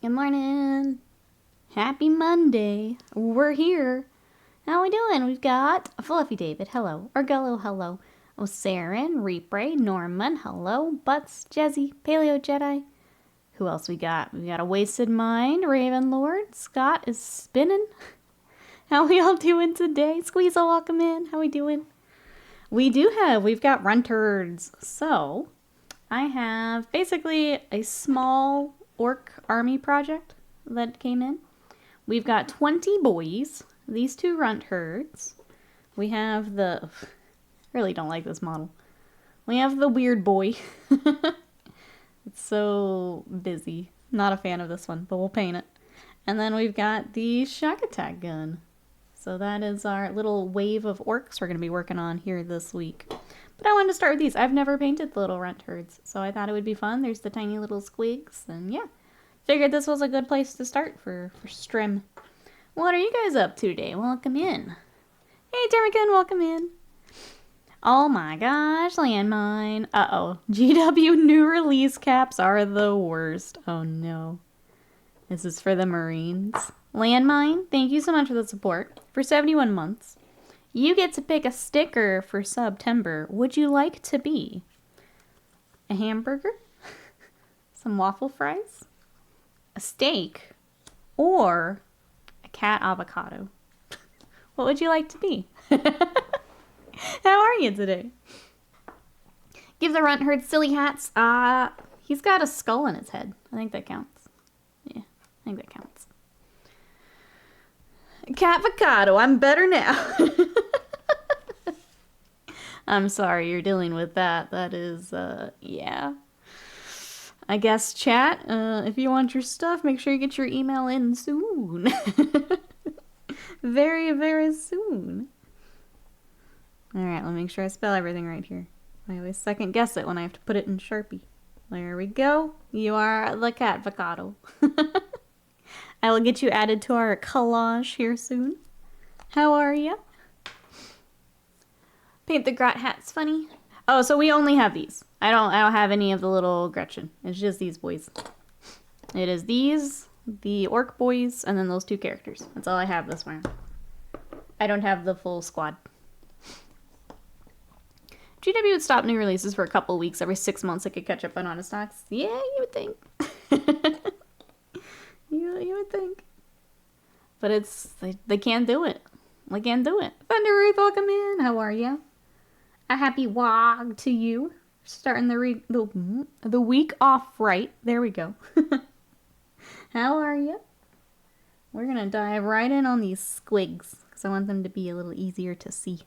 Good morning. Happy Monday. We're here. How we doing? We've got Fluffy David, hello. Argello, hello. Osaren, Repray, Norman, hello. Butts, Jezzy, Paleo Jedi. Who else we got? We got a Wasted Mind, Raven Lord. Scott is spinning. How we all doing today? Squeezel, welcome in. How we doing? We've got Runtherds. So, I have basically a small orc army project that came in. We've got 20 boys, these two Runtherds. We have the... really don't like this model. We have the weird boy. It's so busy. Not a fan of this one, but we'll paint it. And then we've got the shock attack gun. So that is our little wave of orcs we're going to be working on here this week. But I wanted to start with these. I've never painted the little Runtherds, so I thought it would be fun. There's the tiny little squigs, and yeah. Figured this was a good place to start for Strim. What are you guys up to today? Welcome in. Hey, Derrican, welcome in. Oh my gosh, landmine. Uh-oh. GW new release caps are the worst. Oh no. This is for the Marines. Landmine, thank you so much for the support. For 71 months. You get to pick a sticker for September. Would you like to be a hamburger? Some waffle fries? A steak? Or a cat avocado? What would you like to be? How are you today? Give the Runtherds silly hats. He's got a skull in his head. I think that counts. Yeah, I think that counts. Cat avocado, I'm better now. I'm sorry you're dealing with that. That is, yeah. I guess, chat, if you want your stuff, make sure you get your email in soon. Very, very soon. Alright, let me make sure I spell everything right here. I always second guess it when I have to put it in Sharpie. There we go. You are the cat avocado. I will get you added to our collage here soon. How are you? Paint the Grot hat's funny. Oh, so we only have these. I don't have any of the little Gretchen. It's just these boys. It is these, the Ork Boyz, and then those two characters. That's all I have this round. I don't have the full squad. GW would stop new releases for a couple weeks. Every 6 months it could catch up on honest stocks. Yeah, you would think. you would think. But it's, they can't do it. They can't do it. Thunder Ruth, welcome in. How are you? A happy wog to you. Starting the week off right. There we go. How are you? We're going to dive right in on these squigs, because I want them to be a little easier to see.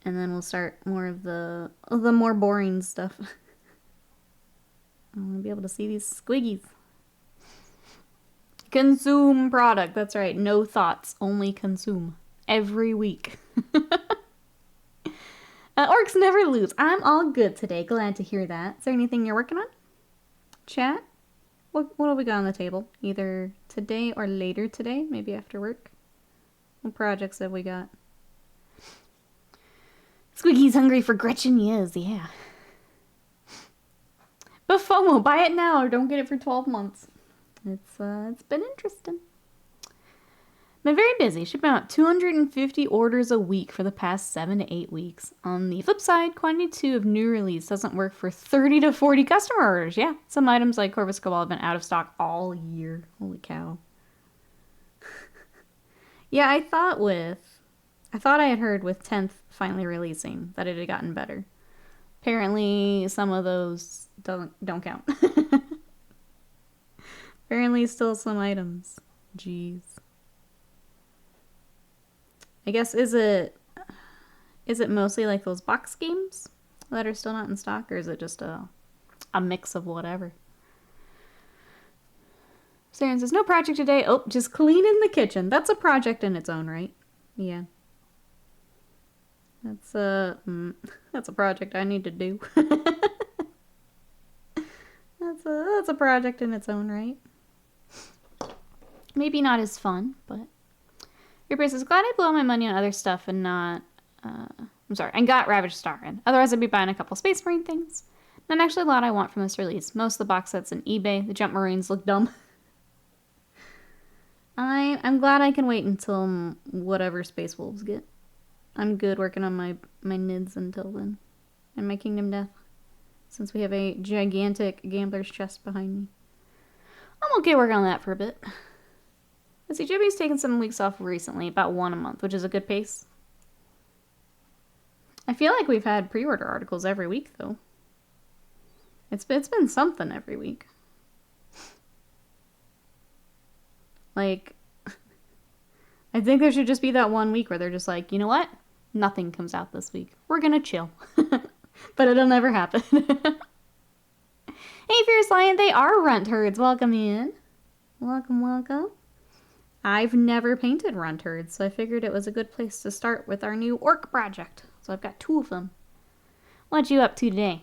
And then we'll start more of the more boring stuff. I want to be able to see these squiggies. Consume product. That's right. No thoughts. Only consume. Every week. Orcs never lose. I'm all good today. Glad to hear that. Is there anything you're working on? Chat? What have we got on the table? Either today or later today? Maybe after work? What projects have we got? Squiggy's hungry for Gretchen. Yes, yeah. But FOMO, buy it now or don't get it for 12 months. It's been interesting. Been very busy. Shipping out 250 orders a week for the past 7 to 8 weeks. On the flip side, quantity 2 of new release doesn't work for 30 to 40 customer orders. Yeah, some items like Corvus Cabal have been out of stock all year. Holy cow. Yeah, I thought I had heard with 10th finally releasing that it had gotten better. Apparently, some of those don't count. Apparently, still some items. Jeez. I guess, is it mostly like those box games that are still not in stock, or is it just a mix of whatever? Saren says, no project today. Oh, just cleaning the kitchen. That's a project in its own right. Yeah. That's a project I need to do. That's a project in its own right. Maybe not as fun, but your price is glad I blew all my money on other stuff and not and got Ravaged Star in. Otherwise I'd be buying a couple Space Marine things. And actually a lot I want from this release. Most of the box sets in eBay. The Jump Marines look dumb. I'm glad I can wait until whatever Space Wolves get. I'm good working on my NIDs until then. And my Kingdom Death. Since we have a gigantic gambler's chest behind me. I'm okay working on that for a bit. I see Jimmy's taken some weeks off recently, about 1 a month, which is a good pace. I feel like we've had pre-order articles every week, though. It's been something every week. Like, I think there should just be that 1 week where they're just like, you know what? Nothing comes out this week. We're gonna chill. But it'll never happen. Hey, Fierce Lion, they are Runtherds. Welcome in. Welcome, welcome. I've never painted Runtherds, so I figured it was a good place to start with our new Ork project. So I've got 2 of them. What you up to today?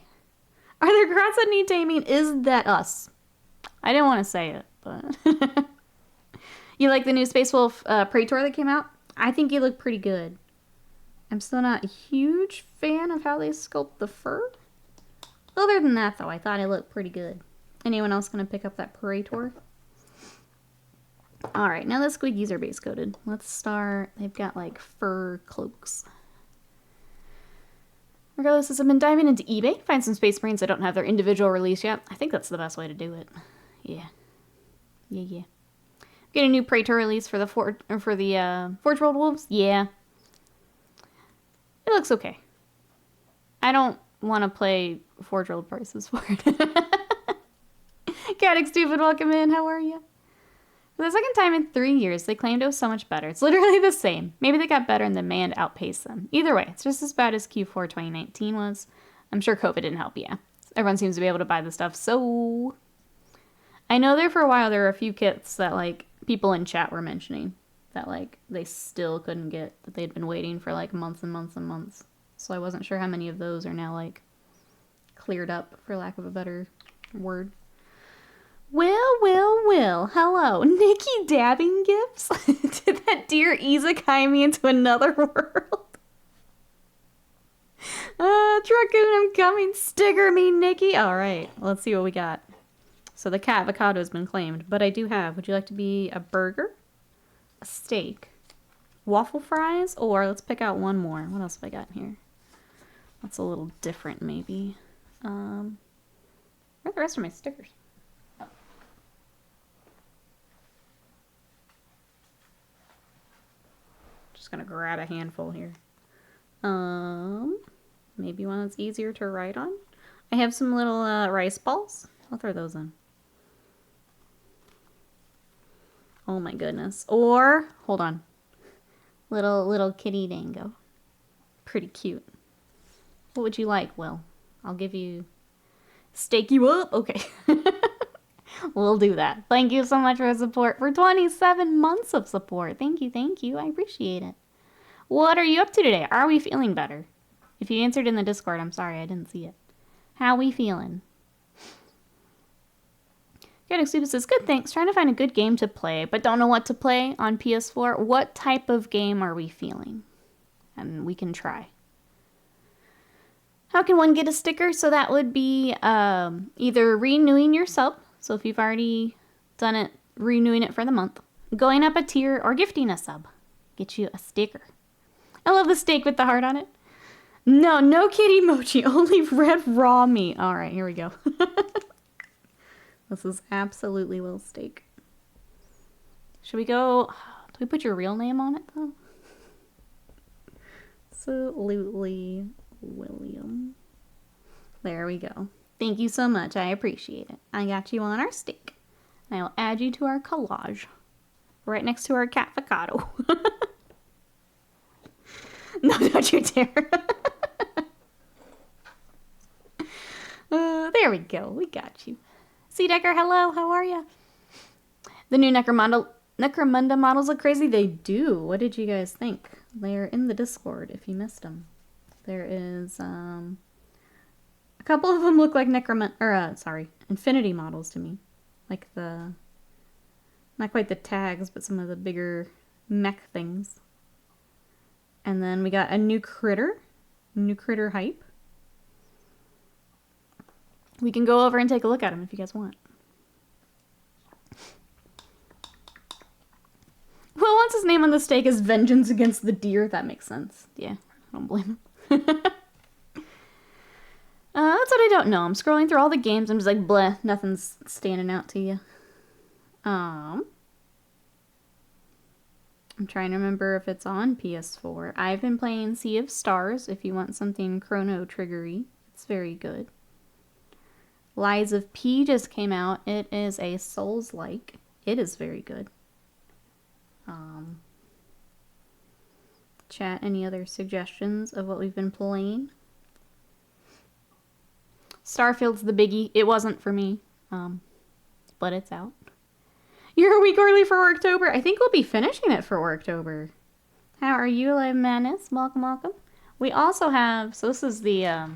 Are there grats that need taming? Is that us? I didn't want to say it, but... You like the new Space Wolf Praetor that came out? I think he looked pretty good. I'm still not a huge fan of how they sculpt the fur. Other than that, though, I thought it looked pretty good. Anyone else going to pick up that Praetor? Alright, now the squeakies are base coated. Let's start. They've got, like, fur cloaks. Regardless, as I've been diving into eBay, find some Space Marines that don't have their individual release yet. I think that's the best way to do it. Yeah. Yeah. Get a new Praetor release for the Forge World Wolves? Yeah. It looks okay. I don't want to play Forge World prices for it. Caddick Stupid, welcome in. How are you? For the second time in 3 years, they claimed it was so much better. It's literally the same. Maybe they got better and the demand outpaced them. Either way, it's just as bad as Q4 2019 was. I'm sure COVID didn't help, yeah. Everyone seems to be able to buy the stuff, so... I know there for a while there were a few kits that, like, people in chat were mentioning. That, like, they still couldn't get, that they'd been waiting for, like, months and months and months. So I wasn't sure how many of those are now, like, cleared up, for lack of a better word. Well, hello. Nikki dabbing gifts? Did that dear isekai me into another world? Truckoon, I'm coming. Sticker me, Nikki. Alright, let's see what we got. So the cat avocado has been claimed, but I do have, would you like to be a burger? A steak? Waffle fries? Or let's pick out one more. What else have I got in here? That's a little different, maybe. Where are the rest of my stickers? Oh. Just gonna grab a handful here. Maybe one that's easier to write on. I have some little rice balls. I'll throw those in. Oh my goodness. Or, hold on. Little kitty dango. Pretty cute. What would you like, Will? I'll give you... Stake you up? Okay. We'll do that. Thank you so much for the support. For 27 months of support. Thank you. I appreciate it. What are you up to today? Are we feeling better? If you answered in the Discord, I'm sorry, I didn't see it. How we feeling? Caddick Stupid says, good, thanks. Trying to find a good game to play, but don't know what to play on PS4. What type of game are we feeling? And we can try. How can one get a sticker? So that would be either renewing your sub. So if you've already done it, renewing it for the month. Going up a tier or gifting a sub. Get you a sticker. I love the steak with the heart on it. No kitty mochi. Only red raw meat. All right, here we go. This is absolutely Will's steak. Should we go... Do we put your real name on it, though? Absolutely William. There we go. Thank you so much. I appreciate it. I got you on our steak. And I will add you to our collage. Right next to our cat avocado. No, don't you dare. There we go. We got you. C. Decker, hello. How are you? The new Necromunda models look crazy. They do. What did you guys think? They're in the Discord if you missed them. There is a couple of them look like Infinity models to me. Like the, not quite the tags, but some of the bigger mech things. And then we got a new critter hype. We can go over and take a look at them if you guys want. Well, once his name on the stake is Vengeance Against the Deer, that makes sense. Yeah, I don't blame him. That's what I don't know. I'm scrolling through all the games. I'm just like, bleh, nothing's standing out to you. I'm trying to remember if it's on PS4. I've been playing Sea of Stars, if you want something Chrono Triggery. It's very good. Lies of P just came out. It is a Souls-like. It is very good. Chat, any other suggestions of what we've been playing? Starfield's the biggie. It wasn't for me, but it's out. You're a week early for October. I think we'll be finishing it for October. How are you, Live Madness? Welcome, welcome. We also have, so this is the,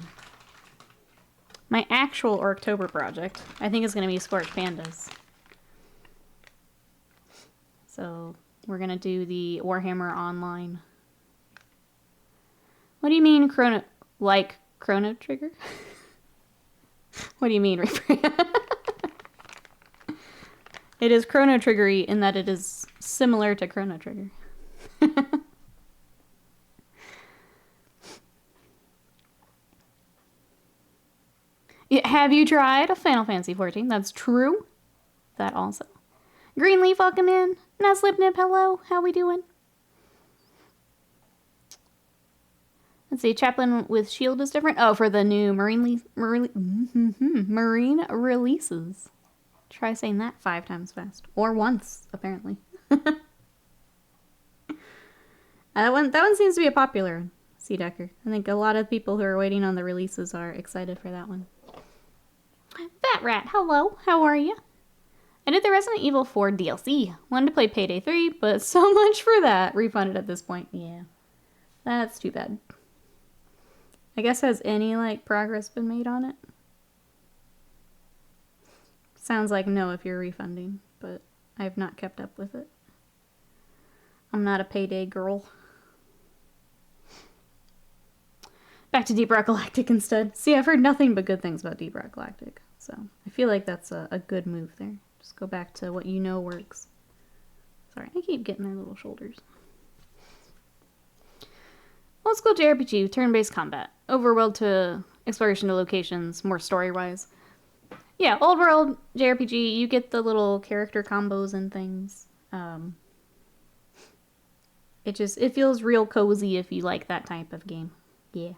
my actual October project. I think it's going to be Scorched Pandas. So, we're going to do the Warhammer Online. What do you mean, Chrono Trigger? What do you mean, Reaper? It is Chrono Triggery in that it is similar to Chrono Trigger. Yeah, have you tried a Final Fantasy 14? That's true. That also. Greenleaf, welcome in. Naslipnip, hello. How we doing? Let's see, Chaplain with Shield is different. Oh, for the new marine releases. Try saying that 5 times fast. Or once, apparently. That one seems to be a popular one, Sea Decker. I think a lot of people who are waiting on the releases are excited for that one. Fat Rat, hello. How are you? I did the Resident Evil 4 DLC. Wanted to play Payday 3, but so much for that. Refunded at this point. Yeah. That's too bad. I guess, has any, like, progress been made on it? Sounds like no if you're refunding, but I have not kept up with it. I'm not a Payday girl. Back to Deep Rock Galactic instead. See, I've heard nothing but good things about Deep Rock Galactic, so I feel like that's a good move there. Just go back to what you know works. Sorry, I keep getting their little shoulders. Old school JRPG, turn-based combat. Overworld to exploration to locations, more story-wise. Yeah, old world JRPG, you get the little character combos and things. It feels real cozy if you like that type of game. Yeah.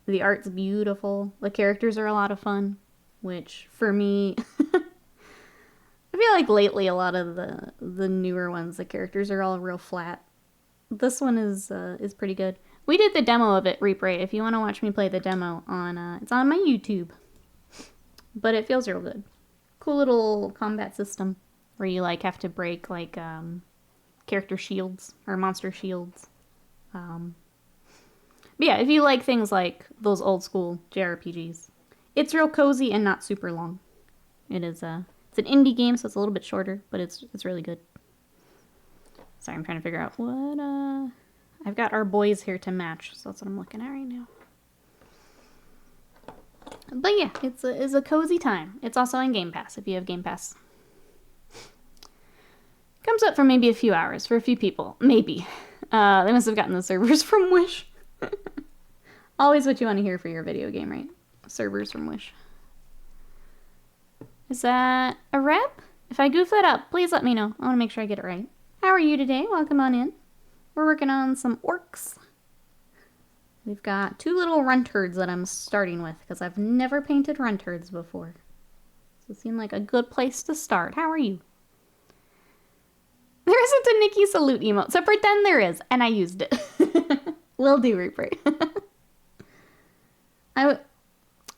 The art's beautiful. The characters are a lot of fun, which for me, I feel like lately a lot of the newer ones, the characters are all real flat. This one is pretty good. We did the demo of it, Reaper. If you want to watch me play the demo on, it's on my YouTube. But it feels real good. Cool little combat system where you like have to break like character shields or monster shields. But yeah, if you like things like those old school JRPGs, it's real cozy and not super long. It is it's an indie game, so it's a little bit shorter, but it's really good. Sorry, I'm trying to figure out what I've got our boys here to match, so that's what I'm looking at right now. But yeah, it's a cozy time. It's also on Game Pass, if you have Game Pass. Comes up for maybe a few hours for a few people. Maybe. They must have gotten the servers from Wish. Always what you want to hear for your video game, right? Servers from Wish. Is that a rep? If I goof that up, please let me know. I want to make sure I get it right. How are you today? Welcome on in. We're working on some orcs. We've got 2 little Runtherds that I'm starting with, because I've never painted Runtherds before. So it seemed like a good place to start. How are you? There isn't a Nikki salute emote, so pretend there is, and I used it. Will do, Reaper. I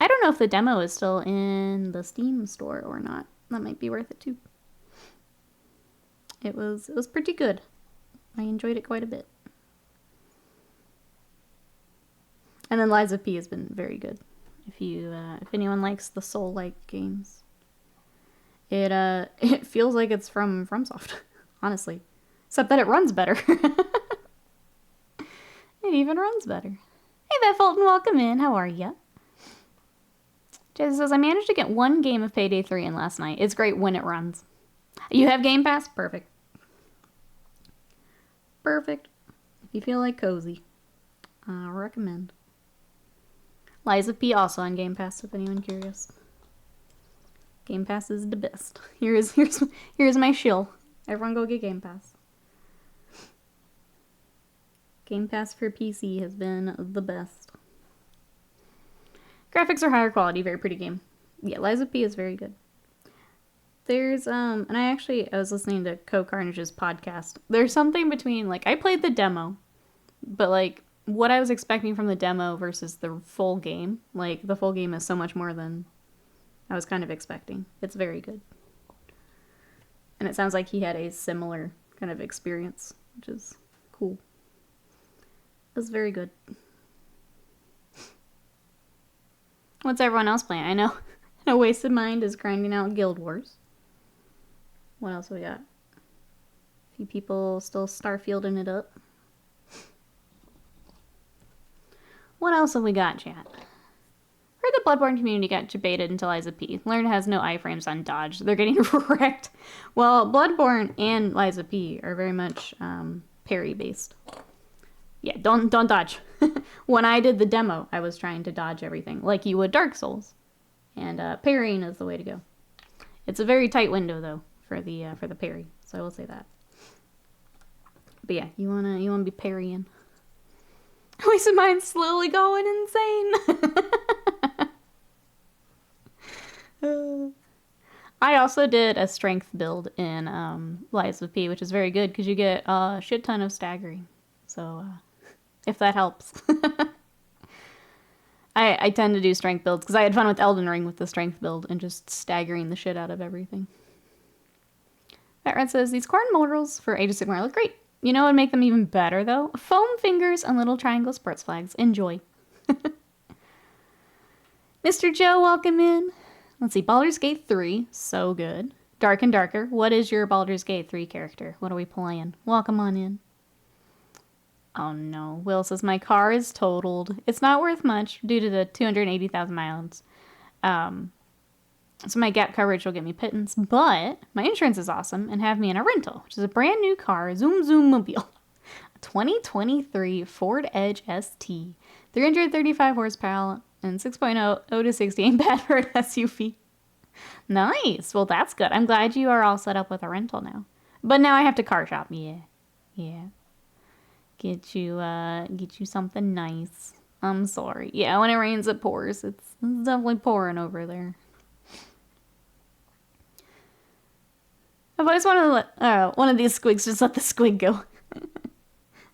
don't know if the demo is still in the Steam store or not. That might be worth it too. It was pretty good. I enjoyed it quite a bit. And then Lies of P has been very good. If anyone likes the Soul-like games, it feels like it's from FromSoft, honestly, except that it runs better. It even runs better. Hey, Beth Fulton, welcome in. How are ya? Jesse says, I managed to get one game of Payday 3 in last night. It's great when it runs. You have Game Pass? Perfect. Perfect. If you feel like cozy, I recommend. Liza P. also on Game Pass, if anyone curious. Game Pass is the best. Here's my shill. Everyone go get Game Pass. Game Pass for PC has been the best. Graphics are higher quality, very pretty game. Yeah, Liza P is very good. There's, and I was listening to Co Carnage's podcast. There's something between, like, I played the demo, but, like, what I was expecting from the demo versus the full game, like, the full game is so much more than I was kind of expecting. It's very good. And it sounds like he had a similar kind of experience, which is cool. It was very good. What's everyone else playing? I know Wasted Mind is grinding out Guild Wars. What else we got? A few people still Starfielding it up. What else have we got, chat? Heard the Bloodborne community got debated until Liza P. Learn has no iframes on dodge. They're getting wrecked. Well, Bloodborne and Liza P are very much parry based. Yeah, don't dodge. When I did the demo, I was trying to dodge everything like you would Dark Souls, and parrying is the way to go. It's a very tight window though for the parry, so I will say that. But yeah, you wanna be parrying. Wasted Mind's slowly going insane. I also did a strength build in Liza P, which is very good because you get a shit ton of staggering. So if that helps. I tend to do strength builds because I had fun with Elden Ring with the strength build and just staggering the shit out of everything. That Red says, these corn mortals for Age of Sigmar look great. You know what would make them even better, though? Foam fingers and little triangle sports flags. Enjoy. Mr. Joe, welcome in. Let's see, Baldur's Gate 3. So good. Dark and Darker. What is your Baldur's Gate 3 character? What are we playing? Welcome on in. Oh no. Will says, my car is totaled. It's not worth much due to the 280,000 miles. So my gap coverage will get me pittance, but my insurance is awesome and have me in a rental, which is a brand new car, Zoom Zoom Mobile. A 2023 Ford Edge ST. 335 horsepower and 6.0 to 60 ain't bad for an SUV. Nice. Well, that's good. I'm glad you are all set up with a rental now. But now I have to car shop. Yeah. Get you something nice. I'm sorry. Yeah, when it rains, it pours. It's definitely pouring over there. I've always wanted to let one of these squigs just let the squig go.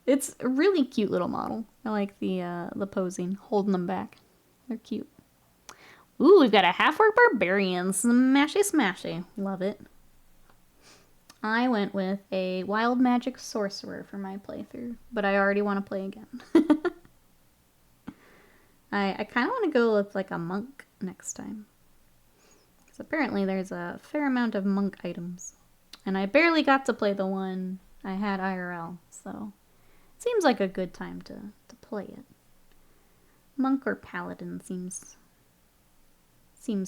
It's a really cute little model. I like the posing, holding them back. They're cute. Ooh, we've got a half-orc barbarian. Smashy smashy. Love it. I went with a wild magic sorcerer for my playthrough, but I already want to play again. I kind of want to go with like a monk next time. Because apparently there's a fair amount of monk items. And I barely got to play the one I had IRL, so it seems like a good time to play it. Monk or paladin seems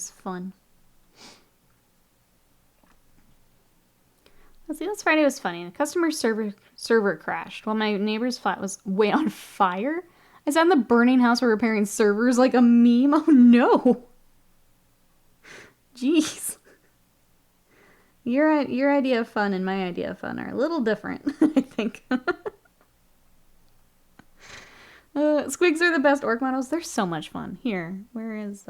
fun. Let's see, last Friday was funny. The customer server crashed while my neighbor's flat was way on fire. I sat in the burning house for repairing servers like a meme. Oh no! Jeez. Your idea of fun and my idea of fun are a little different, I think. Squigs are the best orc models. They're so much fun. Here, where is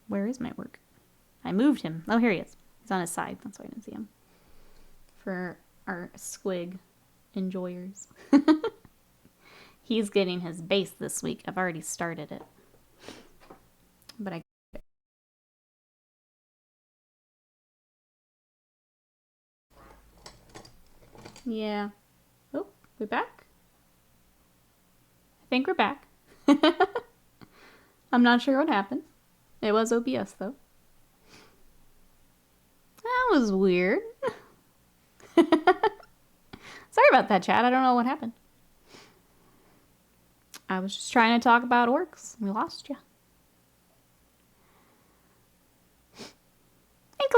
my orc? I moved him. Oh, here he is. He's on his side. That's why I didn't see him. For our squig enjoyers. He's getting his base this week. I've already started it. But I... Yeah. Oh, we back? I think we're back. I'm not sure what happened. It was OBS, though. That was weird. Sorry about that, chat. I don't know what happened. I was just trying to talk about orcs. We lost you.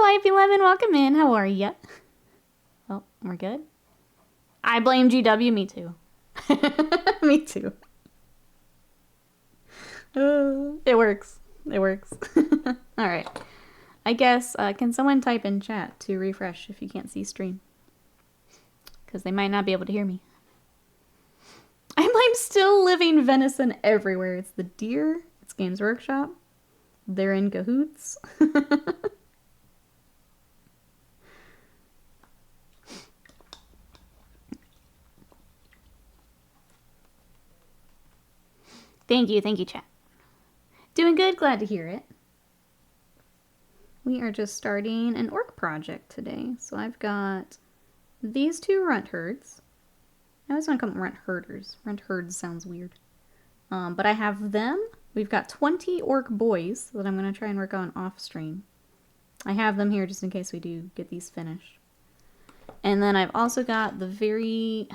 Life 11, welcome in. How are ya? Oh, we're good. I blame GW, me too. Me too. It works. It works. Alright. I guess, can someone type in chat to refresh if you can't see stream? Because they might not be able to hear me. I blame still living venison everywhere. It's the deer. It's Games Workshop. They're in cahoots. Thank you, chat. Doing good, glad to hear it. We are just starting an orc project today. So I've got these two Runtherds. I always want to call them Runtherders. Runtherds sounds weird. But I have them. We've got 20 Ork Boyz that I'm going to try and work on off stream. I have them here just in case we do get these finished. And then I've also got the very...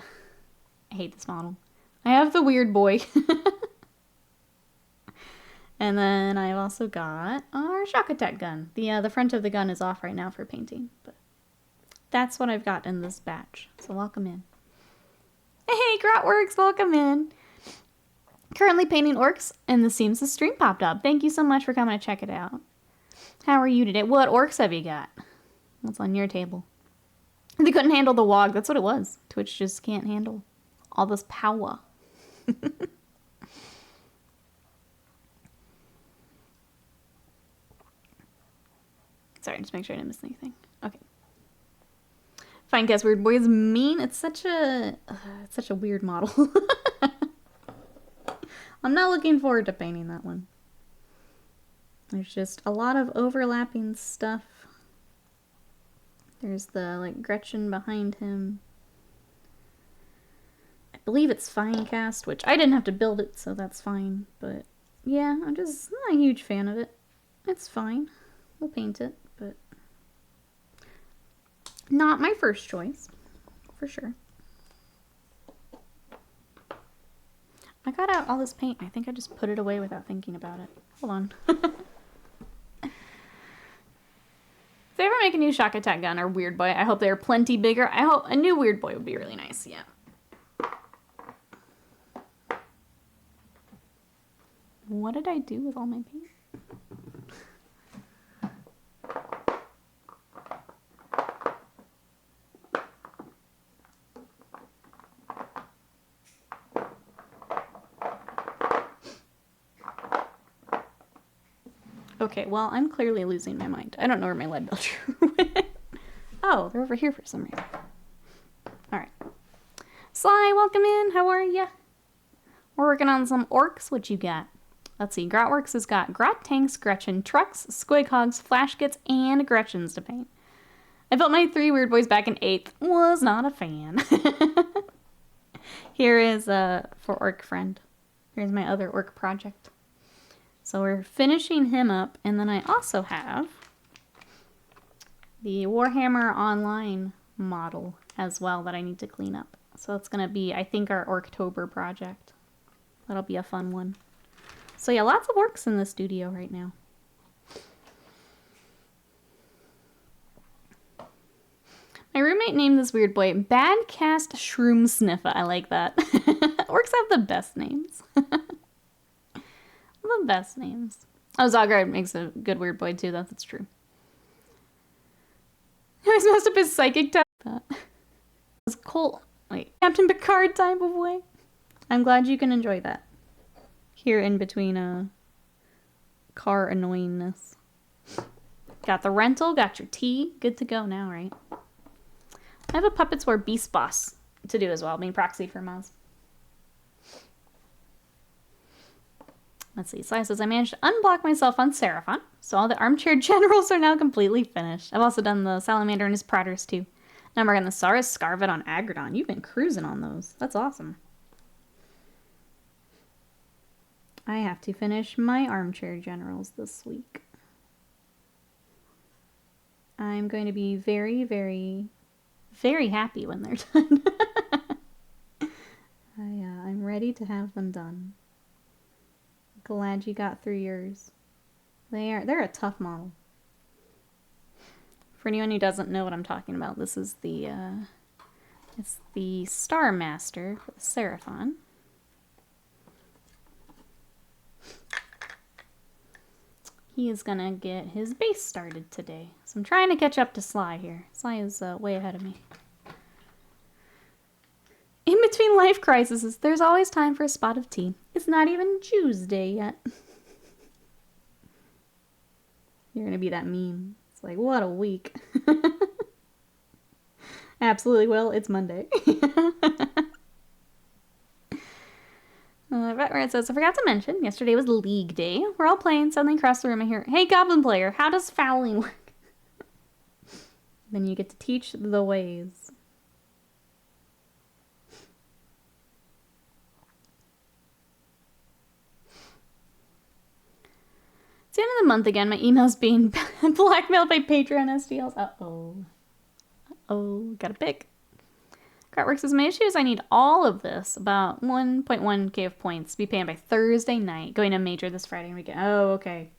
I hate this model. I have the weird boy. And then I've also got our shock attack gun. The front of the gun is off right now for painting. But that's what I've got in this batch. So welcome in. Hey, Grotworks, welcome in. Currently painting orcs, and the seems the stream popped up. Thank you so much for coming to check it out. How are you today? What orcs have you got? What's on your table? They couldn't handle the WOG. That's what it was. Twitch just can't handle all this power. Sorry, just make sure I didn't miss anything. Okay. Fine guess, weird boy is mean. It's such a weird model. I'm not looking forward to painting that one. There's just a lot of overlapping stuff. There's the, like, Gretchen behind him. I believe it's Finecast, which I didn't have to build it, so that's fine. But, yeah, I'm just not a huge fan of it. It's fine. We'll paint it, but not my first choice, for sure. I got out all this paint. I think I just put it away without thinking about it. Hold on. If they ever make a new shock attack gun or weird boy, I hope they're plenty bigger. I hope a new weird boy would be really nice, yeah. What did I do with all my paint? Okay, well, I'm clearly losing my mind. I don't know where my lead belcher went. Oh, they're over here for some reason. Alright. Sly, welcome in. How are ya? We're working on some orcs. What you got? Let's see. Grotworks has got Grot Tanks, Gretchen, Trucks, Squig Hogs, Flash Kits, and Gretchens to paint. I built my 3 weird boys back in 8th. Was not a fan. Here is for Orc Friend. Here's my other orc project. So we're finishing him up, and then I also have the Warhammer Online model as well that I need to clean up. So that's going to be, I think, our Orktober project. That'll be a fun one. So yeah, lots of orcs in the studio right now. My roommate named this weird boy Bad Cast Shroom Sniffer. I like that. Orcs have the best names. The best names. Oh, Zogard makes a good weird boy too, that's true. He always messed up his psychic type. That was cool. Wait, Captain Picard type of way. I'm glad you can enjoy that. Here in between car annoyingness. Got the rental, got your tea. Good to go now, right? I have a Puppets War Beast Boss to do as well, being proxied for Maz. Let's see. Sly says, I managed to unblock myself on Seraphon, so all the armchair generals are now completely finished. I've also done the Salamander and his Praetors too. Now I'm working the Saurus Scarvet on Agrodon. You've been cruising on those. That's awesome. I have to finish my armchair generals this week. I'm going to be very, very, very happy when they're done. I'm ready to have them done. Glad you got through yours. They're a tough model. For anyone who doesn't know what I'm talking about, this is the, it's the Star Master for the Seraphon. He is gonna get his base started today. So I'm trying to catch up to Sly here. Sly is way ahead of me. In between life crises, there's always time for a spot of tea. It's not even Tuesday yet. You're gonna be that meme. It's like, what a week. Absolutely, well, it's Monday. It says, I forgot to mention, yesterday was League Day. We're all playing, suddenly across the room I hear, hey, Goblin player, how does fouling work? Then you get to teach the ways. It's the end of the month again. My email's being blackmailed by Patreon STLs. Uh-oh. Uh-oh. Gotta pick. Cartwork says, my issue is I need all of this, about 1.1k of points, to be paid by Thursday night, going to major this Friday and weekend. Oh, okay.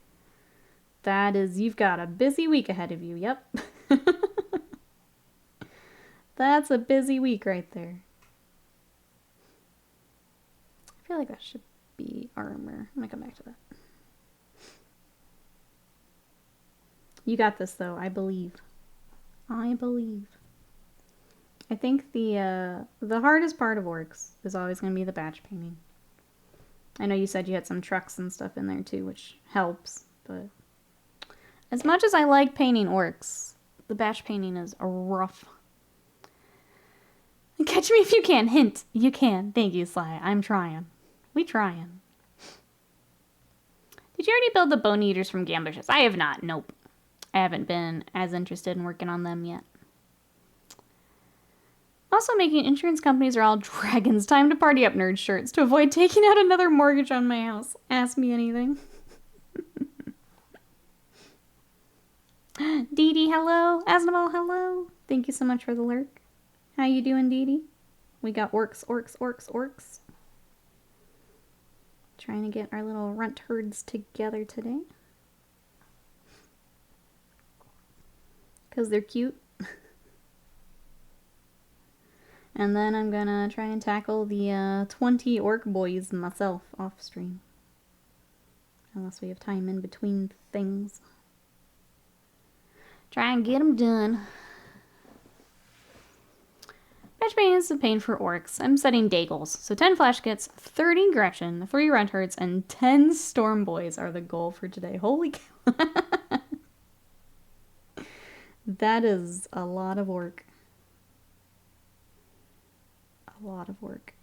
That is, you've got a busy week ahead of you. Yep. That's a busy week right there. I feel like that should be armor. I'm gonna come back to that. You got this, though. I believe. I believe. I think the hardest part of orcs is always going to be the batch painting. I know you said you had some trucks and stuff in there too, which helps, but as much as I like painting orcs, the batch painting is rough. Catch me if you can. Hint. You can. Thank you, Sly. I'm trying. We trying. Did you already build the bone eaters from Gambushes? I have not. Nope. I haven't been as interested in working on them yet. Also making insurance companies are all dragons. Time to party up nerd shirts to avoid taking out another mortgage on my house. Ask me anything. Dee Dee, hello. Asnabal, hello. Thank you so much for the lurk. How you doing, Dee Dee? We got orcs, orcs, orcs, orcs. Trying to get our little Runtherds together today. Because they're cute. And then I'm gonna try and tackle the 20 Ork Boyz myself off stream. Unless we have time in between things. Try and get them done. Batch pain is a pain for orcs. I'm setting day goals. So 10 flash kits, 30 Gretchen, 3 Runtherds, and 10 Storm Boys are the goal for today. Holy cow. That is a lot of work. A lot of work.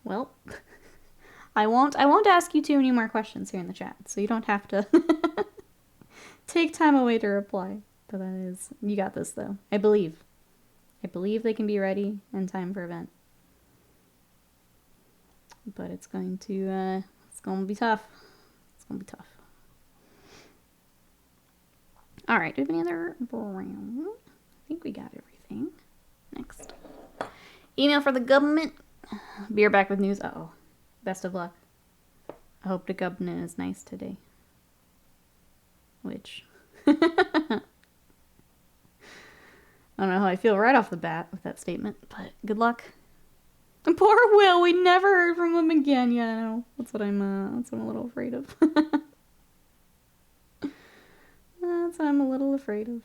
Well, I won't ask you too many more questions here in the chat, so you don't have to take time away to reply. But that is, you got this though. I believe they can be ready in time for event. But it's going to be tough. It's gonna be tough. All right, do we have any other brown? I think we got everything. Next. Email for the government. Beer back with news. Uh-oh. Best of luck. I hope the government is nice today. Which... I don't know how I feel right off the bat with that statement, but good luck. And poor Will, we never heard from him again. Yeah, I know. That's what I'm a little afraid of. That's what I'm a little afraid of.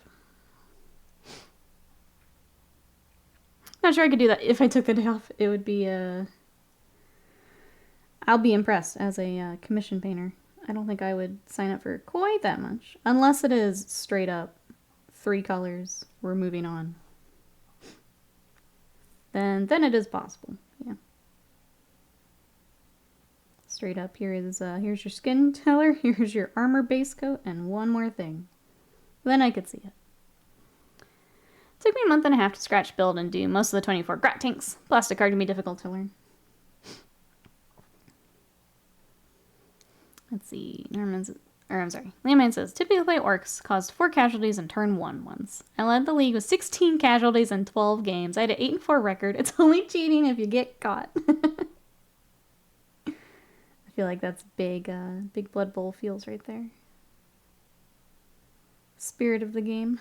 Not sure I could do that if I took the day off. It would be, I'll be impressed as a commission painter. I don't think I would sign up for quite that much. Unless it is straight up 3 colors, we're moving on. Then it is possible, yeah. Straight up, here's your skin color, here's your armor base coat, and one more thing. Then I could see it. Took me a month and a half to scratch build and do most of the 24 Grat tanks. Plastic card can be difficult to learn. Let's see. Landmine says, typically play orcs caused 4 casualties in turn 1 once. I led the league with 16 casualties in 12 games. I had an 8-4 record. It's only cheating if you get caught. I feel like that's big Blood Bowl feels right there. Spirit of the game.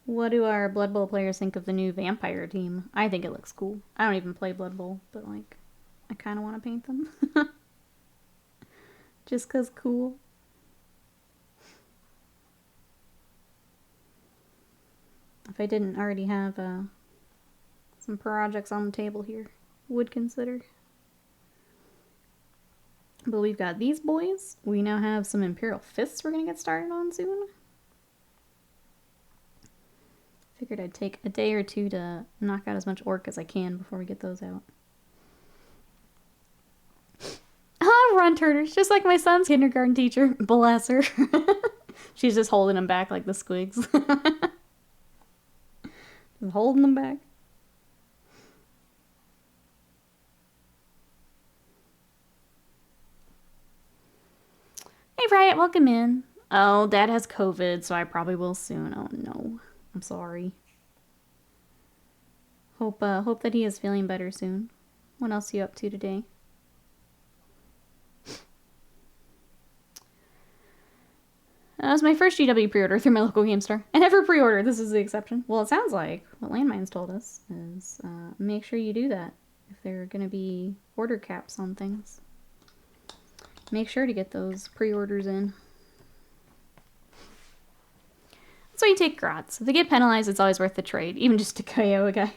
What do our Blood Bowl players think of the new vampire team? I think it looks cool. I don't even play Blood Bowl, but like, I kind of want to paint them. Just 'cause cool. If I didn't already have some projects on the table here, would consider. But we've got these boys. We now have some Imperial Fists we're going to get started on soon. Figured I'd take a day or two to knock out as much Ork as I can before we get those out. Ah, Runtherds, just like my son's kindergarten teacher. Bless her. She's just holding him back like the squigs. Just holding them back. Hey, Riot, welcome in. Oh, Dad has COVID, so I probably will soon. Oh, no. I'm sorry. Hope that he is feeling better soon. What else are you up to today? That was my first GW pre-order through my local game store. I never pre-ordered. This is the exception. Well, it sounds like what Landmines told us is make sure you do that if there are going to be order caps on things. Make sure to get those pre-orders in. That's why you take grots. If they get penalized, it's always worth the trade, even just to KO a guy.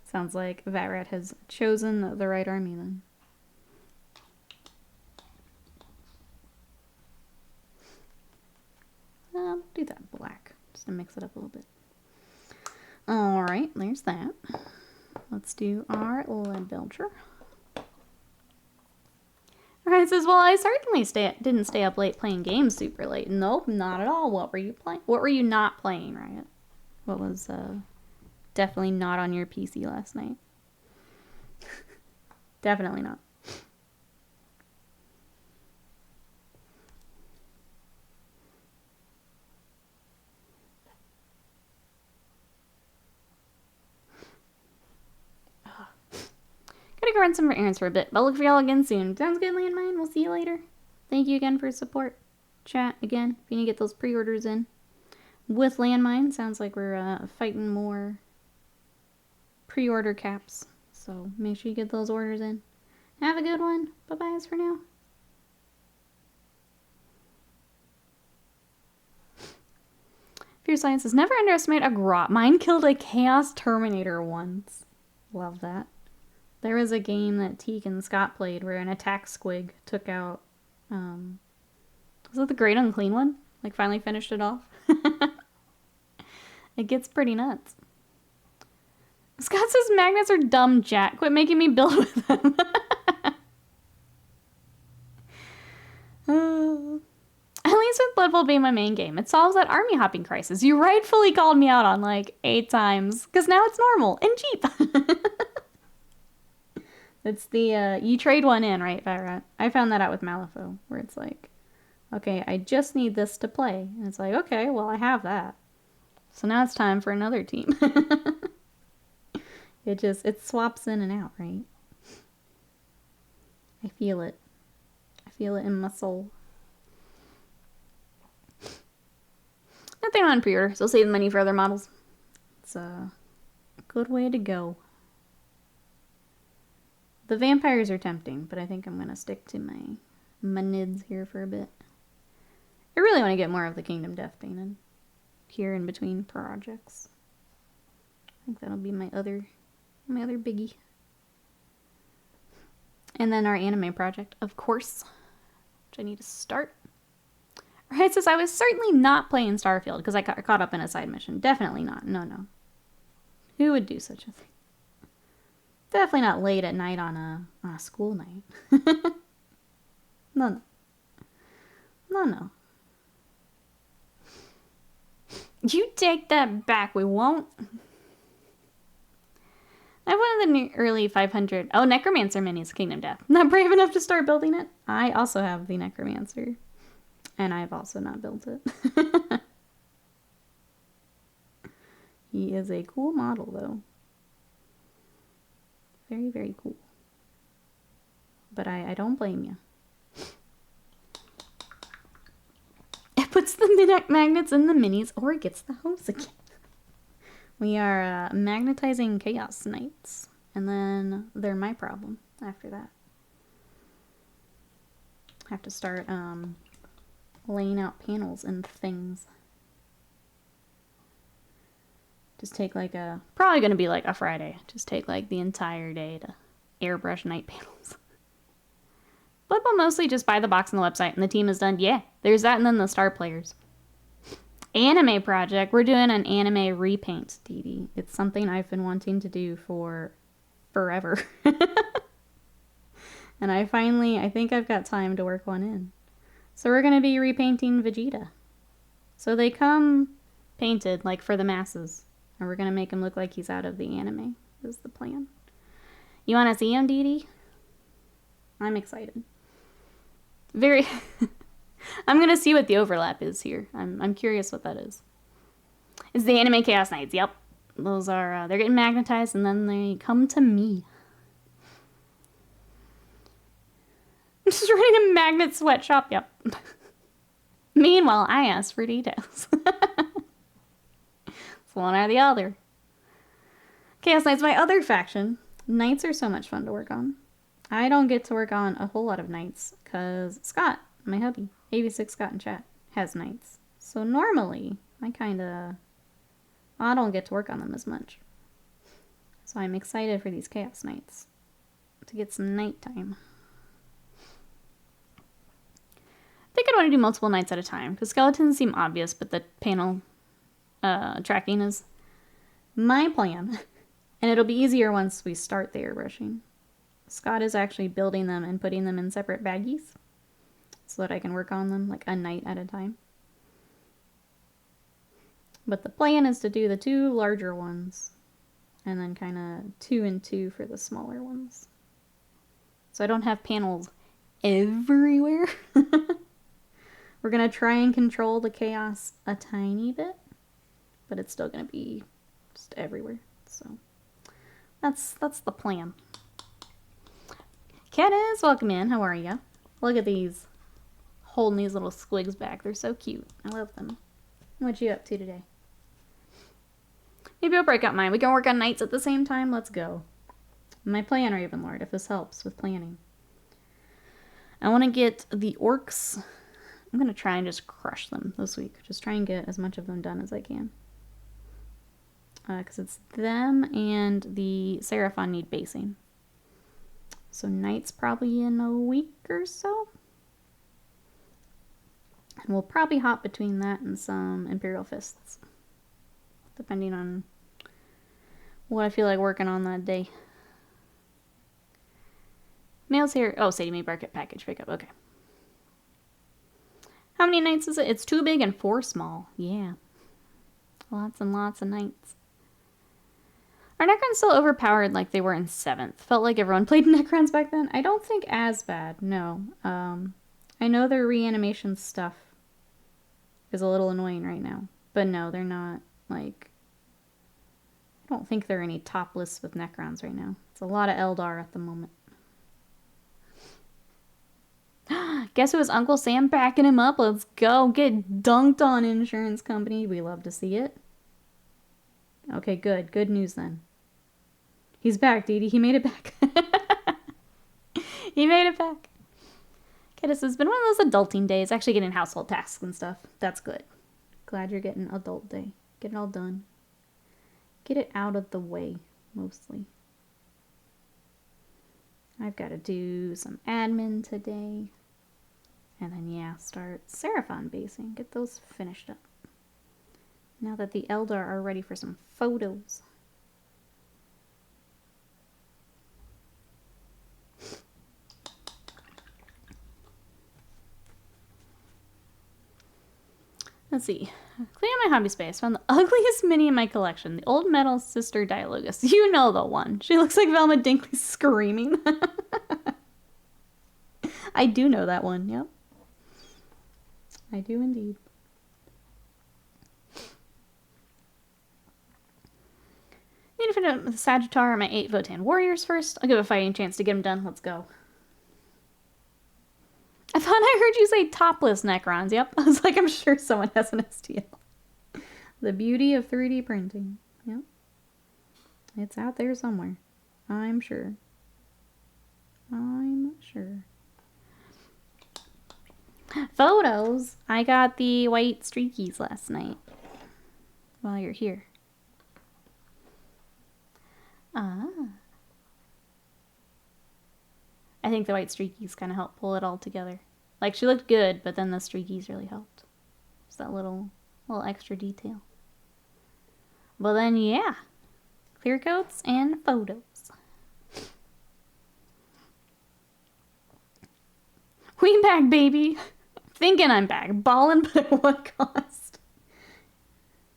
Sounds like Vatrat has chosen the right army then. Do that black, just to mix it up a little bit. Alright, there's that. Let's do our lead belcher. Alright, it says, well, I certainly didn't stay up late playing games super late. Nope, not at all. What were you playing? What were you not playing, Riot? What was definitely not on your PC last night? Definitely not. Gotta go run some errands for a bit, but I'll look for y'all again soon. Sounds good, Landmine. We'll see you later. Thank you again for support. Chat again if you need to get those pre-orders in. With Landmine, sounds like we're fighting more pre-order caps. So make sure you get those orders in. Have a good one. Bye-bye for now. Fierce Science says, never underestimate a grot. Mine killed a Chaos Terminator once. Love that. There was a game that Teak and Scott played where an attack squig took out, was it the Great Unclean one? Like, finally finished it off. It gets pretty nuts. Scott says magnets are dumb, Jack. Quit making me build with them. At least with Blood Bowl being my main game, it solves that army hopping crisis you rightfully called me out on like 8 times. Because now it's normal and cheap. It's the, you trade one in, right, Vatrat? I found that out with Malifaux, where it's like, okay, I just need this to play. And it's like, okay, well, I have that. So now it's time for another team. It swaps in and out, right? I feel it. I feel it in my soul. Nothing on pre-order, so save the money for other models. It's a good way to go. The vampires are tempting, but I think I'm going to stick to my nids here for a bit. I really want to get more of the Kingdom Death painted here in between projects. I think that'll be my other biggie. And then our anime project, of course, which I need to start. Right, it says I was certainly not playing Starfield because I got caught up in a side mission. Definitely not. No. Who would do such a thing? Definitely not late at night on a school night. No. You take that back. We won't. I have one of the early 500. Oh, Necromancer minis, Kingdom Death. Not brave enough to start building it. I also have the Necromancer. And I've also not built it. He is a cool model, though. Very, very cool. but I don't blame you. It puts the magnets in the minis, or it gets the hose again. We are magnetizing Chaos Knights, and then they're my problem after that. Have to start laying out panels and things. Just take like probably gonna be like a Friday. Just take like the entire day to airbrush night panels. But we'll mostly just buy the box on the website and the team is done. Yeah, there's that, and then the star players. Anime project. We're doing an anime repaint, Dee Dee. It's something I've been wanting to do for forever. And I think I've got time to work one in. So we're going to be repainting Vegeta. So they come painted, like, for the masses. And we're going to make him look like he's out of the anime, is the plan. You want to see him, Dee Dee? I'm excited. Very... I'm going to see what the overlap is here. I'm curious what that is. It's the Anime Chaos Knights. Yep. Those are, they're getting magnetized and then they come to me. I'm just running a magnet sweatshop. Yep. Meanwhile, I asked for details. It's one or the other. Chaos Knights, my other faction. Knights are so much fun to work on. I don't get to work on a whole lot of knights because Scott, my hubby, 86 Scott in chat, has knights. So normally, I don't get to work on them as much. So I'm excited for these Chaos Knights to get some nighttime. I think I'd want to do multiple knights at a time because skeletons seem obvious, but the panel tracking is my plan. And it'll be easier once we start the airbrushing. Scott is actually building them and putting them in separate baggies so that I can work on them like a night at a time. But the plan is to do the 2 larger ones and then kind of 2 and 2 for the smaller ones. So I don't have panels everywhere. We're going to try and control the chaos a tiny bit, but it's still going to be just everywhere. So that's the plan. Kiddos, welcome in. How are you? Look at these. Holding these little squigs back. They're so cute. I love them. What you up to today? Maybe I'll break out mine. We can work on nights at the same time. Let's go. My plan, Ravenlord, if this helps with planning. I want to get the orcs. I'm going to try and just crush them this week. Just try and get as much of them done as I can. Because it's them and the Seraphon need basing. So knights probably in a week or so. And we'll probably hop between that and some Imperial Fists. Depending on what I feel like working on that day. Mail's here. Oh, Sadie Mae Barket package pickup. Okay. How many knights is it? It's 2 big and 4 small. Yeah. Lots and lots of knights. Are Necrons still overpowered like they were in 7th? Felt like everyone played Necrons back then. I don't think as bad, no. I know their reanimation stuff is a little annoying right now. But no, they're not, like... I don't think there are any top lists with Necrons right now. It's a lot of Eldar at the moment. Guess who was Uncle Sam backing him up? Let's go. Get dunked on, insurance company. We love to see it. Okay, good. Good news then. He's back, Dee Dee. He made it back. He made it back. Okay, this has been one of those adulting days. Actually getting household tasks and stuff. That's good. Glad you're getting adult day. Get it all done. Get it out of the way, mostly. I've got to do some admin today. And then, yeah, start Seraphon basing. Get those finished up. Now that the Eldar are ready for some photos. Let's see. Clean out my hobby space. Found the ugliest mini in my collection. The old metal sister Dialogus. You know the one. She looks like Velma Dinkley screaming. I do know that one, yep. I do indeed. Need to finish up with the Sagittar and my 8 Votan warriors first. I'll give a fighting chance to get them done. Let's go. I thought I heard you say topless Necrons. Yep. I was like, I'm sure someone has an STL. The beauty of 3D printing. Yep. It's out there somewhere. I'm sure. I'm sure. Photos. I got the white streakies last night. While you're here. Ah. I think the white streakies kind of helped pull it all together. Like, she looked good, but then the streakies really helped. Just that little extra detail. Well then, yeah. Clear coats and photos. We back, baby. Thinking I'm back. Ballin', but at what cost?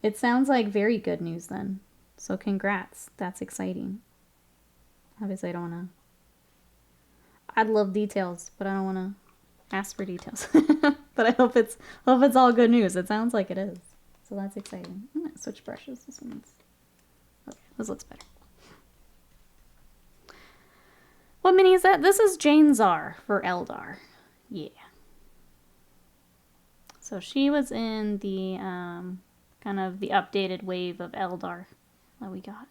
It sounds like very good news then. So congrats. That's exciting. Obviously, I don't want to... I'd love details, but I don't want to ask for details. But I hope it's all good news. It sounds like it is. So that's exciting. I'm going to switch brushes. This one's... Okay, this looks better. What mini is that? This is Jane Czar for Eldar. Yeah. So she was in the kind of the updated wave of Eldar that we got.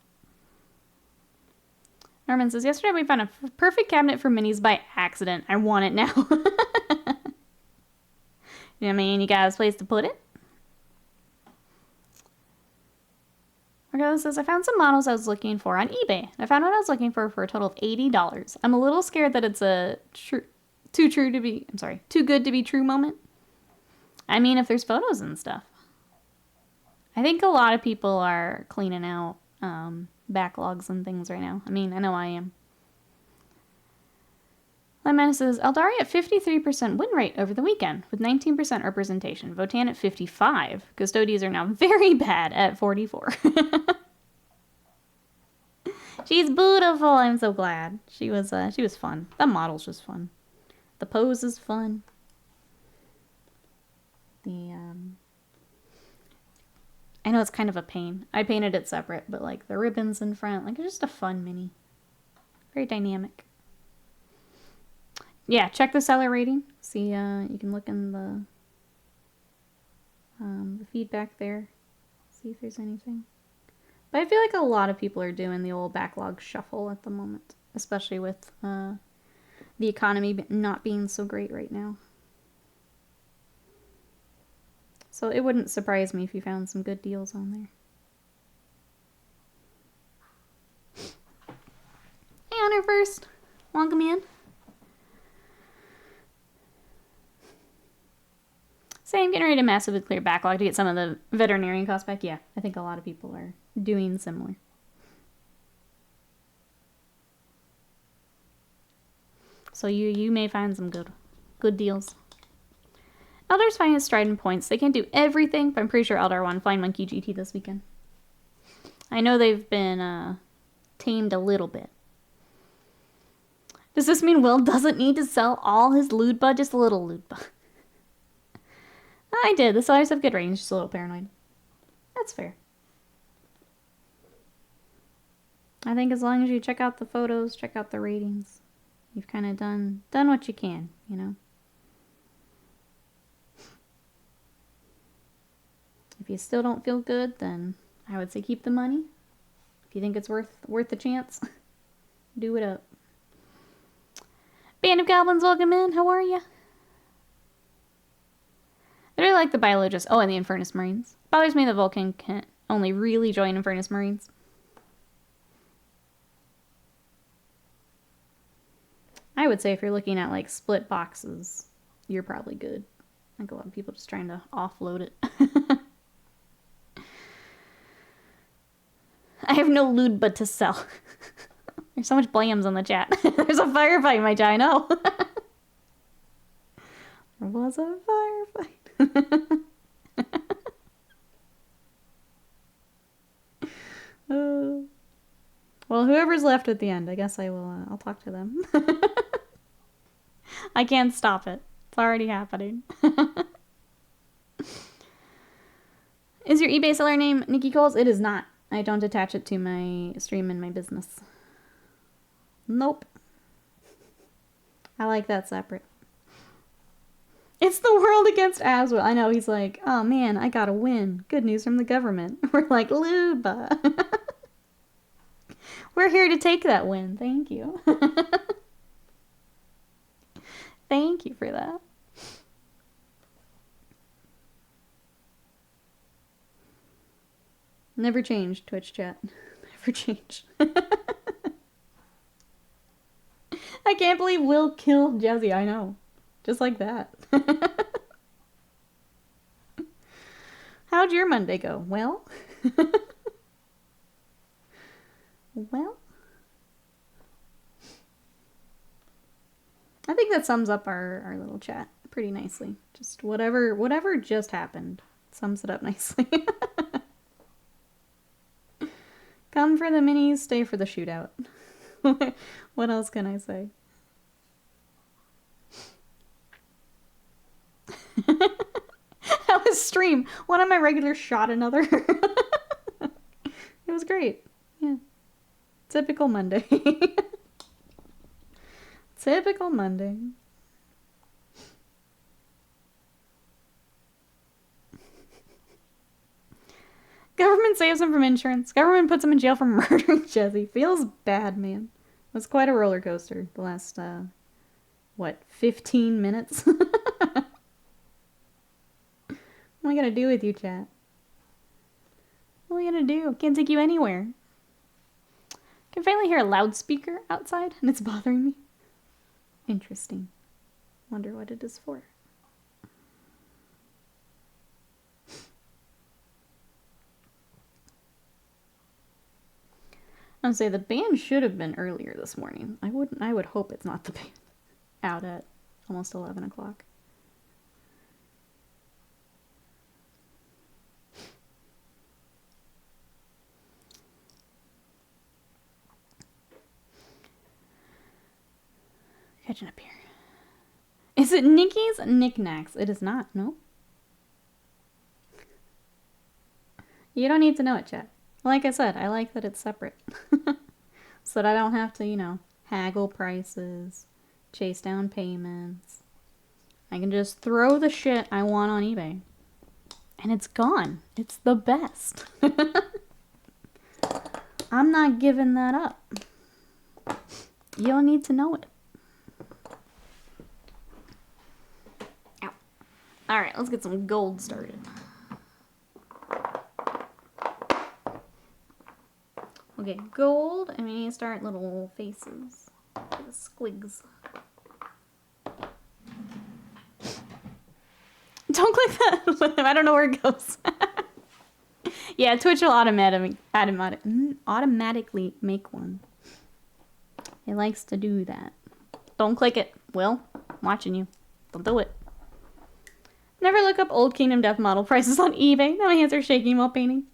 Norman says, yesterday we found a perfect cabinet for minis by accident. I want it now. You know what I mean? You got a place to put it? Margo says, I found some models I was looking for on eBay. I found what I was looking for a total of $80. I'm a little scared that it's a too good to be true moment. I mean, if there's photos and stuff. I think a lot of people are cleaning out backlogs and things right now. I mean, I know I am. Lemon says, Eldari at 53% win rate over the weekend with 19% representation. Votan at 55. Custodies are now very bad at 44. She's beautiful. I'm so glad. She was fun. The model's just fun. The pose is fun. I know it's kind of a pain. I painted it separate, but like the ribbons in front, like it's just a fun mini. Very dynamic. Yeah, check the seller rating. See, you can look in the feedback there. See if there's anything. But I feel like a lot of people are doing the old backlog shuffle at the moment, especially with the economy not being so great right now. So it wouldn't surprise me if you found some good deals on there. Hey, Honor First. Welcome in. Same, getting ready to massively clear backlog to get some of the veterinarian costs back. Yeah, I think a lot of people are doing similar. So you may find some good deals. Eldar's finding his stride in points. They can't do everything, but I'm pretty sure Eldar won Flying Monkey GT this weekend. I know they've been tamed a little bit. Does this mean Will doesn't need to sell all his Ludba? Just a little Ludba. I did. The sellers have good range, just a little paranoid. That's fair. I think as long as you check out the photos, check out the ratings, you've kind of done what you can, you know? If you still don't feel good, then I would say keep the money. If you think it's worth the chance, do it up. Band of Goblins, welcome in. How are you? I really like the biologists. Oh, and the Infernus Marines. Bothers me that Vulcan can only really join Infernus Marines. I would say if you're looking at like split boxes, you're probably good. I think a lot of people just trying to offload it. I have no Ludba to sell. There's so much blams on the chat. There's a firefight, my chat, I know. There was a firefight. Well, whoever's left at the end, I guess I'll talk to them. I can't stop it. It's already happening. Is your eBay seller name Nikki Coles? It is not. I don't attach it to my stream and my business. Nope. I like that separate. It's the world against Aswell. I know, he's like, oh man, I gotta win. Good news from the government. We're like, Luba. We're here to take that win. Thank you. Thank you for that. Never change, Twitch chat. Never change. I can't believe Will killed Jesse. I know. Just like that. How'd your Monday go? Well? Well? I think that sums up our little chat pretty nicely. Just whatever just happened sums it up nicely. Come for the minis, stay for the shootout. What else can I say? That was stream. One of my regulars shot another. It was great. Yeah. Typical Monday. Typical Monday. Government saves him from insurance. Government puts him in jail for murdering Jesse. Feels bad, man. It was quite a roller coaster the last, what, 15 minutes? What am I gonna do with you, chat? What am I gonna do? Can't take you anywhere. I can finally hear a loudspeaker outside, and it's bothering me. Interesting. Wonder what it is for. I'd say the band should have been earlier this morning. I would hope it's not the band. Out at almost 11 o'clock. Catching up here. Is it Nikki's Knickknacks? It is not, no. You don't need to know it, chat. Like I said, I like that it's separate. So that I don't have to, you know, haggle prices, chase down payments. I can just throw the shit I want on eBay. And it's gone. It's the best. I'm not giving that up. You don't need to know it. Ow. Alright, let's get some gold started. Okay, gold, and we need to start little faces. The squigs. Don't click that. I don't know where it goes. Yeah, Twitch will automatically make one. It likes to do that. Don't click it. Will, I'm watching you. Don't do it. Never look up old Kingdom Death model prices on eBay. Now my hands are shaking while painting.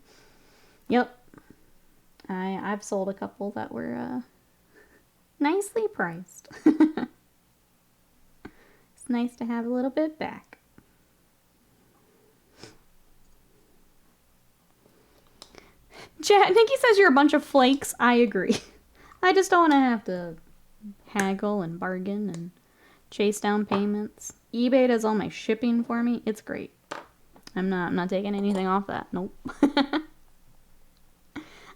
Yep. I've sold a couple that were nicely priced. It's nice to have a little bit back. Chat, Nikki says you're a bunch of flakes. I agree. I just don't want to have to haggle and bargain and chase down payments. eBay does all my shipping for me. It's great. I'm not taking anything off that. Nope.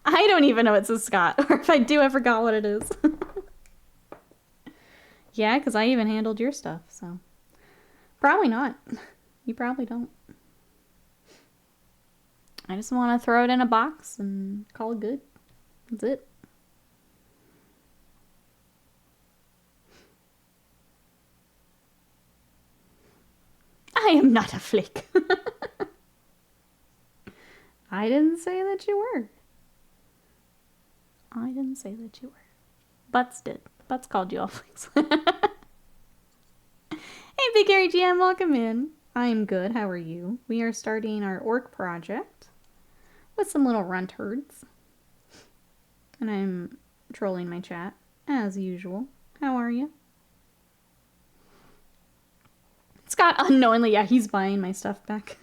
I don't even know it says Scott. Or if I do, I forgot what it is. Yeah, because I even handled your stuff, so. Probably not. You probably don't. I just want to throw it in a box and call it good. That's it. I am not a flake. I didn't say that you were. I didn't say that you were. Butts did. Butts called you all flakes. Hey, Big Gary GM, welcome in. I'm good. How are you? We are starting our Ork project with some little Runtherds. And I'm trolling my chat, as usual. How are you? Scott, unknowingly, yeah, he's buying my stuff back.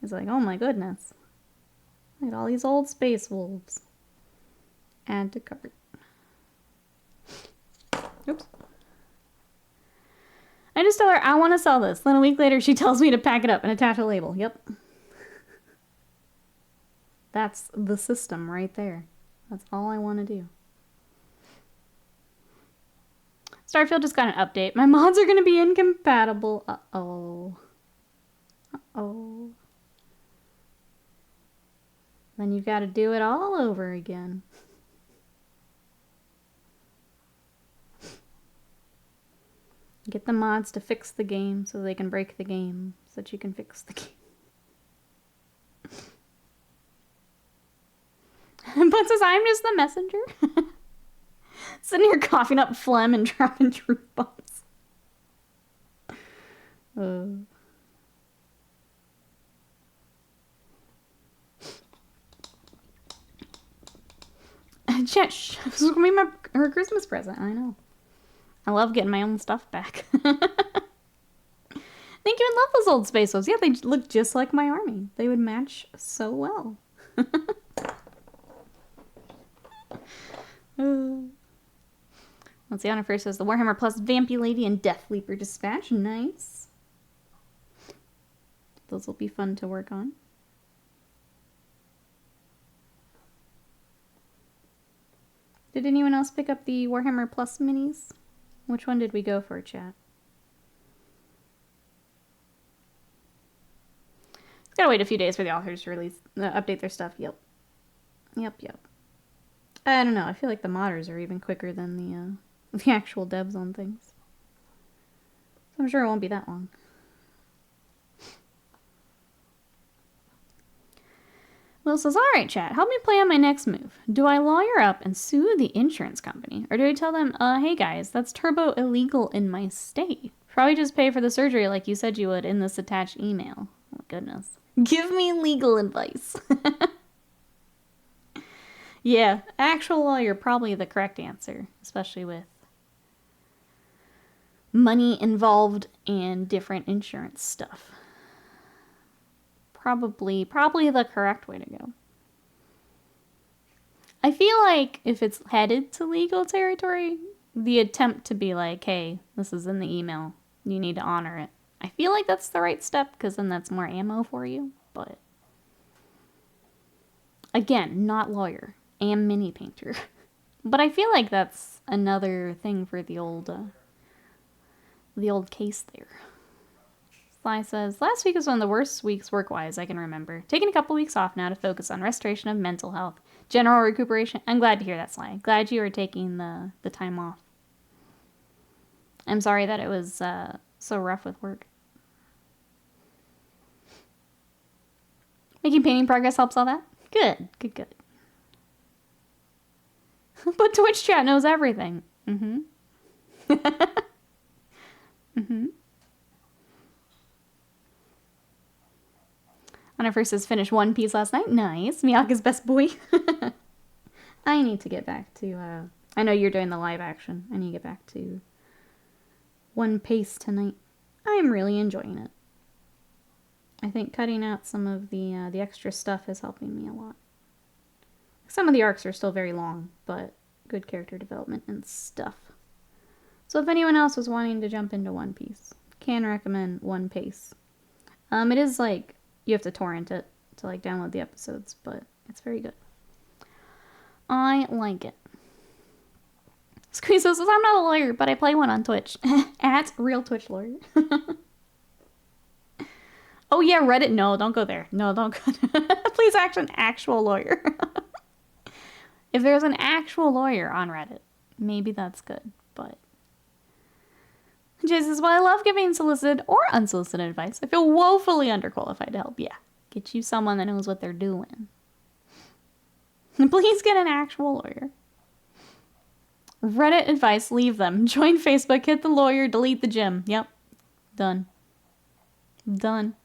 He's like, oh my goodness. Look at all these old space wolves. Add to cart. Oops. I just tell her, I want to sell this. Then a week later, she tells me to pack it up and attach a label. Yep. That's the system right there. That's all I want to do. Starfield just got an update. My mods are going to be incompatible. Uh-oh. Uh-oh. Then you've got to do it all over again. Get the mods to fix the game so they can break the game so that you can fix the game. But says, I'm just the messenger. Sitting here coughing up phlegm and dropping truth bombs. This was going to be her Christmas present. I know. I love getting my own stuff back. I think you would love those old Space Wolves. Yeah, they look just like my army. They would match so well. Let's see, on it first says the Warhammer Plus Vampy Lady and Death Leaper Dispatch. Nice. Those will be fun to work on. Did anyone else pick up the Warhammer Plus minis? Which one did we go for, chat? It's gotta wait a few days for the authors to update their stuff. Yep. Yep. I don't know. I feel like the modders are even quicker than the actual devs on things. So I'm sure it won't be that long. Will says, alright chat, help me plan my next move. Do I lawyer up and sue the insurance company? Or do I tell them, hey guys, that's turbo illegal in my state. Probably just pay for the surgery like you said you would in this attached email. Oh my goodness. Give me legal advice. Yeah, actual lawyer, probably the correct answer. Especially with money involved and different insurance stuff. Probably the correct way to go. I feel like if it's headed to legal territory, the attempt to be like, hey, this is in the email, you need to honor it. I feel like that's the right step, because then that's more ammo for you, but again, not lawyer, am mini painter. But I feel like that's another thing for the old case there. Sly says, last week was one of the worst weeks work-wise I can remember. Taking a couple weeks off now to focus on restoration of mental health. General recuperation. I'm glad to hear that, Sly. Glad you were taking the time off. I'm sorry that it was so rough with work. Making painting progress helps all that? Good. But Twitch chat knows everything. When I first says finished One Piece last night. Nice. Miyaka's best boy. I need to get back to, I know you're doing the live action. I need to get back to One Piece tonight. I'm really enjoying it. I think cutting out some of the extra stuff is helping me a lot. Some of the arcs are still very long, but good character development and stuff. So if anyone else was wanting to jump into One Piece, can recommend One Piece. It is like, you have to torrent it to like download the episodes, but it's very good. I like it. Squeeze says, I'm not a lawyer, but I play one on Twitch. At Real Twitch Lawyer. Oh yeah, Reddit. No, don't go there. No, don't go there. Please ask an actual lawyer. If there's an actual lawyer on Reddit, maybe that's good, but... Jay says, well, I love giving solicited or unsolicited advice. I feel woefully underqualified to help. Yeah, get you someone that knows what they're doing. Please get an actual lawyer. Reddit advice, leave them. Join Facebook, hit the lawyer, delete the gym. Yep, done. Done.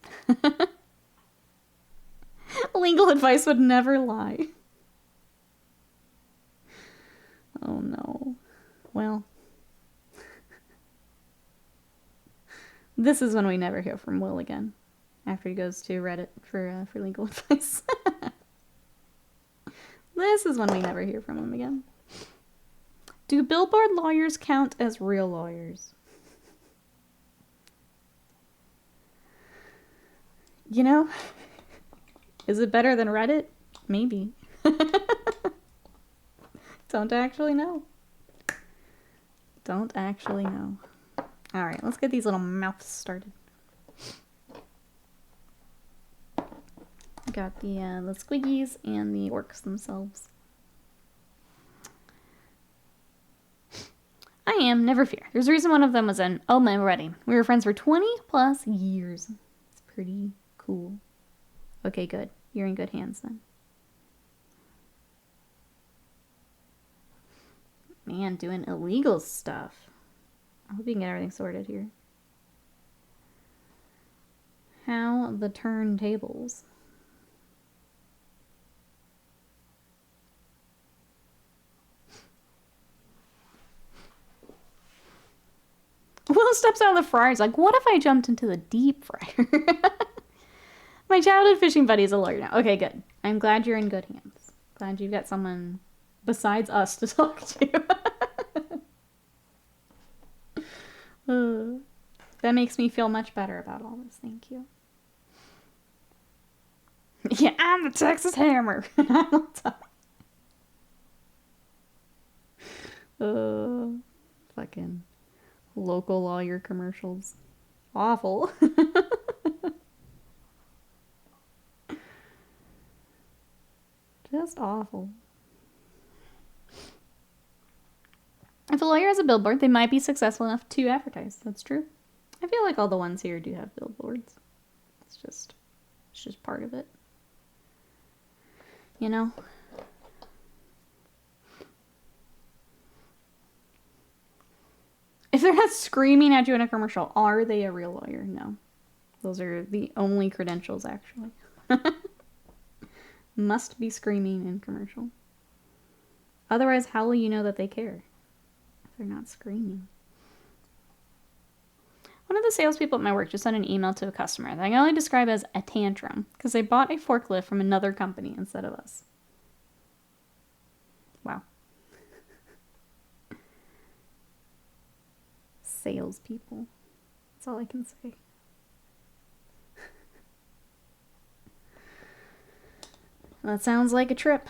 Legal advice would never lie. Oh no. Well... This is when we never hear from Will again. After he goes to Reddit for legal advice. This is when we never hear from him again. Do billboard lawyers count as real lawyers? You know? Is it better than Reddit? Maybe. Don't actually know. Don't actually know. Alright, let's get these little mouths started. Got the squiggies and the orcs themselves. I am, never fear. There's a reason one of them was in Oh My Wedding. We were friends for 20 plus years. It's pretty cool. Okay, good. You're in good hands then. Man, doing illegal stuff. I hope you can get everything sorted here. How the turntables. Will steps out of the fryer. He's like, what if I jumped into the deep fryer? My childhood fishing buddy is a lawyer now. Okay, good. I'm glad you're in good hands. Glad you've got someone besides us to talk to. That makes me feel much better about all this. Thank you. Yeah, I'm the Texas Hammer. Fucking local lawyer commercials. Awful. Just awful. If a lawyer has a billboard, they might be successful enough to advertise. That's true. I feel like all the ones here do have billboards. It's just part of it. You know? If they're not screaming at you in a commercial, are they a real lawyer? No. Those are the only credentials, actually. Must be screaming in commercial. Otherwise, how will you know that they care? If they're not screaming. One of the salespeople at my work just sent an email to a customer that I can only describe as a tantrum because they bought a forklift from another company instead of us. Wow. Salespeople. That's all I can say. That sounds like a trip.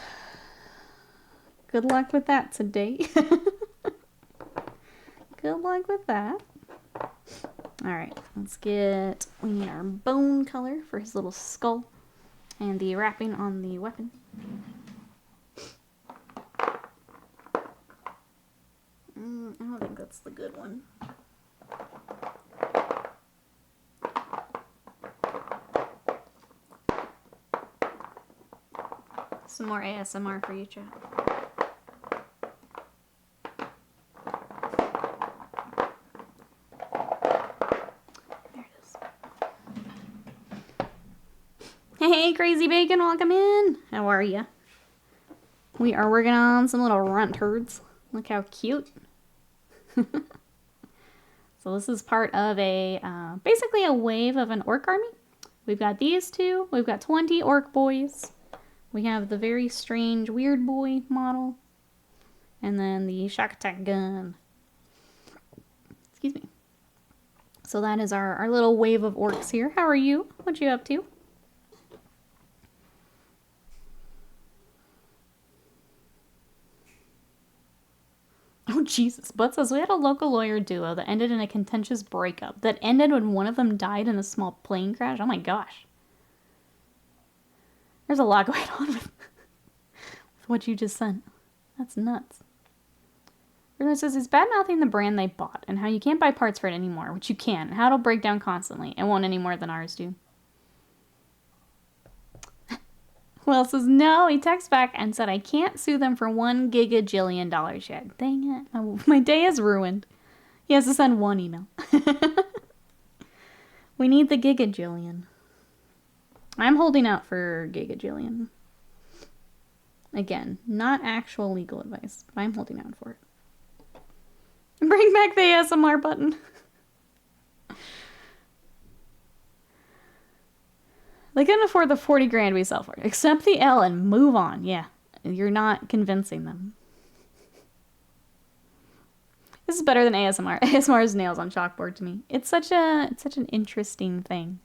Good luck with that today. Good luck with that. Alright, we need our bone color for his little skull and the wrapping on the weapon. I don't think that's the good one. Some more ASMR for you, chat. There it is. Hey, Crazy Bacon, welcome in. How are you? We are working on some little Runtherds. Look how cute. So this is part of basically a wave of an orc army. We've got these two. We've got 20 Ork Boyz. We have the very strange weird boy model. And then the shock attack gun. Excuse me. So that is our little wave of orcs here. How are you? What you up to? Oh, Jesus. Bud says, we had a local lawyer duo that ended in a contentious breakup. That ended when one of them died in a small plane crash. Oh my gosh. There's a lot going on with what you just sent. That's nuts. Bruno says, it's bad-mouthing the brand they bought and how you can't buy parts for it anymore, which you can, and how it'll break down constantly. It won't any more than ours do. Will says, no, he texts back and said, I can't sue them for $1 gigajillion yet. Dang it. My day is ruined. He has to send one email. We need the gigajillion. I'm holding out for gigajillion. Again, not actual legal advice, but I'm holding out for it. Bring back the ASMR button. They couldn't afford the 40 grand we sell for it. Accept the L and move on. Yeah, you're not convincing them. This is better than ASMR. ASMR is nails on chalkboard to me. It's such an interesting thing.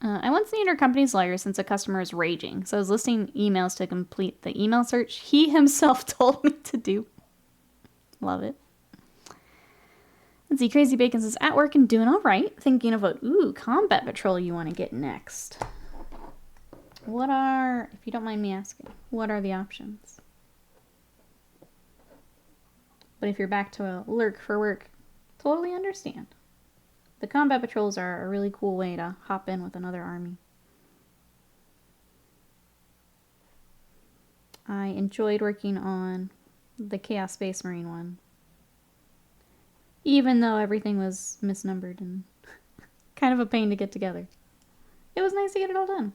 I once needed our company's lawyer since a customer is raging, so I was listing emails to complete the email search he himself told me to do. Love it. Let's see, Crazy Bacon says, at work and doing all right. Thinking of what, combat patrol you want to get next. What are, if you don't mind me asking, what are the options? But if you're back to a lurk for work, totally understand. The combat patrols are a really cool way to hop in with another army. I enjoyed working on the Chaos Space Marine one. Even though everything was misnumbered and kind of a pain to get together. It was nice to get it all done.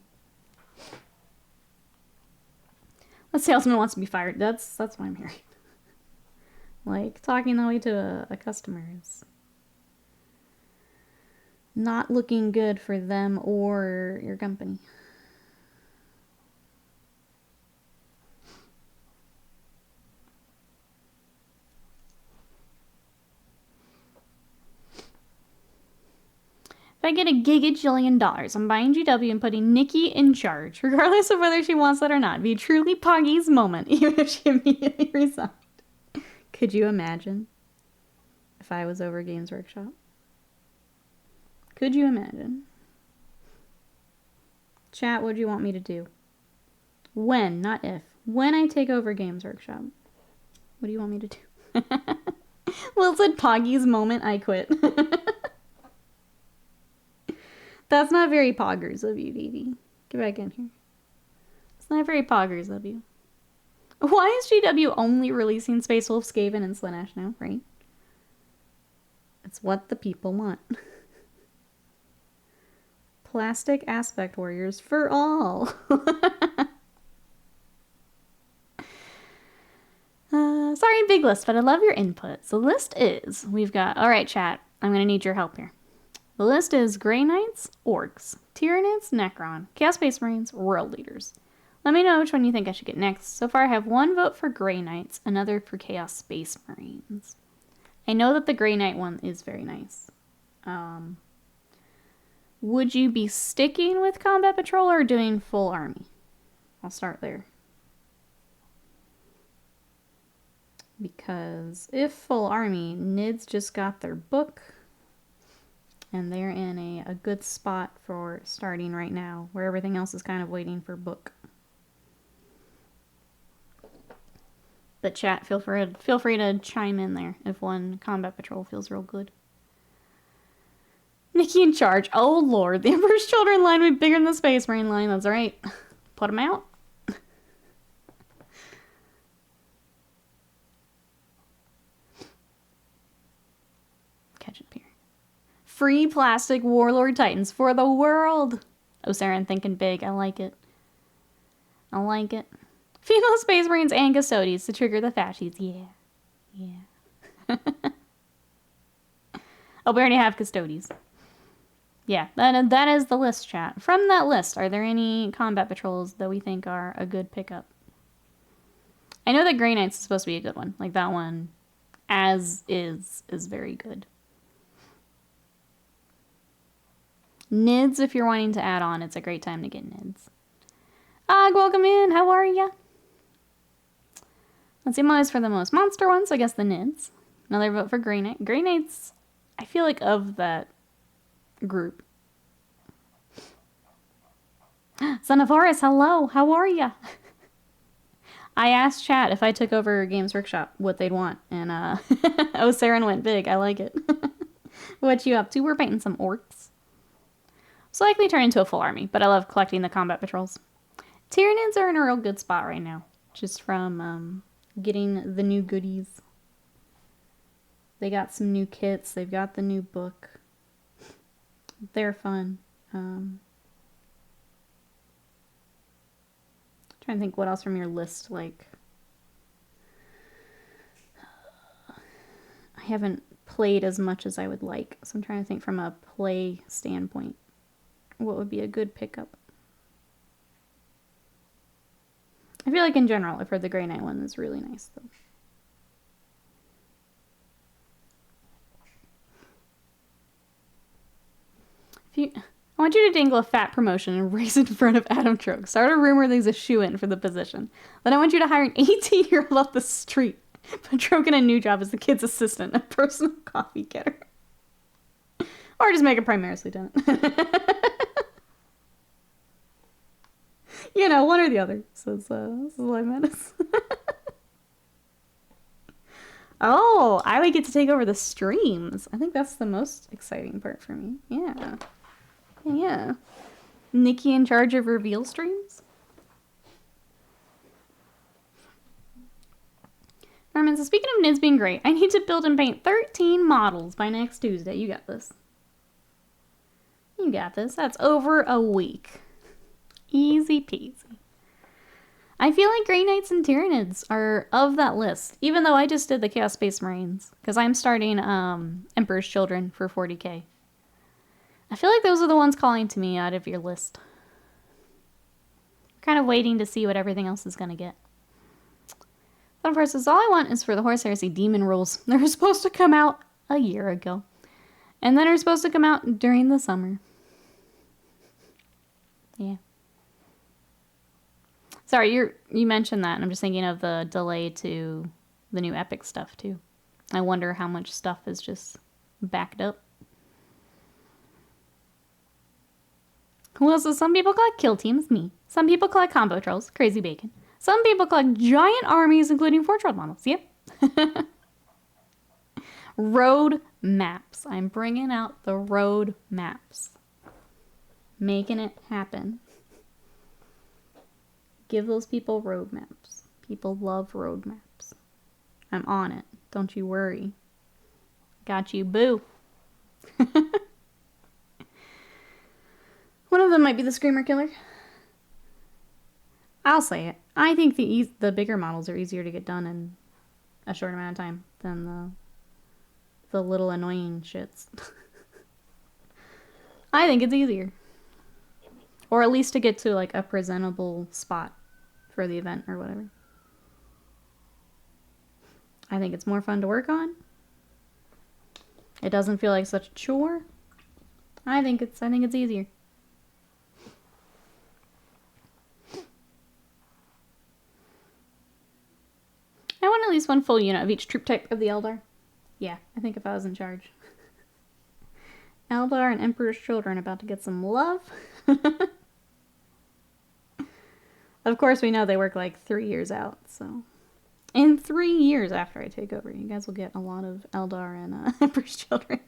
The salesman wants to be fired. That's why I'm here. Like, talking that way to a customer is not looking good for them or your company. If I get a gigajillion dollars, I'm buying GW and putting Nikki in charge, regardless of whether she wants that or not. It'd be truly Poggy's moment, even if she immediately resigned. Could you imagine if I was over Games Workshop? Could you imagine? Chat, what do you want me to do? When, not if. When I take over Games Workshop. What do you want me to do? Will said Poggy's moment, I quit. That's not very poggers of you, baby. Get back in here. It's not very poggers of you. Why is GW only releasing Space Wolf, Skaven, and Slaanesh now, right? It's what the people want. Plastic Aspect Warriors for all. Sorry, big list, but I love your input. So the list is, we've got, alright chat, I'm going to need your help here. The list is Grey Knights, Orcs, Tyranids, Necron, Chaos Space Marines, World Leaders. Let me know which one you think I should get next. So far I have one vote for Grey Knights, another for Chaos Space Marines. I know that the Grey Knight one is very nice. Would you be sticking with Combat Patrol or doing full army? I'll start there. Because if full army, Nids just got their book. And they're in a good spot for starting right now, where everything else is kind of waiting for book. But chat, feel free to chime in there if one Combat Patrol feels real good. Nikki in charge. Oh lord, the Emperor's Children line would be bigger than the Space Marine line. That's right. Put them out. Catch up here. Free plastic Warlord Titans for the world. Oh, Saren thinking big. I like it. I like it. Female Space Marines and Custodies to trigger the fascies. Yeah. Yeah. Oh, we already have Custodies. Yeah, that is the list, chat. From that list, are there any Combat Patrols that we think are a good pickup? I know that Grey Knights is supposed to be a good one. Like, that one, as is very good. Nids, if you're wanting to add on, it's a great time to get Nids. Welcome in. How are ya? Let's see, I'm for the most monster ones, so I guess the Nids. Another vote for Grey Knight. Grey Knights, I feel like of that group. Son of Horus, hello. How are ya? I asked chat if I took over Games Workshop what they'd want, and oh, Saren went big. I like it. What you up to? We're painting some orcs. So likely turn into a full army, but I love collecting the Combat Patrols. Tyranids are in a real good spot right now, just from getting the new goodies. They got some new kits. They've got the new book. They're fun. Trying to think what else from your list, like... I haven't played as much as I would like, so I'm trying to think from a play standpoint. What would be a good pickup? I feel like in general, I've heard the Grey Knight one is really nice, though. I want you to dangle a fat promotion and race in front of Adam Troke. Start a rumor that he's a shoo-in for the position. Then I want you to hire an 18-year-old off the street. Put Troke in a new job as the kid's assistant, a personal coffee getter. Or just make a Primaris lieutenant. You know, one or the other, says Live Menace. Oh, I would get to take over the streams. I think that's the most exciting part for me. Yeah. Yeah. Nikki in charge of reveal streams? Norman, so speaking of Nids being great, I need to build and paint 13 models by next Tuesday. You got this. You got this. That's over a week. Easy peasy. I feel like Grey Knights and Tyranids are of that list, even though I just did the Chaos Space Marines, because I'm starting Emperor's Children for 40k. I feel like those are the ones calling to me out of your list. Kind of waiting to see what everything else is going to get. But of course, all I want is for the Horse Heresy Demon Rules. They're supposed to come out a year ago. And then are supposed to come out during the summer. Yeah. Sorry, you mentioned that, and I'm just thinking of the delay to the new Epic stuff, too. I wonder how much stuff is just backed up. Well, so some people collect kill teams, me. Some people collect combo trolls, crazy bacon. Some people collect giant armies, including Forge World models. Yep. Road maps. I'm bringing out the road maps. Making it happen. Give those people roadmaps. People love roadmaps. I'm on it. Don't you worry. Got you, boo. One of them might be the Screamer Killer. I'll say it. I think the bigger models are easier to get done in a short amount of time than the little annoying shits. I think it's easier. Or at least to get to like a presentable spot for the event or whatever. I think it's more fun to work on. It doesn't feel like such a chore. I think it's easier. I want at least one full unit of each troop type of the Eldar. Yeah, I think if I was in charge. Eldar and Emperor's Children about to get some love. Of course, we know they work like 3 years out, so... In 3 years after I take over, you guys will get a lot of Eldar and Emperor's Children.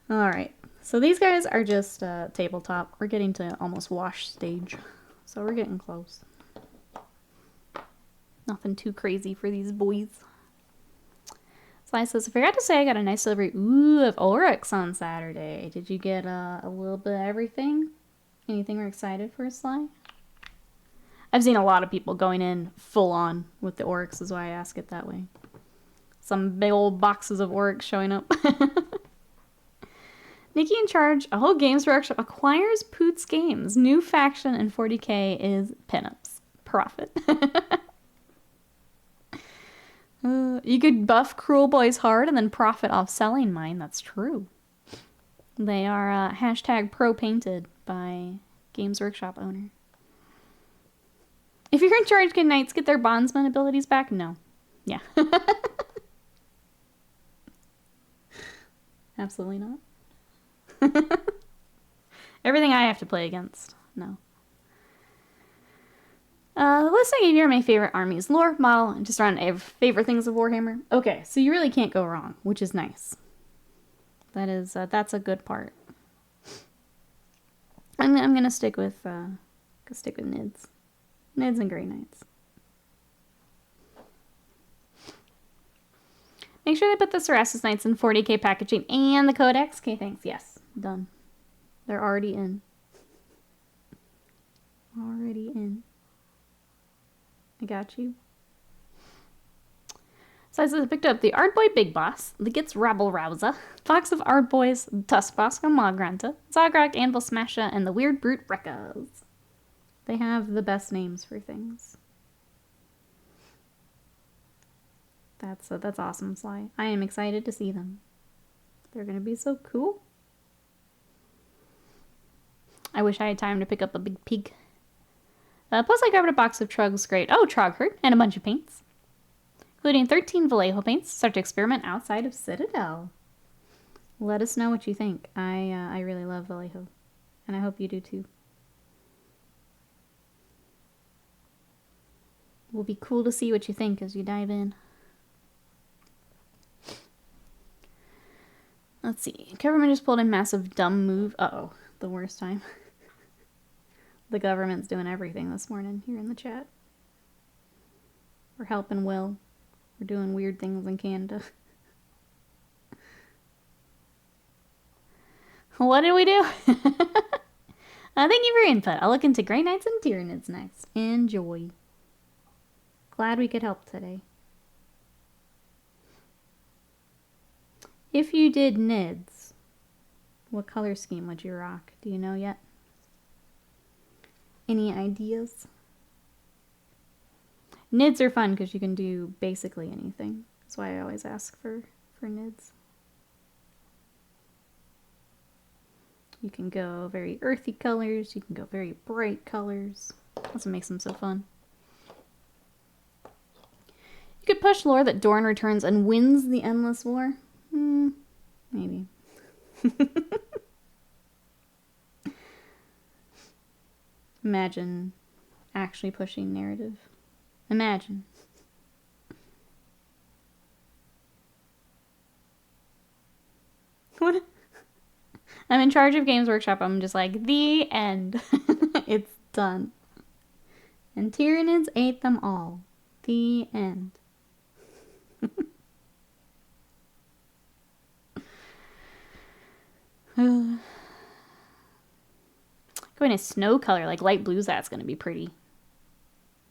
Alright, so these guys are just tabletop. We're getting to almost wash stage, so we're getting close. Nothing too crazy for these boys. Sly says, I forgot to say I got a nice delivery of Oryx on Saturday. Did you get a little bit of everything? Anything we're excited for, Sly? I've seen a lot of people going in full on with the Oryx, is why I ask it that way. Some big old boxes of Oryx showing up. Nikki in charge, a whole Games Workshop acquires Poots Games. New faction in 40k is pinups. Profit. You could buff Cruel Boys hard and then profit off selling mine. That's true. They are hashtag pro-painted by Games Workshop owner. If you're in charge, can knights get their bondsman abilities back? No. Yeah. Absolutely not. Everything I have to play against. No. The list I gave you are my favorite armies. Lore, model, and just around favorite things of Warhammer. Okay, so you really can't go wrong, which is nice. That's a good part. I'm gonna stick with Nids. Nids and Grey Knights. Make sure they put the Cerastus Knights in 40k packaging and the Codex. Okay, thanks. Yes, done. They're already in. Already in. I got you. So I picked up the Ardboy Big Boss, the Gitz Rabble Rouser, Fox of Ardboys, Tuskbosk and Mogranta, Zograk, Anvil Smasher, and the Weird Brute Rekkas. They have the best names for things. That's awesome, Sly. I am excited to see them. They're gonna be so cool. I wish I had time to pick up a big pig. Plus I grabbed a box of Trug's Great Trog Herd and a bunch of paints, including 13 Vallejo paints. Start to experiment outside of Citadel. Let us know what you think. I really love Vallejo, and I hope you do too. It will be cool to see what you think as you dive in. Let's see. Government just pulled a massive dumb move. Uh-oh. The worst time. The government's doing everything this morning here in the chat. We're helping Will. We're doing weird things in Canada. What did we do? Thank you for your input. I'll look into Grey Knights and Tyranids next. Enjoy. Glad we could help today. If you did NIDS, what color scheme would you rock? Do you know yet? Any ideas? NIDS are fun because you can do basically anything. That's why I always ask for NIDS. You can go very earthy colors. You can go very bright colors. That's what makes them so fun. You could push lore that Dorn returns and wins the Endless War. Maybe. Imagine actually pushing narrative. Imagine. What? I'm in charge of Games Workshop. I'm just like, the end. It's done. And Tyranids ate them all. The end. Going a snow color, like light blues, that's going to be pretty.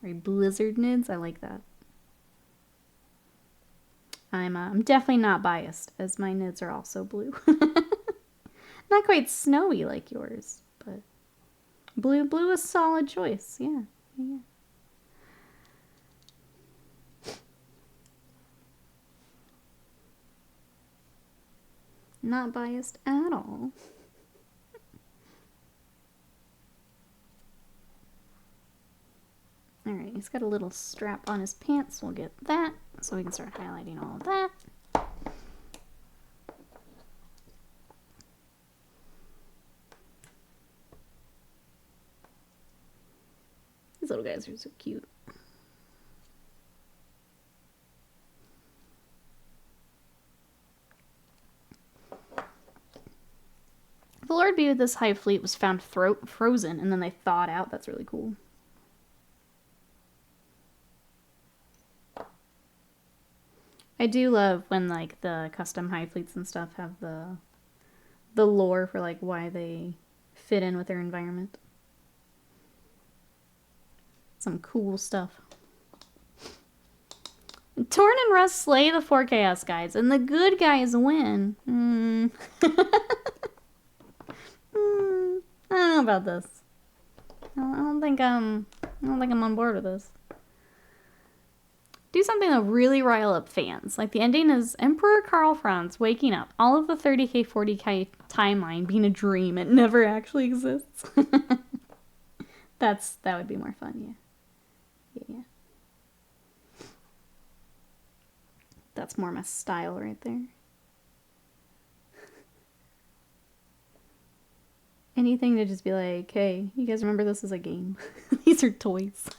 Very blizzard NIDS, I like that. I'm definitely not biased, as my NIDS are also blue. Not quite snowy like yours, but blue is a solid choice, yeah. Not biased at all. Alright, he's got a little strap on his pants. We'll get that so we can start highlighting all of that. These little guys are so cute. The Lord be with this hive fleet was found frozen and then they thawed out. That's really cool. I do love when like the custom hive fleets and stuff have the lore for like why they fit in with their environment. Some cool stuff. Torn and Russ slay the 4 Chaos guys and the good guys win. I don't know about this. I don't think I'm on board with this. Do something that'll really rile up fans. Like the ending is Emperor Karl Franz waking up. All of the 30k, 40k timeline being a dream. It never actually exists. That would be more fun, yeah. That's more my style right there. Anything to just be like, hey, you guys remember this as a game? These are toys.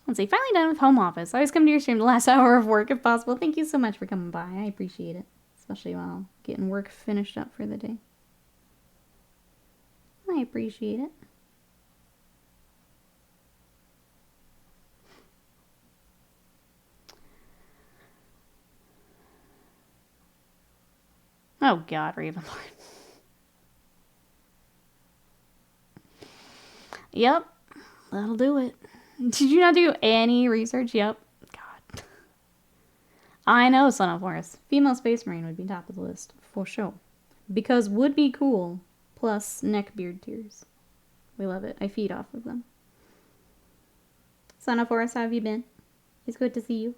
Let's see, finally done with home office. I always come to your stream the last hour of work if possible. Thank you so much for coming by. I appreciate it. Especially while getting work finished up for the day. I appreciate it. Oh god, Ravenlord. Yep, that'll do it. Did you not do any research? Yep. God. I know, Son of Horus. Female Space Marine would be top of the list, for sure. Because would be cool, plus neckbeard tears. We love it. I feed off of them. Son of Horus, how have you been? It's good to see you.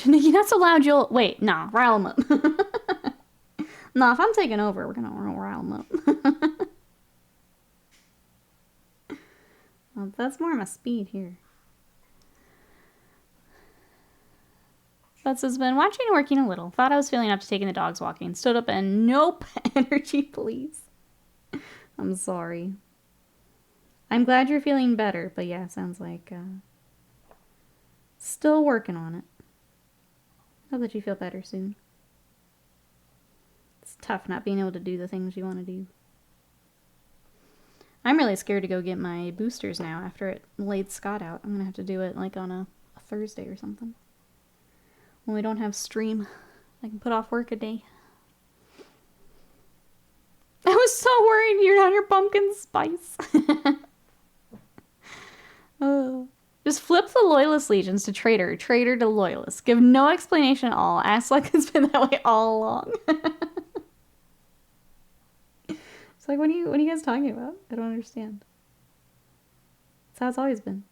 You're not so loud, you'll... Wait, nah, rile 'em up. Nah, if I'm taking over, we're gonna rile 'em up. Well, that's more my speed here. Butts has been watching and working a little. Thought I was feeling up to taking the dogs walking. Stood up and nope, energy please. I'm sorry. I'm glad you're feeling better, but yeah, sounds like still working on it. Hope that you feel better soon. It's tough not being able to do the things you want to do. I'm really scared to go get my boosters now after it laid Scott out. I'm gonna have to do it like on a Thursday or something. When we don't have stream, I can put off work a day. I was so worried you're on your pumpkin spice. Oh. Just flip the Loyalist Legions to Traitor, Traitor to Loyalist. Give no explanation at all. Act like it's been that way all along. It's like, what are you guys talking about? I don't understand. That's how it's always been.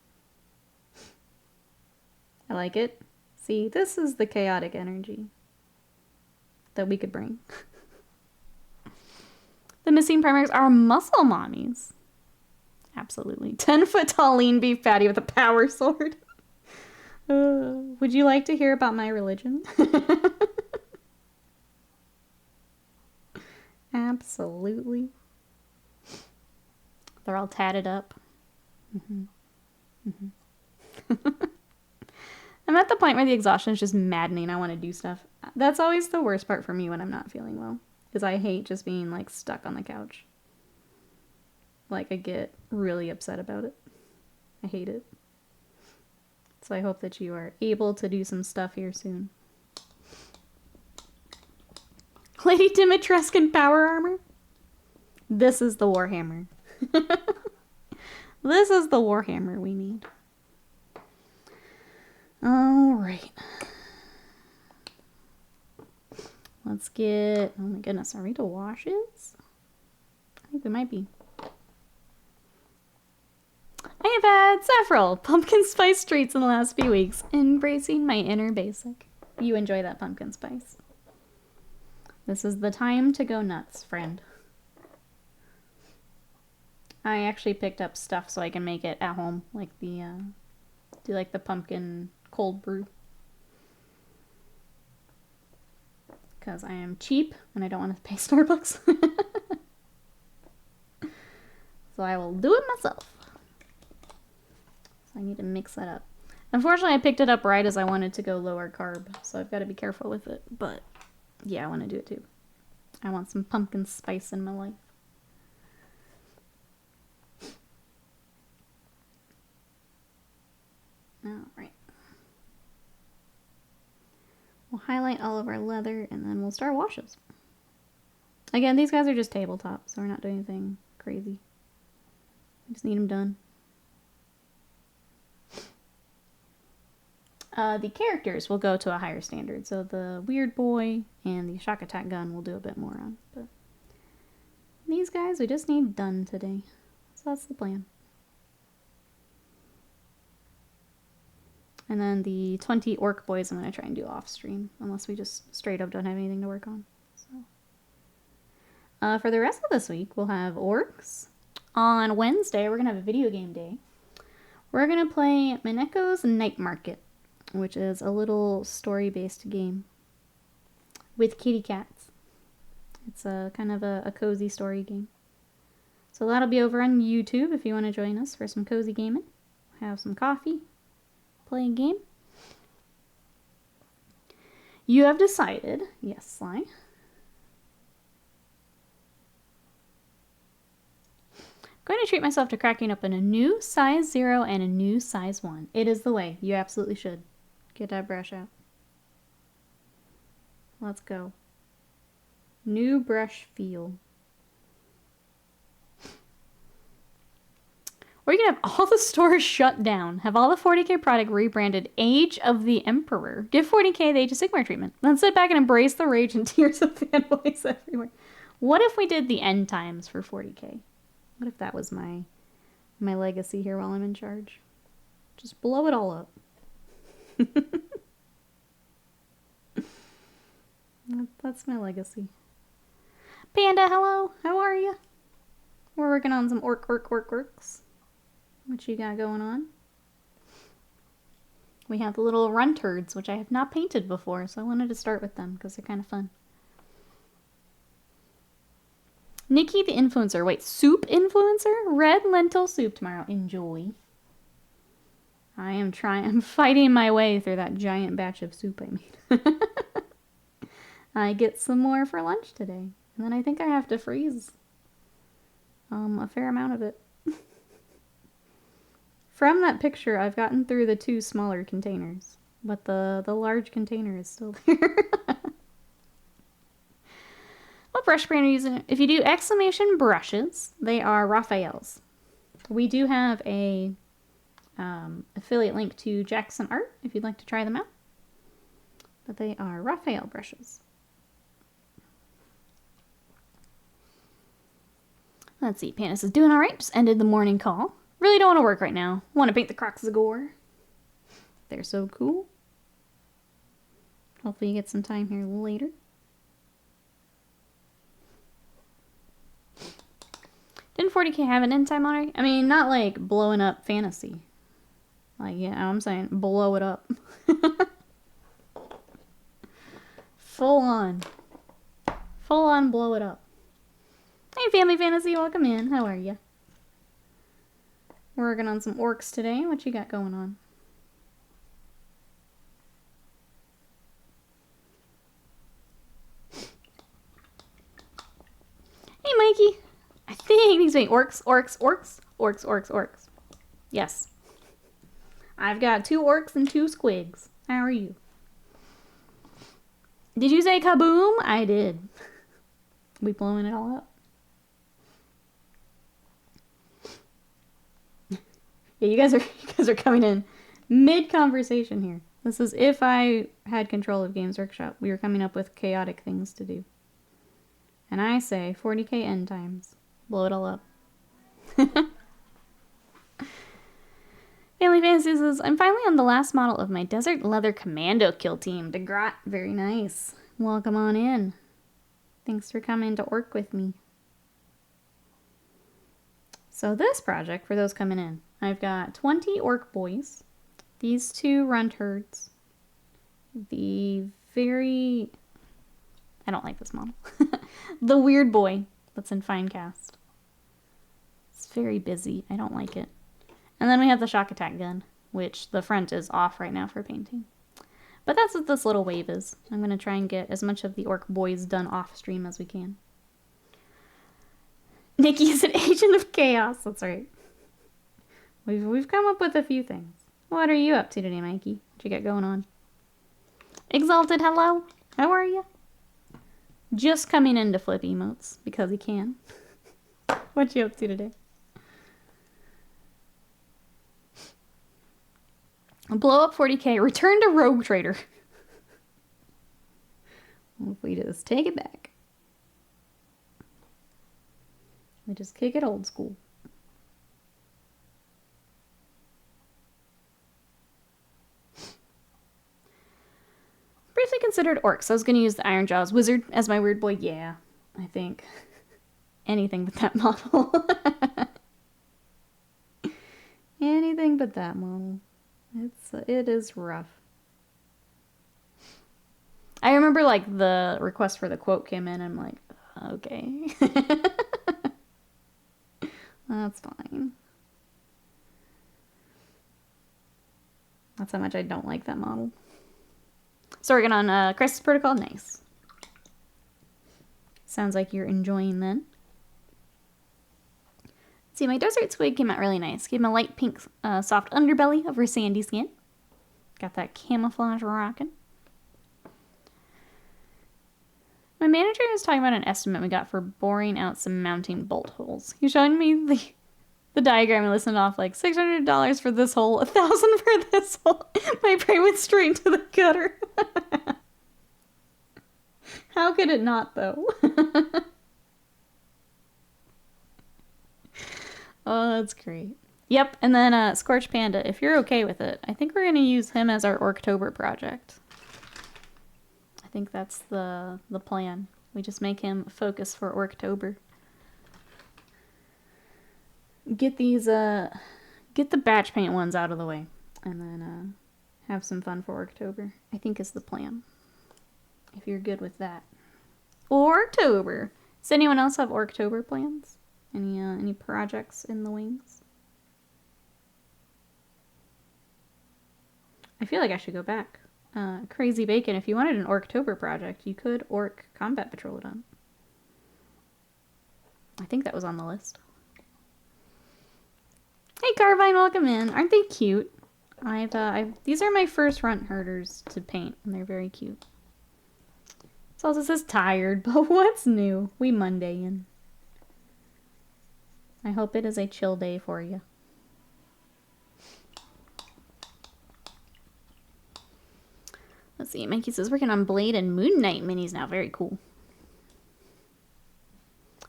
I like it. See, this is the chaotic energy that we could bring. The missing primaries are muscle mommies. Absolutely. 10-foot tall lean beef patty with a power sword. Would you like to hear about my religion? Absolutely. They're all tatted up. I'm at the point where the exhaustion is just maddening. I want to do stuff. That's always the worst part for me when I'm not feeling well. Because I hate just being like stuck on the couch. Like I get really upset about it. I hate it. So I hope that you are able to do some stuff here soon. Lady Dimitrescu in power armor? This is the Warhammer. This is the Warhammer we need. Alright. Let's get... Oh my goodness, are we to washes? I think we might be. I have had several pumpkin spice treats in the last few weeks, embracing my inner basic. You enjoy that pumpkin spice. This is the time to go nuts, friend. I actually picked up stuff so I can make it at home, like the, do like the pumpkin cold brew. Because I am cheap and I don't want to pay Starbucks. So I will do it myself. So I need to mix that up. Unfortunately, I picked it up right as I wanted to go lower carb, so I've got to be careful with it. But yeah, I want to do it too. I want some pumpkin spice in my life. Alright. We'll highlight all of our leather and then we'll start washes. Again, these guys are just tabletop, so we're not doing anything crazy. We just need them done. The characters will go to a higher standard, so the Weird Boy and the Shock Attack gun we'll do a bit more on. But these guys we just need done today, so that's the plan. And then the 20 Ork Boyz I'm going to try and do off stream, unless we just straight up don't have anything to work on. So, for the rest of this week, we'll have Orcs. On Wednesday, we're going to have a video game day. We're going to play Mineko's Night Market, which is a little story-based game with kitty cats. It's a kind of a cozy story game. So that'll be over on YouTube if you want to join us for some cozy gaming. Have some coffee. Play a game. You have decided, yes, Sly. I'm going to treat myself to cracking open a new size 0 and a new size 1. It is the way. You absolutely should. Get that brush out. Let's go. New brush feel. Or you can have all the stores shut down. Have all the 40K product rebranded Age of the Emperor. Give 40K the Age of Sigmar treatment. Then sit back and embrace the rage and tears of fanboys everywhere. What if we did the end times for 40K? What if that was my legacy here while I'm in charge? Just blow it all up. That's my legacy. Panda, hello. How are you? We're working on some orks. What you got going on? We have the little Runtherds, which I have not painted before, so I wanted to start with them because they're kind of fun. Nikki the influencer. Wait, soup influencer? Red lentil soup tomorrow. Enjoy. I'm fighting my way through that giant batch of soup I made. I get some more for lunch today. And then I think I have to freeze a fair amount of it. From that picture, I've gotten through the 2 smaller containers, but the large container is still there. What brush brand are you using? If you do exclamation brushes, they are Raphael's. We do have a affiliate link to Jackson Art if you'd like to try them out. But they are Raphael brushes. Let's see, Panis is doing alright. Just ended the morning call. Really don't want to work right now. Want to paint the Crocs of Gore. They're so cool. Hopefully you get some time here later. Didn't 40K have an end time already? I mean, not like blowing up fantasy. Like, yeah, I'm saying blow it up. Full on. Full on blow it up. Hey, Family Fantasy, welcome in. How are you? We're working on some orks today. What you got going on? Hey, Mikey. I think he's saying orks. Yes. I've got 2 orks and 2 squigs. How are you? Did you say kaboom? I did. We blowing it all up? Yeah, you guys are coming in mid-conversation here. This is if I had control of Games Workshop. We were coming up with chaotic things to do. And I say 40K end times. Blow it all up. Family Fantasy says, I'm finally on the last model of my Desert Leather Commando kill team. DeGrot, very nice. Welcome on in. Thanks for coming to Ork with me. So this project, for those coming in, I've got 20 Ork Boyz, these 2 Runtherds, the very... I don't like this model. The weird boy that's in fine cast. It's very busy. I don't like it. And then we have the shock attack gun, which the front is off right now for painting. But that's what this little wave is. I'm going to try and get as much of the Ork Boyz done off stream as we can. Nikki is an agent of chaos. That's right. We've come up with a few things. What are you up to today, Mikey? What you got going on? Exalted, hello. How are you? Just coming in to flip emotes because he can. What you up to today? Blow up 40K. Return to Rogue Trader. If we just take it back. We just kick it old school. Briefly considered orcs. I was going to use the Iron Jaws Wizard as my weird boy. Yeah, I think. Anything but that model. Anything but that model. It is rough. I remember like the request for the quote came in and I'm like, okay. That's fine. That's how much I don't like that model. So we're working on Crisis Protocol. Nice. Sounds like you're enjoying then. See, my Desert Swig came out really nice. Gave him a light pink soft underbelly over sandy skin. Got that camouflage rocking. My manager was talking about an estimate we got for boring out some mounting bolt holes. He was showing me the diagram and listened off like $600 for this hole, $1,000 for this hole. My brain went straight into the gutter. How could it not, though? Oh, that's great. Yep, and then Scorch Panda, if you're okay with it, I think we're going to use him as our Orktober project. I think that's the plan. We just make him focus for Orktober. Get these, get the batch paint ones out of the way. And then, have some fun for Orktober, I think is the plan. If you're good with that. Orktober! Does anyone else have Orktober plans? Any projects in the wings? I feel like I should go back. Crazy Bacon, if you wanted an Orktober project, you could Ork Combat Patrol it on. I think that was on the list. Hey Carvine, welcome in. Aren't they cute? These are my first Runtherds to paint, and they're very cute. It also says tired, but what's new? We Mondayin'. I hope it is a chill day for you. Let's see, Mikey says working on Blade and Moon Knight minis now. Very cool.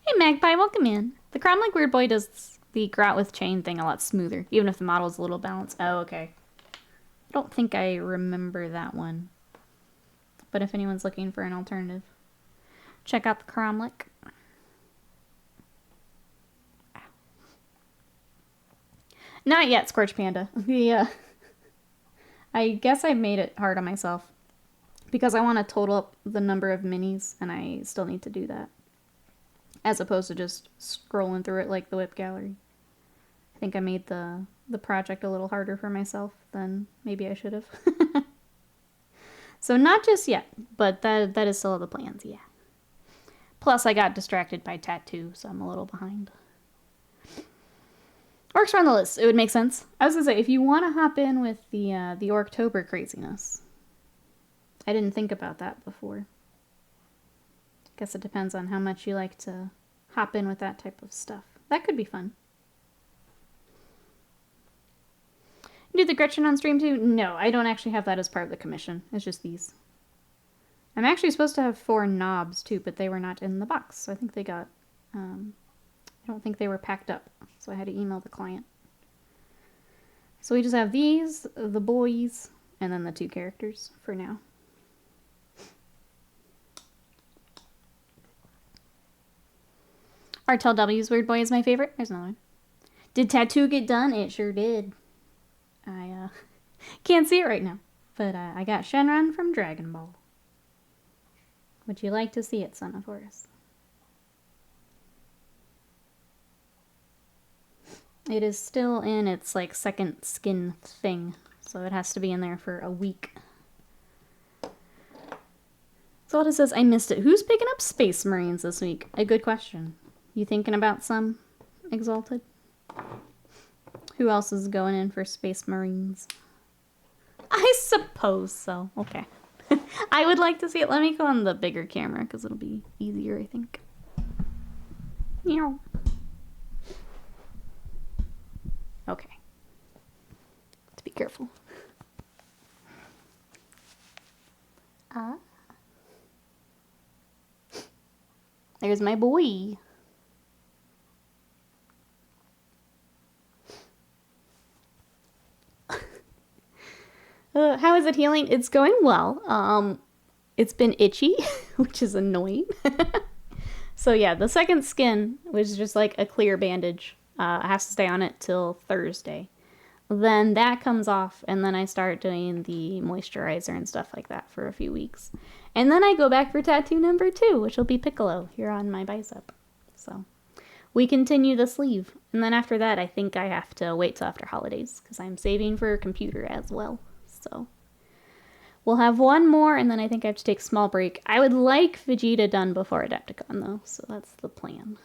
Hey Magpie, welcome in. The Crom Like Weird Boy does the grout with chain thing a lot smoother, even if the model's a little balanced. Oh, okay. I don't think I remember that one. But if anyone's looking for an alternative, check out the Cromlech. Not yet, Scorch Panda. I guess I made it hard on myself because I want to total up the number of minis, and I still need to do that, as opposed to just scrolling through it like the Whip Gallery. I think I made the project a little harder for myself than maybe I should have. So not just yet, but that is still the plans, yeah. Plus I got distracted by tattoo, so I'm a little behind. Orcs are on the list. It would make sense. I was gonna say, if you want to hop in with the Orktober craziness. I didn't think about that before. Guess it depends on how much you like to hop in with that type of stuff. That could be fun. Do the Gretchen on stream too? No, I don't actually have that as part of the commission. It's just these. I'm actually supposed to have 4 knobs too, but they were not in the box. So I think they got, I don't think they were packed up. So I had to email the client. So we just have these, the boys, and then the 2 characters for now. Artel W's Weird Boy is my favorite. There's another one. Did tattoo get done? It sure did. I can't see it right now, but I got Shenron from Dragon Ball. Would you like to see it, Son of Horus? It is still in its like second skin thing, so it has to be in there for a week. Zelda says, I missed it. Who's picking up Space Marines this week? A good question. You thinking about some, Exalted? Who else is going in for Space Marines? I suppose so. Okay. I would like to see it. Let me go on the bigger camera because it'll be easier, I think. Meow. Okay. Let's be careful. There's my boy. How is it healing? It's going well. It's been itchy, which is annoying. So yeah, the second skin was just like a clear bandage. I have to stay on it till Thursday. Then that comes off, and then I start doing the moisturizer and stuff like that for a few weeks. And then I go back for tattoo number 2, which will be Piccolo here on my bicep. So we continue the sleeve. And then after that, I think I have to wait till after holidays because I'm saving for a computer as well. So we'll have one more, and then I think I have to take a small break. I would like Vegeta done before Adepticon, though, so that's the plan.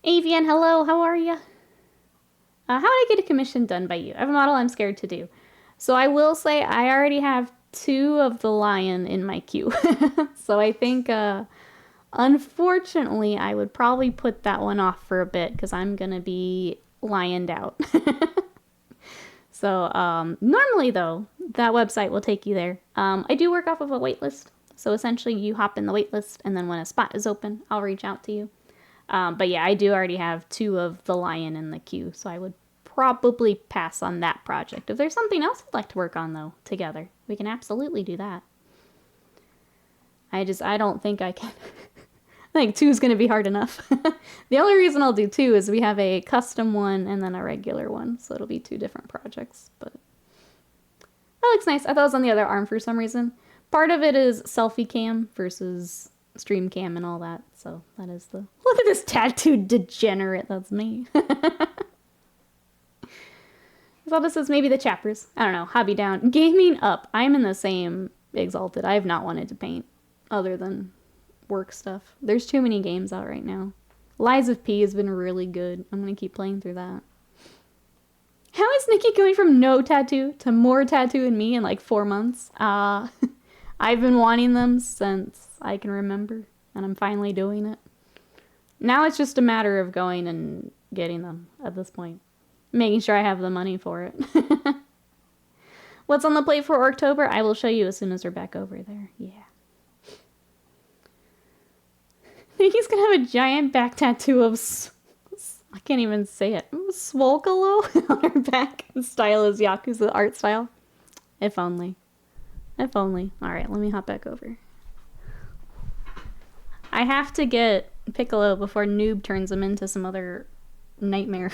Avian, hello, how are you? How would I get a commission done by you? I have a model I'm scared to do. So I will say I already have 2 of the lion in my queue. So I think, unfortunately, I would probably put that one off for a bit because I'm going to be lioned out. So normally, though, that website will take you there. I do work off of a waitlist. So essentially, you hop in the waitlist, and then when a spot is open, I'll reach out to you. But yeah, I do already have 2 of the lion in the queue, so I would probably pass on that project. If there's something else I'd like to work on, though, together, we can absolutely do that. I don't think I can. I think 2 is going to be hard enough. The only reason I'll do 2 is we have a custom one and then a regular one. So it'll be 2 different projects. But that looks nice. I thought it was on the other arm for some reason. Part of it is selfie cam versus stream cam and all that. So that is the... Look at this tattooed degenerate. That's me. So this is maybe the chapters. I don't know. Hobby down. Gaming up. I'm in the same Exalted. I have not wanted to paint other than work stuff. There's too many games out right now. Lies of P has been really good. I'm going to keep playing through that. How is Nikki going from no tattoo to more tattoo in me in like 4 months? I've been wanting them since I can remember, and I'm finally doing it. Now it's just a matter of going and getting them at this point. Making sure I have the money for it. What's on the plate for October? I will show you as soon as we're back over there. Yeah. Nikki's gonna have a giant back tattoo of... I can't even say it. Swolkalo on her back. The style is Yakuza art style. If only. If only. Alright, let me hop back over. I have to get Piccolo before Noob turns him into some other nightmare.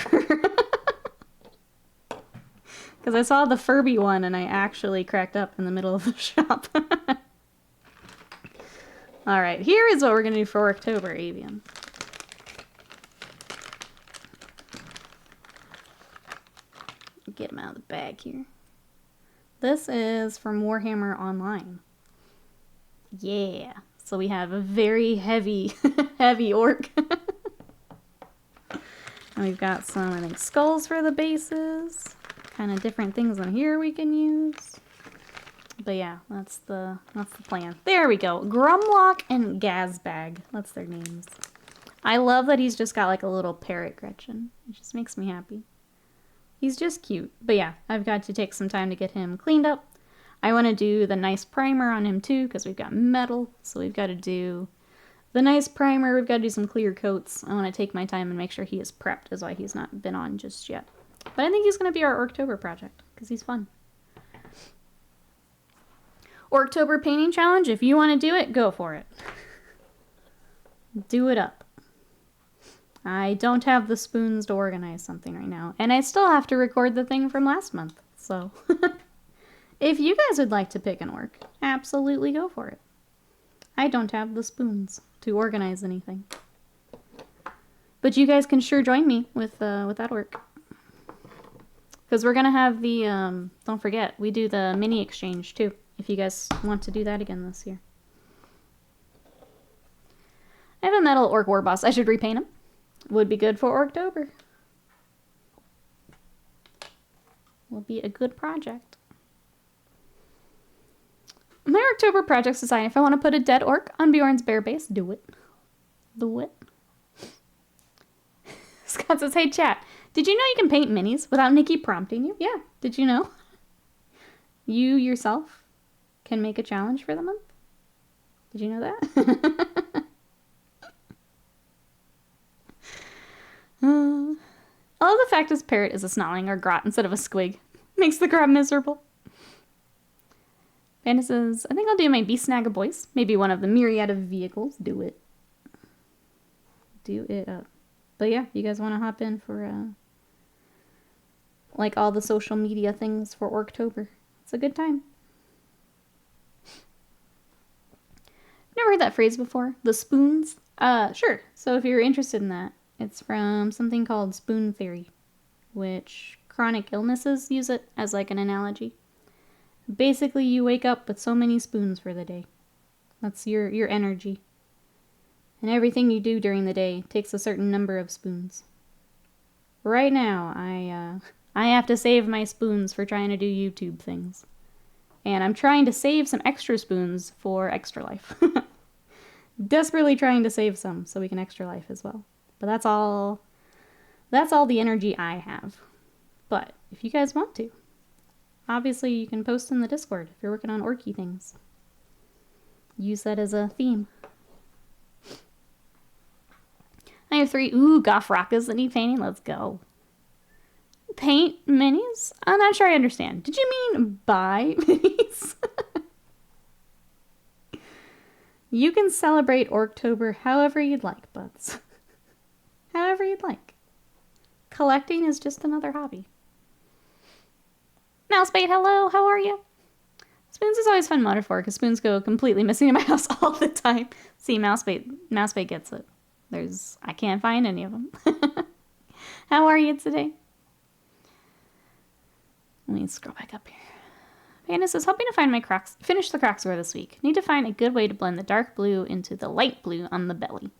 Because I saw the Furby one and I actually cracked up in the middle of the shop. Alright, here is what we're going to do for October, Avian. Get him out of the bag here. This is from Warhammer Online. Yeah. So we have a very heavy, heavy orc. And we've got some, I think, skulls for the bases. Kind of different things on here we can use. But yeah, that's the plan. There we go. Grumlock and Gazbag. That's their names. I love that he's just got like a little parrot Gretchen. It just makes me happy. He's just cute. But yeah, I've got to take some time to get him cleaned up. I want to do the nice primer on him too, because we've got metal. So we've got to do the nice primer. We've got to do some clear coats. I want to take my time and make sure he is prepped, is why he's not been on just yet. But I think he's going to be our October project, because he's fun. October painting challenge, if you want to do it, go for it. Do it up. I don't have the spoons to organize something right now. And I still have to record the thing from last month. So, if you guys would like to pick an orc, absolutely go for it. I don't have the spoons to organize anything. But you guys can sure join me with that orc. Because we're going to have the, don't forget, we do the mini exchange too. If you guys want to do that again this year. I have a metal orc war boss. I should repaint him. Would be good for October. Will be a good project. My October project's design. If I want to put a dead orc on Bjorn's bear base, do it. Do it. Scott says, hey chat, did you know you can paint minis without Nikki prompting you? Yeah, did you know? You yourself can make a challenge for the month? Did you know that? I love the fact his parrot is a snarling or grot instead of a squig. Makes the grot miserable. Panda says, I think I'll do my Beast Snagga Boys. Maybe one of the myriad of vehicles. Do it. Do it up. But yeah, you guys want to hop in for like all the social media things for Orktober. It's a good time. Never heard that phrase before. The spoons? Sure. So if you're interested in that, it's from something called spoon theory, which chronic illnesses use it as like an analogy. Basically, you wake up with so many spoons for the day. That's your energy. And everything you do during the day takes a certain number of spoons. Right now, I have to save my spoons for trying to do YouTube things. And I'm trying to save some extra spoons for Extra Life. Desperately trying to save some so we can Extra Life as well. But that's all the energy I have. But if you guys want to, obviously you can post in the Discord if you're working on orky things. Use that as a theme. I have 3 Goth Rockas that need painting. Let's go. Paint minis? I'm not sure I understand. Did you mean buy minis? You can celebrate Orktober however you'd like, buds. However you'd like. Collecting is just another hobby. Mousebait, hello, how are you? Spoons is always fun mode for because spoons go completely missing in my house all the time. See, Mousebait gets it. I can't find any of them. How are you today? Let me scroll back up here. Panda says, hoping to find my finish the Crocswear this week. Need to find a good way to blend the dark blue into the light blue on the belly.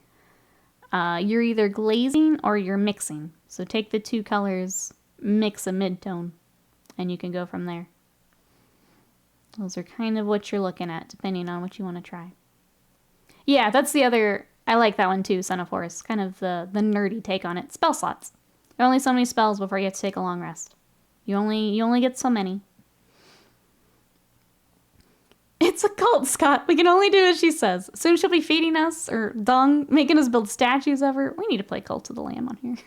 You're either glazing or you're mixing. So take the two colors, mix a mid-tone, and you can go from there. Those are kind of what you're looking at, depending on what you want to try. Yeah, that's the other... I like that one too, Son of Horus. Kind of the nerdy take on it. Spell slots. There are only so many spells before you have to take a long rest. You only get so many. It's a cult, Scott. We can only do as she says. Soon she'll be feeding us, or dung, making us build statues of her. We need to play Cult of the Lamb on here.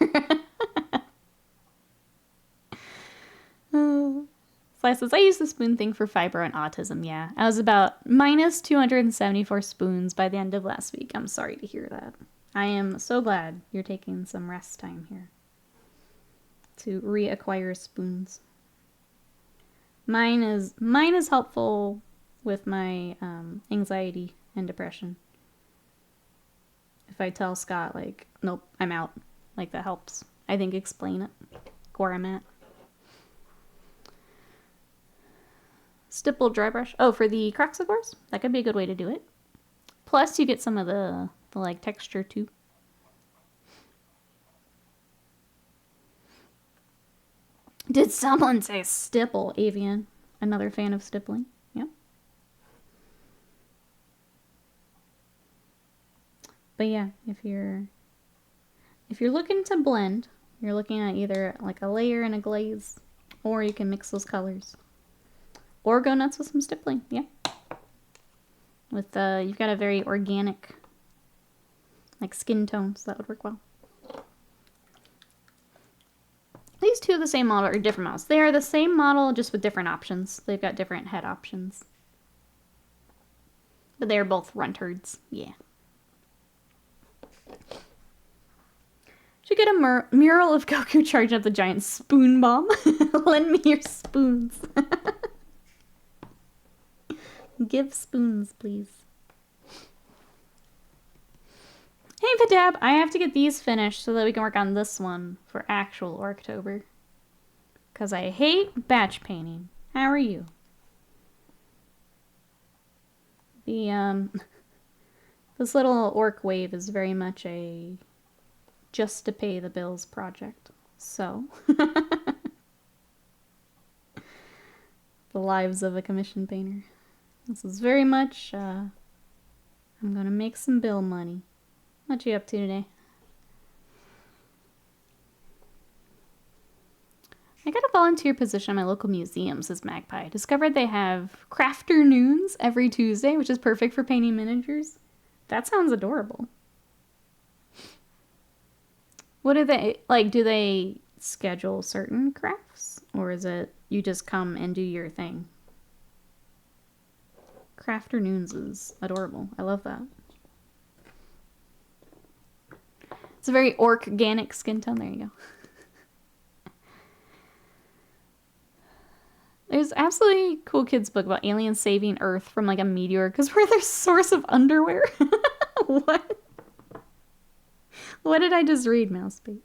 Slice says, I use the spoon thing for fiber and autism, yeah. I was about minus 274 spoons by the end of last week. I'm sorry to hear that. I am so glad you're taking some rest time here to reacquire spoons. Mine is helpful with my anxiety and depression. If I tell Scott, like, nope, I'm out, like, that helps. I think explain it. Where I'm at. Stipple dry brush. Oh, for the Crocsagores? That could be a good way to do it. Plus, you get some of the like, texture, too. Did someone say stipple, Avian? Another fan of stippling. Yep. But yeah, if you're looking to blend, you're looking at either like a layer and a glaze, or you can mix those colors. Or go nuts with some stippling, yeah. With you've got a very organic, like, skin tone, so that would work well. These two of the same model are different models. They are the same model, just with different options. They've got different head options. But they are both Runtherds, yeah. Should get a mural of Goku charging up the giant spoon bomb. Lend me your spoons. Give spoons, please. Hey, Padab, I have to get these finished so that we can work on this one for actual Orktober. Because I hate batch painting. How are you? This little orc wave is very much a just to pay the bills project. So, the lives of a commission painter. This is very much, I'm gonna make some bill money. What you up to today? I got a volunteer position at my local museum, says Magpie. Discovered they have crafternoons every Tuesday, which is perfect for painting miniatures. That sounds adorable. What do they, like, do they schedule certain crafts? Or is it you just come and do your thing? Crafternoons is adorable. I love that. It's a very organic skin tone. There you go. There's absolutely cool kids book about aliens saving Earth from like a meteor because we're their source of underwear. What? What did I just read, Mousebait?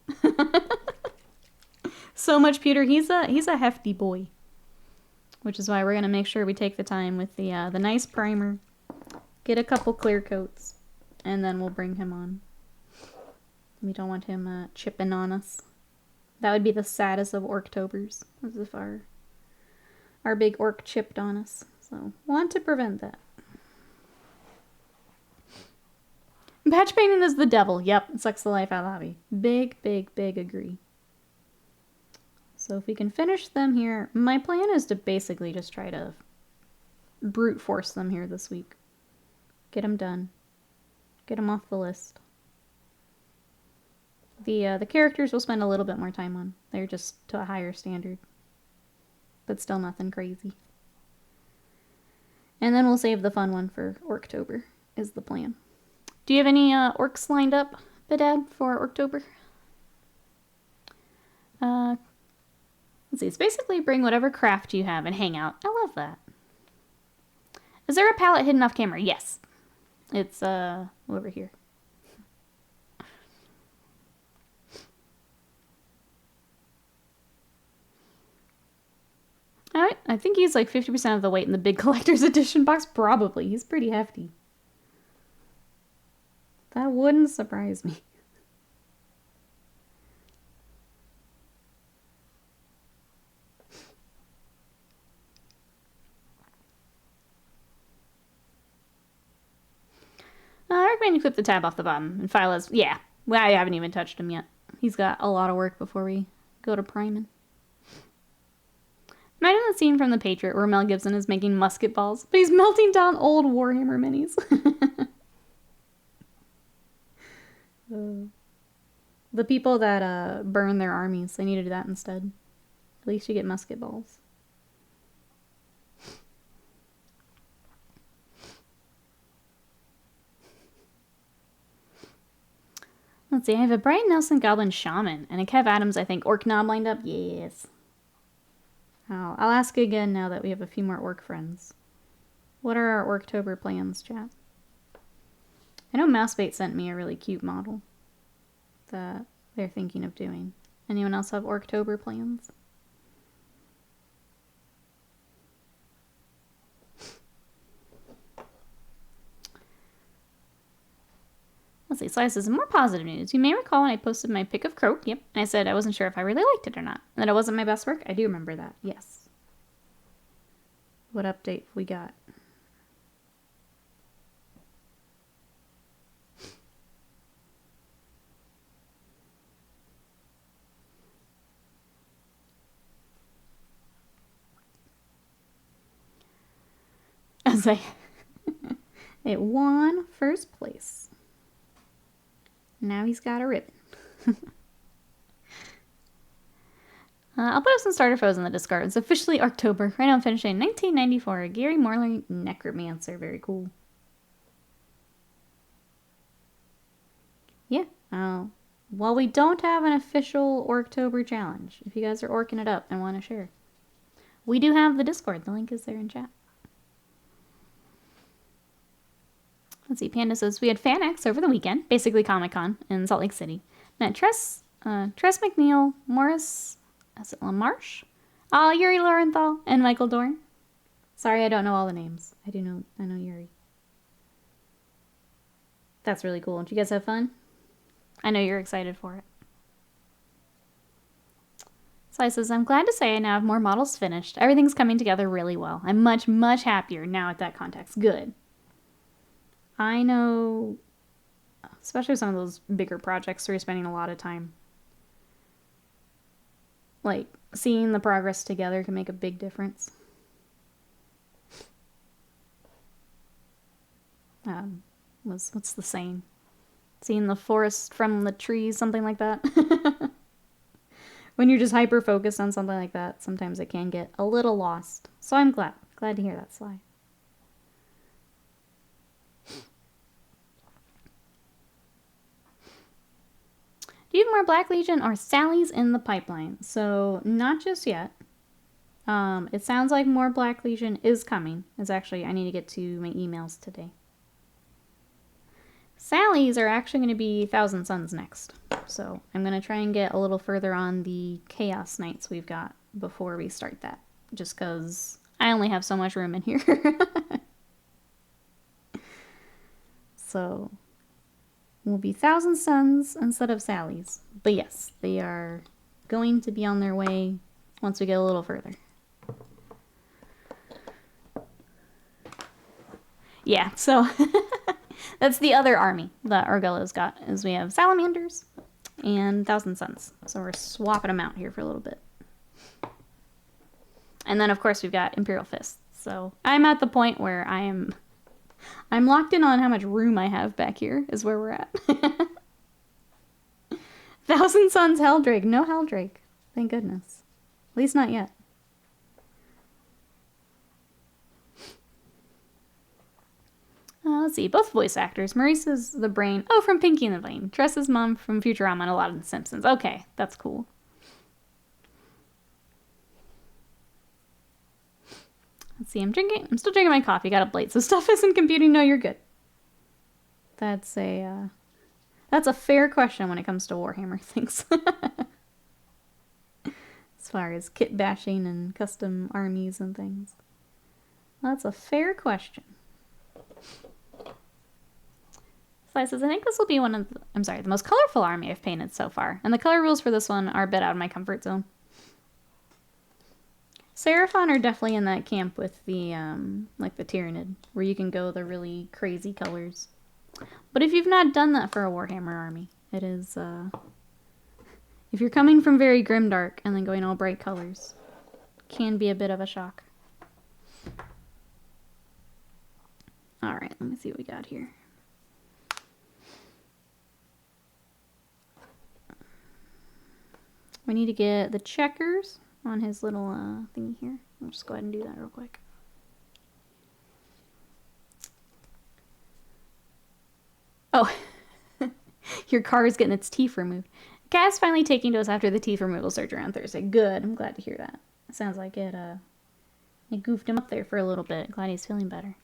So much pewter. He's a hefty boy. Which is why we're gonna make sure we take the time with the nice primer, get a couple clear coats, and then we'll bring him on. We don't want him chipping on us. That would be the saddest of Orktobers, as if our big orc chipped on us. So, want to prevent that. Patch painting is the devil. Yep, it sucks the life out of the hobby. Big, big, big agree. So if we can finish them here, my plan is to basically just try to brute force them here this week. Get them done. Get them off the list. The characters we'll spend a little bit more time on. They're just to a higher standard. But still nothing crazy. And then we'll save the fun one for Orktober. is the plan. Do you have any orcs lined up, Bedad, for October? Let's see. It's basically bring whatever craft you have and hang out. I love that. Is there a pallet hidden off camera? Yes. It's over here. Alright, I think he's like 50% of the weight in the big collector's edition box. Probably. He's pretty hefty. That wouldn't surprise me. I recommend you clip the tab off the bottom and file as... Yeah, well, I haven't even touched him yet. He's got a lot of work before we go to priming. Imagine the scene from The Patriot where Mel Gibson is making musket balls, but he's melting down old Warhammer minis. The people that burn their armies, they need to do that instead. At least you get musket balls. Let's see, I have a Brian Nelson Goblin Shaman and a Kev Adams, I think, Orc Knob lined up. Yes. I'll ask again now that we have a few more orc friends. What are our Orktober plans, chat? I know Mousebait sent me a really cute model that they're thinking of doing. Anyone else have Orktober plans? Let's see, Slices, more positive news. You may recall when I posted my pick of Croak, yep, and I said I wasn't sure if I really liked it or not. And that it wasn't my best work. I do remember that, yes. What update we got? As it won first place. Now he's got a ribbon. I'll put up some starter foes in the discard. It's officially October. Right now I'm finishing 1994. Gary Morley Necromancer. Very cool. Yeah. Well, we don't have an official Orktober challenge. If you guys are orking it up and want to share. We do have the Discord. The link is there in chat. Let's see, Panda says, we had FanX over the weekend, basically Comic-Con in Salt Lake City. Met Tress McNeil, Morris, is it LaMarche? Yuri Lorenthal, and Michael Dorn. Sorry, I don't know all the names. I know Yuri. That's really cool. Did you guys have fun? I know you're excited for it. Sly says, I'm glad to say I now have more models finished. Everything's coming together really well. I'm much, much happier now at that context. Good. I know, especially some of those bigger projects where you're spending a lot of time. Like, seeing the progress together can make a big difference. What's the saying? Seeing the forest from the trees, something like that. When you're just hyper-focused on something like that, sometimes it can get a little lost. So I'm glad to hear that, Sly. Do you have more Black Legion or Sally's in the pipeline? So, not just yet. It sounds like more Black Legion is coming. It's actually, I need to get to my emails today. Sally's are actually going to be Thousand Suns next. So, I'm going to try and get a little further on the Chaos Knights we've got before we start that. Just because I only have so much room in here. So... will be Thousand Suns instead of Sally's. But yes, they are going to be on their way once we get a little further. Yeah, so that's the other army that Argello's got, is we have Salamanders and Thousand Suns. So we're swapping them out here for a little bit. And then, of course, we've got Imperial Fists. So I'm at the point where I'm locked in on how much room I have back here, is where we're at. Thousand Suns Helldrake. No Helldrake. Thank goodness. At least not yet. Let's see, both voice actors. Maurice is the brain. Oh, from Pinky and the Brain. Tressa's mom from Futurama and a lot of The Simpsons. Okay, that's cool. Let's see, I'm still drinking my coffee. Got a plate, so stuff isn't computing. No, you're good. That's a fair question when it comes to Warhammer things. As far as kit bashing and custom armies and things. That's a fair question. Sly says, I think this will be the most colorful army I've painted so far. And the color rules for this one are a bit out of my comfort zone. Seraphon are definitely in that camp with the, like the Tyranid, where you can go the really crazy colors. But if you've not done that for a Warhammer army, it is, if you're coming from very grimdark and then going all bright colors, can be a bit of a shock. Alright, let me see what we got here. We need to get the checkers on his little thingy here. I'll just go ahead and do that real quick. Oh, your car is getting its teeth removed. Cat's finally taking to us after the teeth removal surgery on Thursday. Good, I'm glad to hear that. It sounds like it goofed him up there for a little bit. Glad he's feeling better.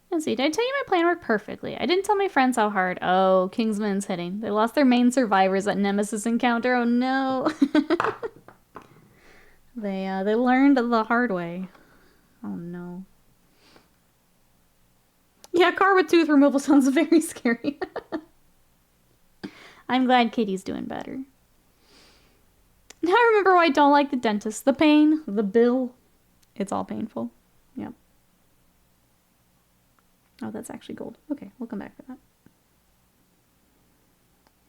Let's see, did I tell you my plan worked perfectly? I didn't tell my friends how hard. Oh, Kingsman's hitting. They lost their main survivors at Nemesis encounter. Oh no. They learned the hard way. Oh no. Yeah, car with tooth removal sounds very scary. I'm glad Katie's doing better. Now I remember why I don't like the dentist. The pain, the bill. It's all painful. Yep. Oh, that's actually gold. Okay, we'll come back to that.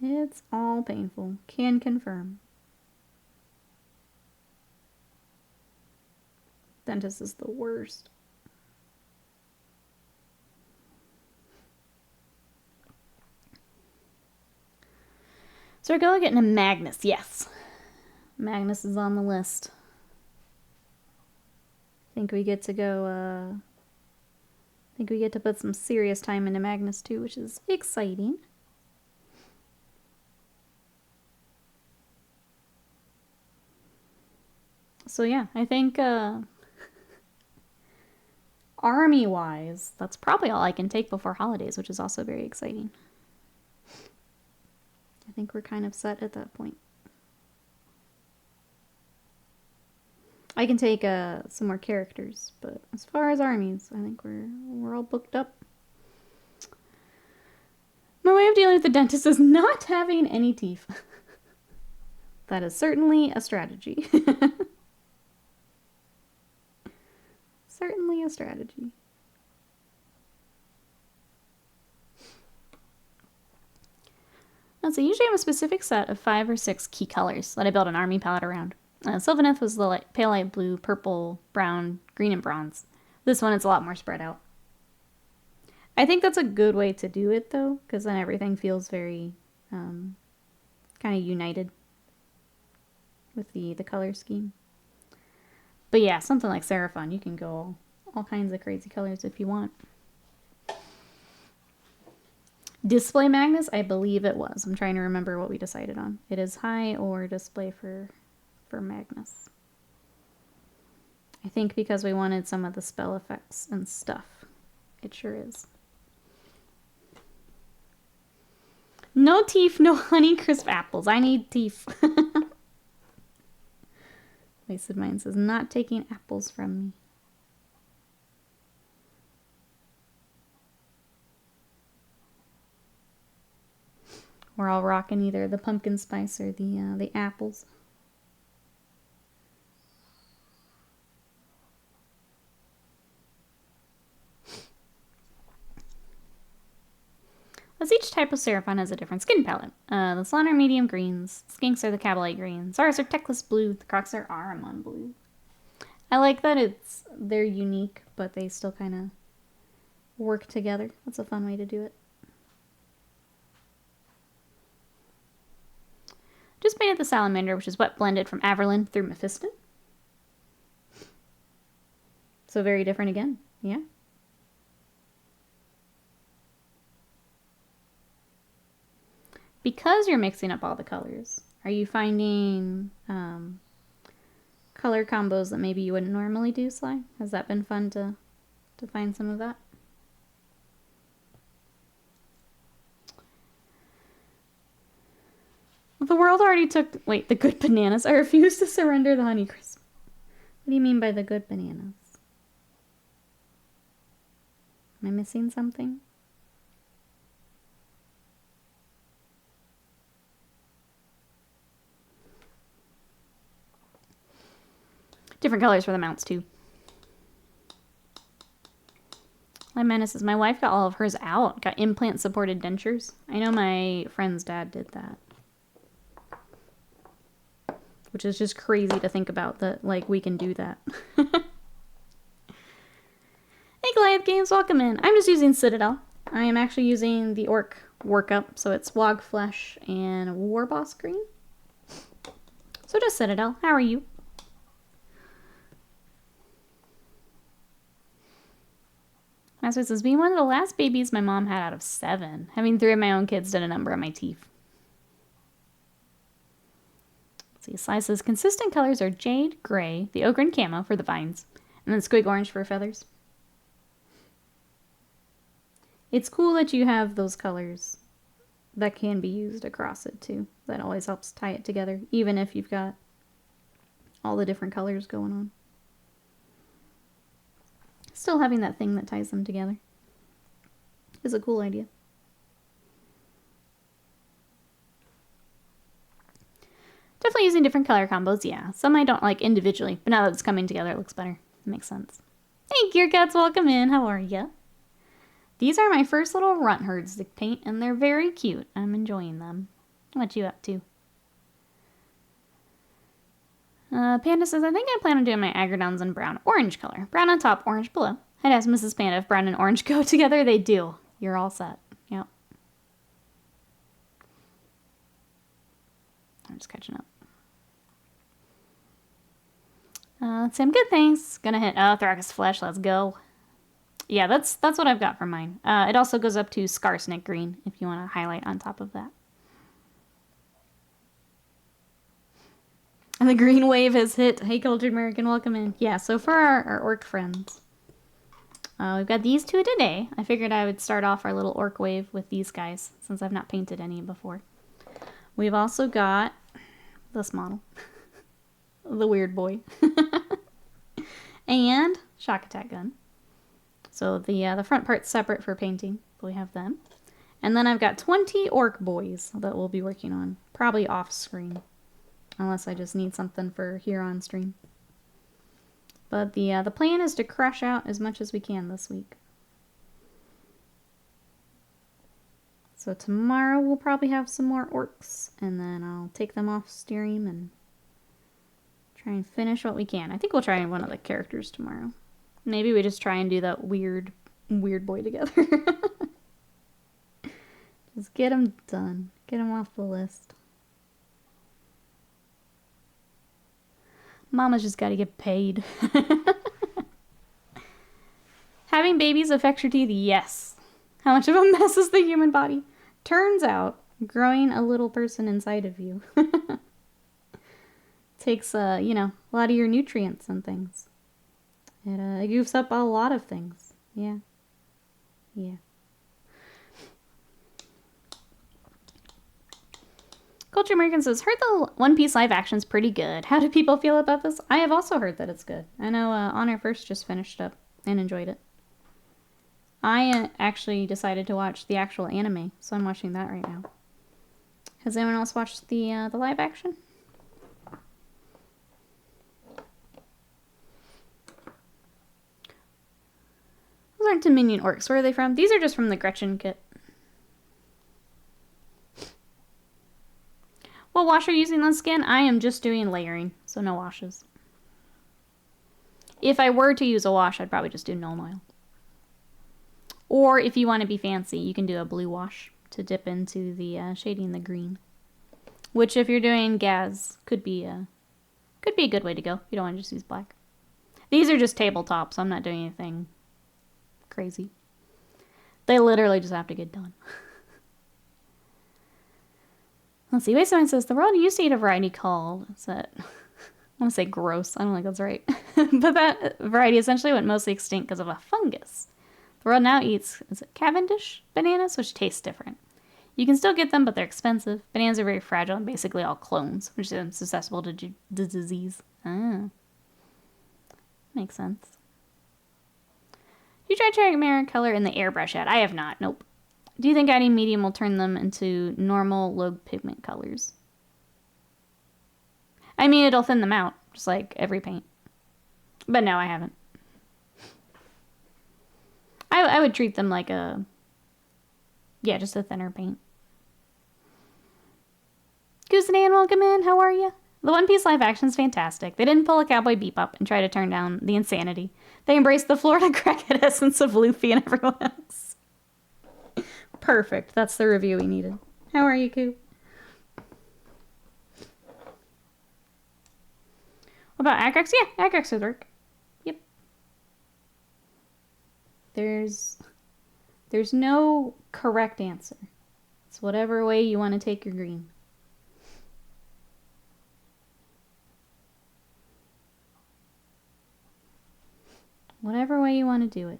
It's all painful. Can confirm. Dentist is the worst. So we're going to get into Magnus. Yes. Magnus is on the list. I think we get to go, I think we get to put some serious time into Magnus too, which is exciting. So yeah, I think army-wise, that's probably all I can take before holidays, which is also very exciting. I think we're kind of set at that point. I can take some more characters, but as far as armies, I think we're all booked up. My way of dealing with the dentist is not having any teeth. That is certainly a strategy. Certainly a strategy. So usually I have a specific set of 5 or 6 key colors that I build an army palette around. Sylvaneth was the pale light blue, purple, brown, green, and bronze. This one, it's a lot more spread out. I think that's a good way to do it, though, because then everything feels very kind of united with the color scheme. But yeah, something like Seraphon, you can go all kinds of crazy colors if you want. Display Magnus, I believe it was. I'm trying to remember what we decided on. It is high or display for Magnus. I think because we wanted some of the spell effects and stuff. It sure is. No teeth, no Honeycrisp apples. I need teeth. Wasted Mind says, not taking apples from me. We're all rocking either the pumpkin spice or the apples. As each type of Seraphon has a different skin palette. The Salon are medium greens, Skinks are the Cabalite greens, Zars are Teclis blue, the Crocs are Aramon blue. I like that they're unique, but they still kind of work together. That's a fun way to do it. Just painted the Salamander, which is wet blended from Averlin through Mephiston. So very different again. Yeah. Because you're mixing up all the colors, are you finding color combos that maybe you wouldn't normally do, Sly? Has that been fun to find some of that? The world already took... Wait, the good bananas. I refuse to surrender the Honeycrisp. What do you mean by the good bananas? Am I missing something? Different colors for the mounts, too. My menace is my wife got all of hers out. Got implant-supported dentures. I know my friend's dad did that. Which is just crazy to think about that, like, we can do that. Hey, Goliath Games, welcome in. I'm just using Citadel. I am actually using the Ork workup, so it's Wog Flesh and War Boss Green. So just Citadel. How are you? Master says, being one of the last babies my mom had out of 7. Having 3 of my own kids did a number on my teeth. See, Sly says, consistent colors are jade, gray, the ochre and camo for the vines, and then squig orange for feathers. It's cool that you have those colors that can be used across it, too. That always helps tie it together, even if you've got all the different colors going on. Still having that thing that ties them together is a cool idea. Definitely using different color combos, yeah. Some I don't like individually, but now that it's coming together, it looks better. It makes sense. Hey, Gear Cats, welcome in. How are ya? These are my first little Runtherds to paint, and they're very cute. I'm enjoying them. What you up to? Panda says, I think I plan on doing my Agrodons in brown-orange color. Brown on top, orange below. I'd ask Mrs. Panda if brown and orange go together. They do. You're all set. Yep. I'm just catching up. Let's see, I'm good, thanks. Gonna hit Thrakus Flesh, let's go. Yeah, that's what I've got for mine. It also goes up to Scarsnick Green, if you want to highlight on top of that. And the green wave has hit. Hey, Cultured American, welcome in. Yeah, so for our orc friends, we've got these 2 today. I figured I would start off our little orc wave with these guys, since I've not painted any before. We've also got this model. The weird boy. And shock attack gun. So the front part's separate for painting. We have them. And then I've got 20 Ork Boyz that we'll be working on. Probably off screen. Unless I just need something for here on stream. But the plan is to crush out as much as we can this week. So tomorrow we'll probably have some more orcs. And then I'll take them off stream and try and finish what we can. I think we'll try one of the characters tomorrow. Maybe we just try and do that weird boy together. Just get him done. Get him off the list. Mama's just got to get paid. Having babies affects your teeth? Yes. How much of a mess is the human body? Turns out, growing a little person inside of you takes, you know, a lot of your nutrients and things. It goofs up a lot of things. Yeah. Yeah. Culture American says, heard the One Piece live action's pretty good. How do people feel about this? I have also heard that it's good. I know Honor First just finished up and enjoyed it. I actually decided to watch the actual anime, so I'm watching that right now. Has anyone else watched the live action? Those aren't Dominion orcs. Where are they from? These are just from the Gretchen kit. What wash are you using on skin? I am just doing layering, so no washes. If I were to use a wash, I'd probably just do Nuln Oil. Or if you want to be fancy, you can do a blue wash to dip into the shading the green. Which, if you're doing Gaz, could be a good way to go. You don't want to just use black. These are just tabletop, so I'm not doing anything crazy. They literally just have to get done. Let's see. Wasteland says, the world used to eat a variety called, is that, I want to say gross. I don't think that's right. But that variety essentially went mostly extinct because of a fungus. The world now eats, is it Cavendish bananas, which taste different. You can still get them, but they're expensive. Bananas are very fragile and basically all clones, which is susceptible to disease. Ah. Makes sense. You tried trying mirror color in the airbrush yet? I have not. Nope. Do you think adding medium will turn them into normal low pigment colors? I mean, it'll thin them out, just like every paint. But no, I haven't. I would treat them like a... Yeah, just a thinner paint. Goosedan, welcome in. How are you? The One Piece live action is fantastic. They didn't pull a Cowboy Bebop and try to turn down the insanity. They embraced the Florida crackhead essence of Luffy and everyone else. Perfect. That's the review we needed. How are you, Coop? What about Acrex? Yeah, Acrex would work. Yep. There's no correct answer. It's whatever way you want to take your green. Whatever way you want to do it.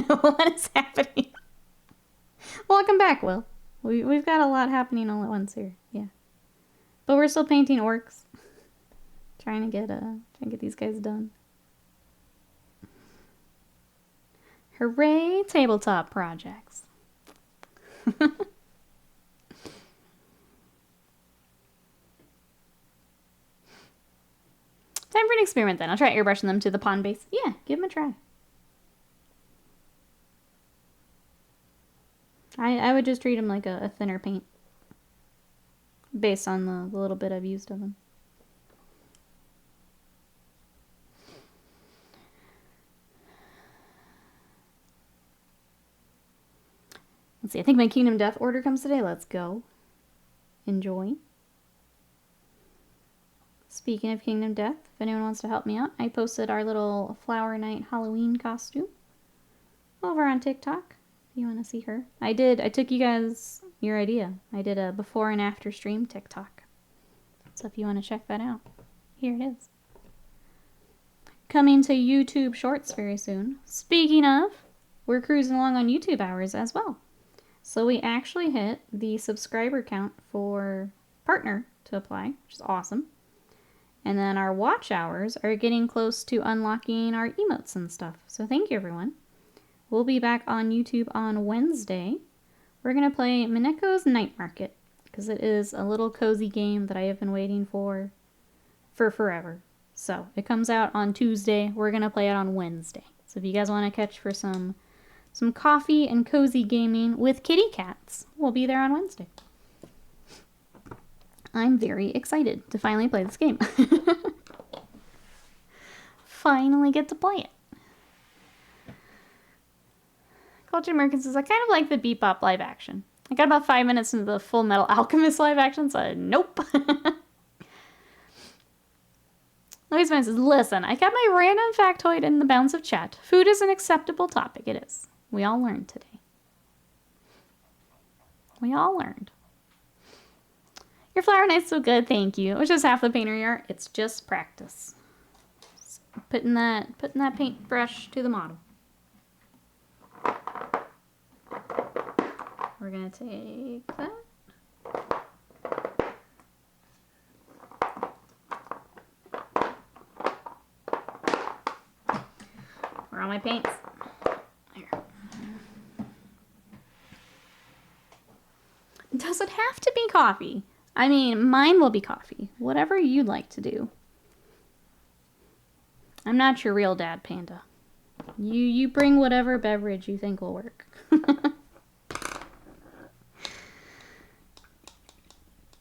What is happening? Welcome back, Will. We've got a lot happening all at once here. Yeah. But we're still painting orcs. Trying to get these guys done. Hooray, tabletop projects. Time for an experiment then. I'll try airbrushing them to the pond base. Yeah, give them a try. I would just treat them like a thinner paint. Based on the little bit I've used of them. Let's see, I think my Kingdom Death order comes today. Let's go. Enjoy. Speaking of Kingdom Death, if anyone wants to help me out, I posted our little Flower Night Halloween costume over on TikTok. If you want to see her. I took you guys your idea. I did a before and after stream TikTok. So if you want to check that out, here it is. Coming to YouTube Shorts very soon. Speaking of, we're cruising along on YouTube hours as well. So we actually hit the subscriber count for partner to apply, which is awesome. And then our watch hours are getting close to unlocking our emotes and stuff. So thank you, everyone. We'll be back on YouTube on Wednesday. We're going to play Mineko's Night Market, because it is a little cozy game that I have been waiting for forever. So it comes out on Tuesday. We're going to play it on Wednesday. So if you guys want to catch for some coffee and cozy gaming with kitty cats, we'll be there on Wednesday. I'm very excited to finally play this game. Finally get to play it. Culture American says, I kind of like the Bebop live action. I got about 5 minutes into the Full Metal Alchemist live action, so nope. Louise Man says, listen, I got my random factoid in the bounds of chat. Food is an acceptable topic. It is. We all learned today. We all learned. Your Flower Night's so good, thank you. It was just half the painterly art. It's just practice. Just putting that paintbrush to the model. We're gonna take that. Where are all my paints? There. Does it have to be coffee? I mean, mine will be coffee. Whatever you'd like to do. I'm not your real dad, Panda. You bring whatever beverage you think will work.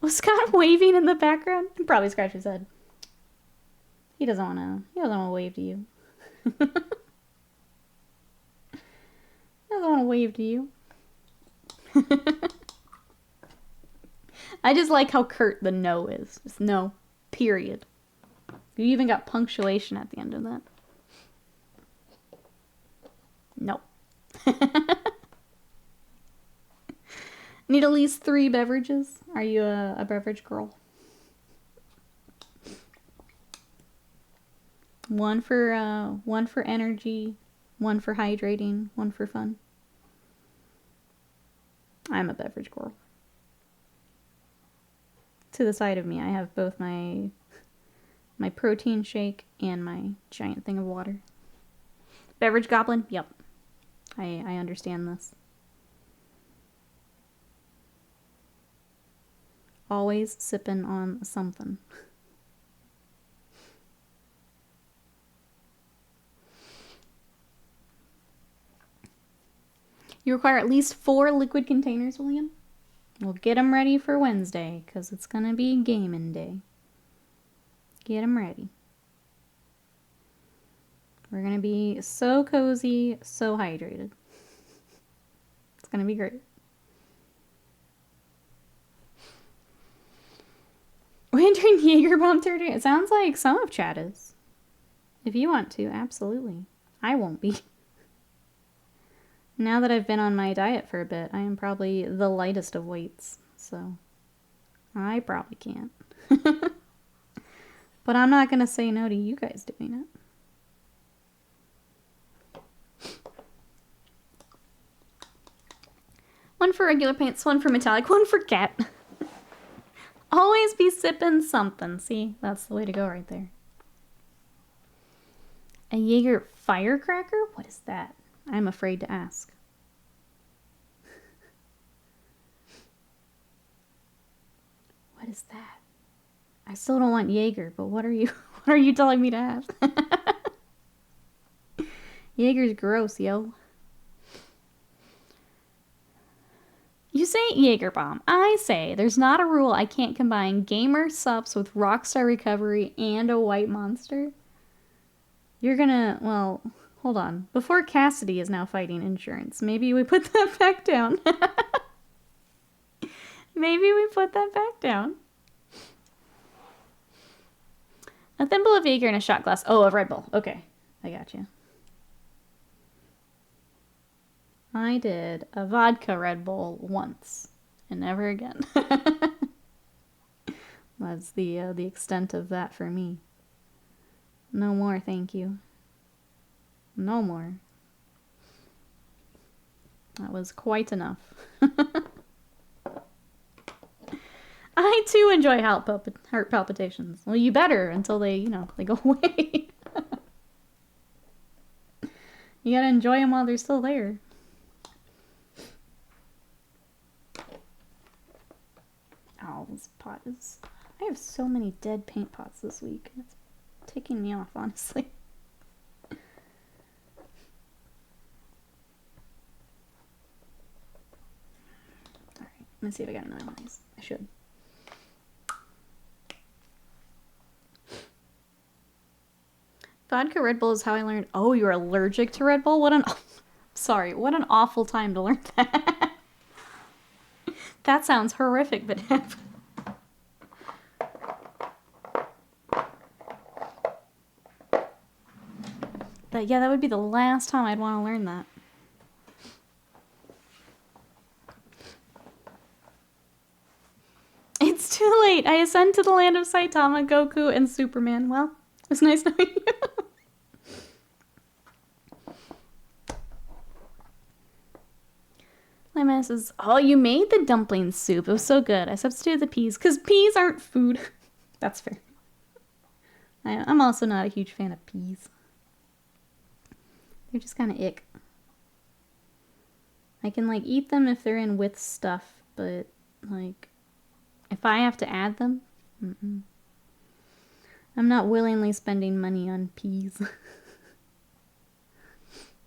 Was Scott waving in the background? He probably scratched his head. He doesn't want to wave to you. Doesn't want to wave to you. I just like how curt the no is. Just no. Period. You even got punctuation at the end of that. No. Need at least 3 beverages? Are you a beverage girl? One for energy, one for hydrating, one for fun. I'm a beverage girl. To the side of me, I have both my protein shake and my giant thing of water. Beverage goblin? Yep. I understand this. Always sipping on something. You require at least 4 liquid containers, William? We'll get them ready for Wednesday, because it's going to be gaming day. Get them ready. We're going to be so cozy, so hydrated. It's going to be great. We're entering Jaeger Bomb territory. It sounds like some of chat is. If you want to, absolutely. I won't be. Now that I've been on my diet for a bit, I am probably the lightest of weights, so I probably can't. But I'm not going to say no to you guys doing it. One for regular paints, one for metallic, one for cat. Always be sipping something. See, that's the way to go right there. A Jaeger firecracker? What is that? I'm afraid to ask. What is that? I still don't want Jaeger, but what are you telling me to have? Jaeger's gross, yo. You say Jaeger Bomb. I say there's not a rule I can't combine gamer subs with Rockstar Recovery and a white monster. You're gonna, well, hold on. Before Cassidy is now fighting insurance, maybe we put that back down. Maybe we put that back down. A thimble of Jaeger and a shot glass. Oh, a Red Bull. Okay, I got you. I did a vodka Red Bull once, and never again. That's the extent of that for me. No more, thank you. No more. That was quite enough. I too enjoy heart palpitations. Well, you better until they, they go away. You gotta enjoy them while they're still there. Oh, this pot is... I have so many dead paint pots this week. It's ticking me off, honestly. Alright, let me see if I got another one of these. I should. Vodka Red Bull is how I learned... Oh, you're allergic to Red Bull? What an... Sorry, what an awful time to learn that. That sounds horrific, but... yeah, that would be the last time I'd want to learn that. It's too late. I ascend to the land of Saitama, Goku, and Superman. Well, it was nice knowing you. My says, oh, you made the dumpling soup. It was so good. I substituted the peas, because peas aren't food. That's fair. I'm also not a huge fan of peas. They're just kind of ick. I can, like, eat them if they're in with stuff, but, like, if I have to add them, I'm not willingly spending money on peas.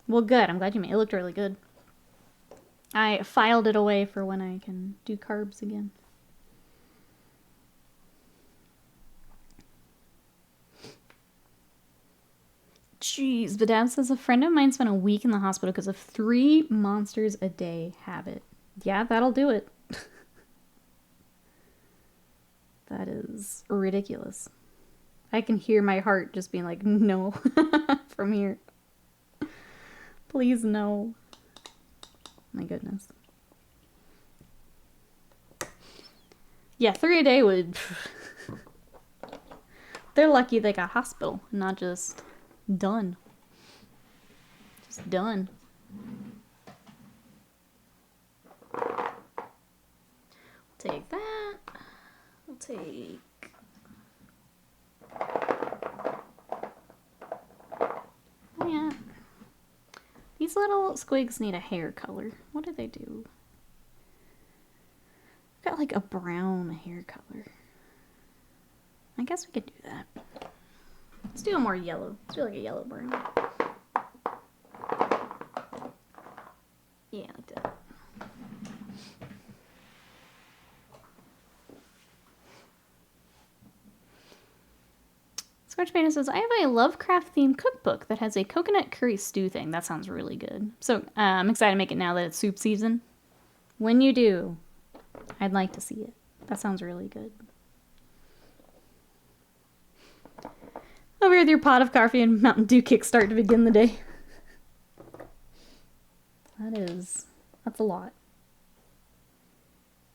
Well, good. I'm glad you made it. It looked really good. I filed it away for when I can do carbs again. Jeez, Badab says a friend of mine spent a week in the hospital because of 3 monsters a day habit. Yeah, that'll do it. That is ridiculous. I can hear my heart just being like, no, from here. Please, no. My goodness. Yeah, 3 a day would... They're lucky they got hospital, not just done. Just done. Take that. We'll take... Oh, yeah. These little squigs need a hair color. What do they do? Got like a brown hair color. I guess we could do that. Let's do a more yellow. Let's do like a yellow brown. Yeah, like that. Scratch Painter says, I have a Lovecraft themed cookbook that has a coconut curry stew thing. That sounds really good. So I'm excited to make it now that it's soup season. When you do, I'd like to see it. That sounds really good. Over here with your pot of coffee and Mountain Dew kickstart to begin the day. That's a lot.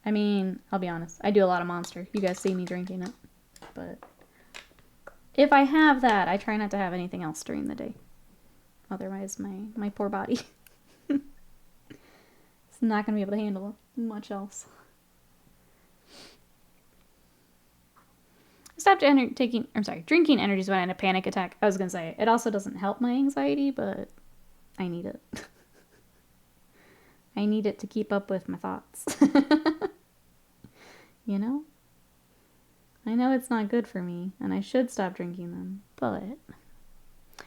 I mean, I'll be honest. I do a lot of Monster. You guys see me drinking it. But if I have that, I try not to have anything else during the day. Otherwise, my poor body. It's not going to be able to handle much else. Stopped drinking energy when I had a panic attack. I was going to say, it also doesn't help my anxiety, but I need it. I need it to keep up with my thoughts. You know? I know it's not good for me, and I should stop drinking them, but...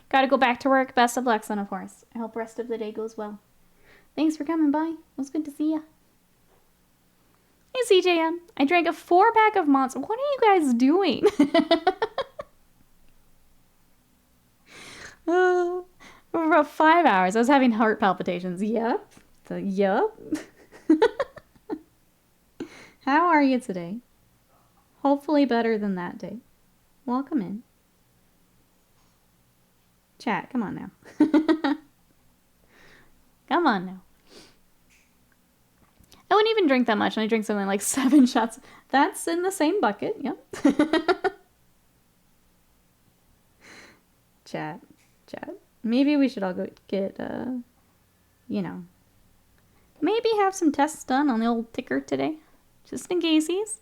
Gotta go back to work. Best of luck, son of horse. I hope the rest of the day goes well. Thanks for coming by. It was good to see ya. Hey, CJM. I drank a 4-pack of Monster. What are you guys doing? For about 5 hours. I was having heart palpitations. Yep. Yup. How are you today? Hopefully better than that day. Welcome in. Chat, come on now. Come on now. I wouldn't even drink that much, and I drink something like 7 shots. That's in the same bucket, yep. Chat. Maybe we should all go get, you know, maybe have some tests done on the old ticker today. Just in caseies.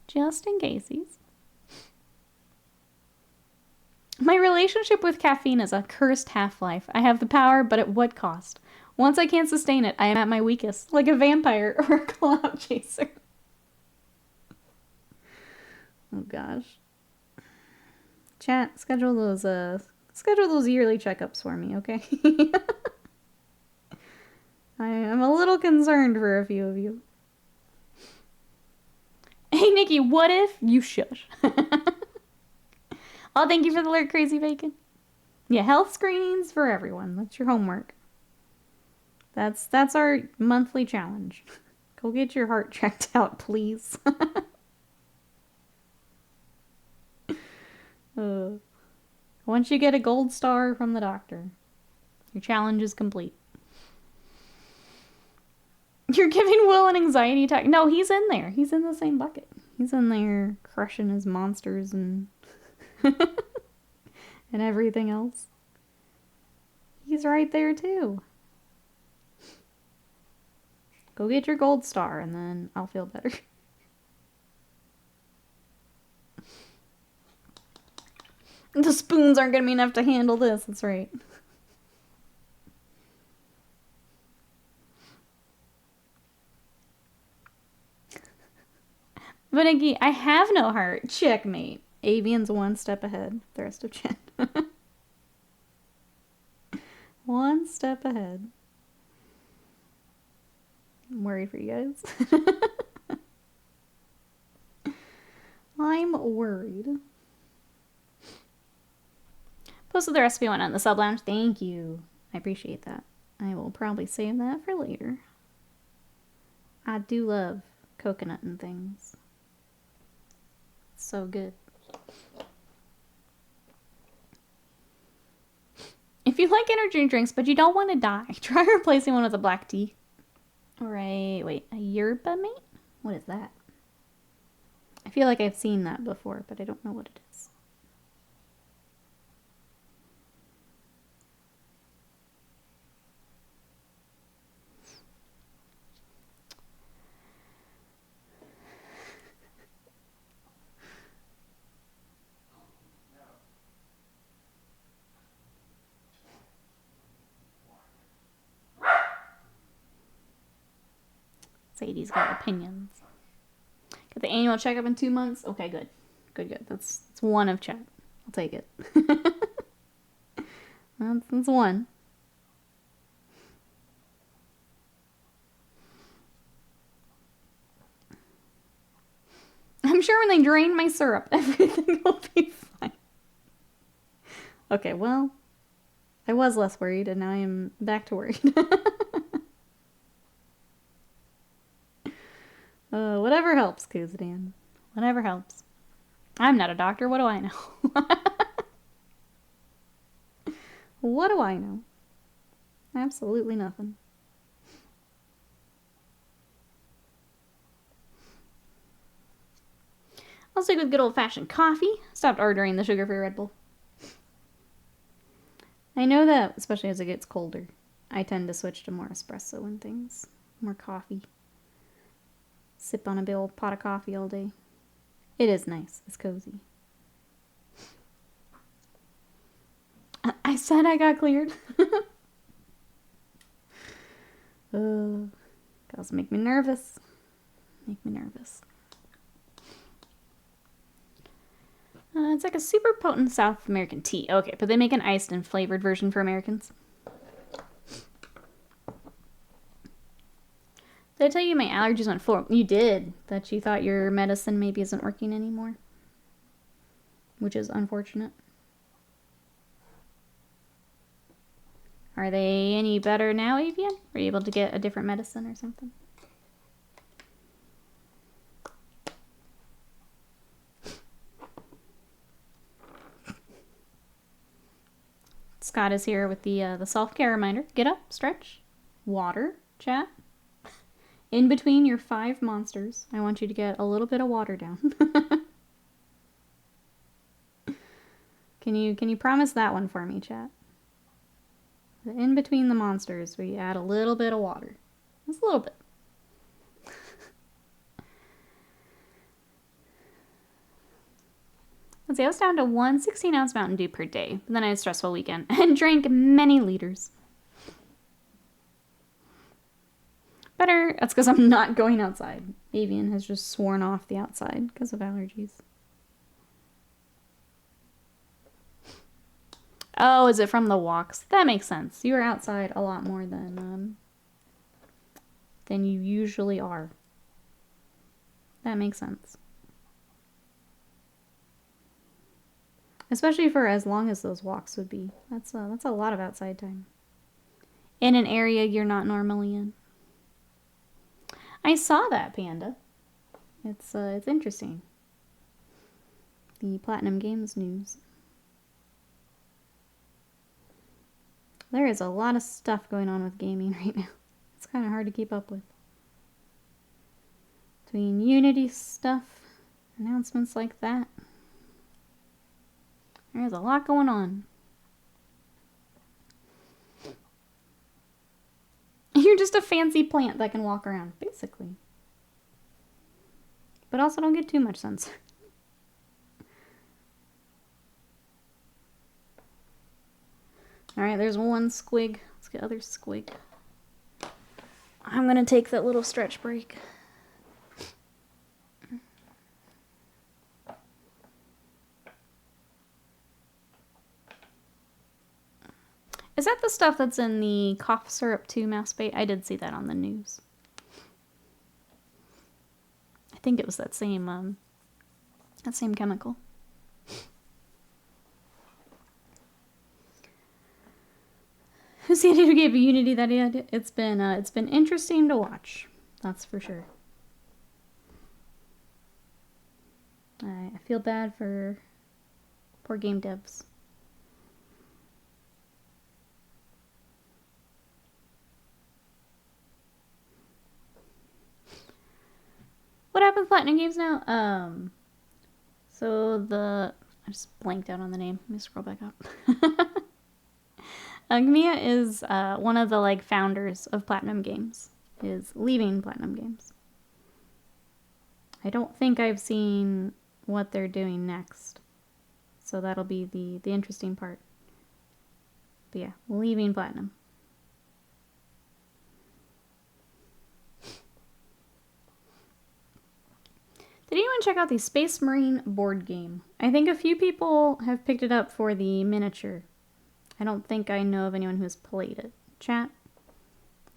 Just in caseies. My relationship with caffeine is a cursed half-life. I have the power, but at what cost? Once I can't sustain it, I am at my weakest, like a vampire or a cloud chaser. Oh gosh. Chat, schedule those yearly checkups for me, okay? I am a little concerned for a few of you. Hey Nikki, what if you should? Oh, thank you for the alert, Crazy Bacon. Yeah, health screenings for everyone. That's your homework. That's our monthly challenge. Go get your heart checked out, please. Once you get a gold star from the doctor, your challenge is complete. You're giving Will an anxiety attack. No, he's in there. He's in the same bucket. He's in there crushing his monsters and and everything else. He's right there too. Go get your gold star and then I'll feel better. The spoons aren't going to be enough to handle this. That's right. But Nikki, I have no heart. Checkmate. Avian's one step ahead. The rest of Chen. One step ahead. I'm worried for you guys. I'm worried. Posted the recipe one on the sub lounge. Thank you. I appreciate that. I will probably save that for later. I do love coconut and things. So good. If you like energy drinks, but you don't want to die, try replacing one with a black tea. Wait, a yerba mate? What is that? I feel like I've seen that before, but I don't know what it is. Sadie's got opinions. Get the annual checkup in 2 months? Okay, good. Good. That's one of chat. I'll take it. That's one. I'm sure when they drain my syrup, everything will be fine. Okay, well, I was less worried, and now I am back to worried. Whatever helps, Kuzdan. Whatever helps. I'm not a doctor. What do I know? What do I know? Absolutely nothing. I'll stick with good old-fashioned coffee. Stopped ordering the sugar-free Red Bull. I know that, especially as it gets colder, I tend to switch to more espresso and things. More coffee. Sip on a big old pot of coffee all day. It is nice. It's cozy. I said I got cleared. Guys make me nervous. Make me nervous. It's like a super potent South American tea. Okay, but they make an iced and flavored version for Americans. Did I tell you my allergies went full? You did. That you thought your medicine maybe isn't working anymore. Which is unfortunate. Are they any better now, Avian? Were you able to get a different medicine or something? Scott is here with the self-care reminder. Get up, stretch, water, chat. In between your 5 monsters, I want you to get a little bit of water down. Can you promise that one for me, chat? In between the monsters, we add a little bit of water. Just a little bit. Let's see, I was down to 1 16-ounce Mountain Dew per day, but then I had a stressful weekend and drank many liters. Better. That's because I'm not going outside. Avian has just sworn off the outside because of allergies. Oh, is it from the walks? That makes sense. You are outside a lot more than you usually are. That makes sense. Especially for as long as those walks would be. That's a lot of outside time. In an area you're not normally in. I saw that, Panda. It's interesting. The Platinum Games news. There is a lot of stuff going on with gaming right now. It's kind of hard to keep up with. Between Unity stuff, announcements like that. There's a lot going on. You're just a fancy plant that can walk around, basically. But also don't get too much sunshine. Alright, there's one squig. Let's get other squig. I'm gonna take that little stretch break. Is that the stuff that's in the cough syrup 2 mouse bait? I did see that on the news. I think it was that same chemical. Who's the idiot who gave Unity that idea? It's been interesting to watch. That's for sure. I feel bad for poor game devs. What happens to Platinum Games now? So I just blanked out on the name. Let me scroll back up. Mia is one of the like founders of Platinum Games. Is leaving Platinum Games. I don't think I've seen what they're doing next, so that'll be the interesting part. But yeah, leaving Platinum. Did anyone check out the Space Marine board game? I think a few people have picked it up for the miniature. I don't think I know of anyone who has played it. Chat,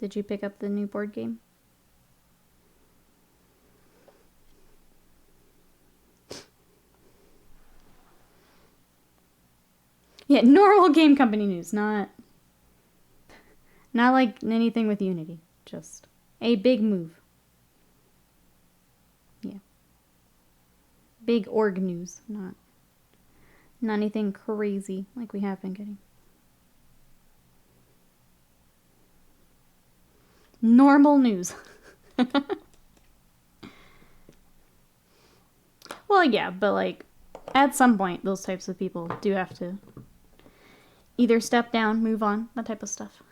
did you pick up the new board game? Yeah, normal game company news, not like anything with Unity. Just a big move. Yeah. Big org news, not anything crazy like we have been getting. Normal news. Well, yeah, but like at some point those types of people do have to either step down, move on, that type of stuff.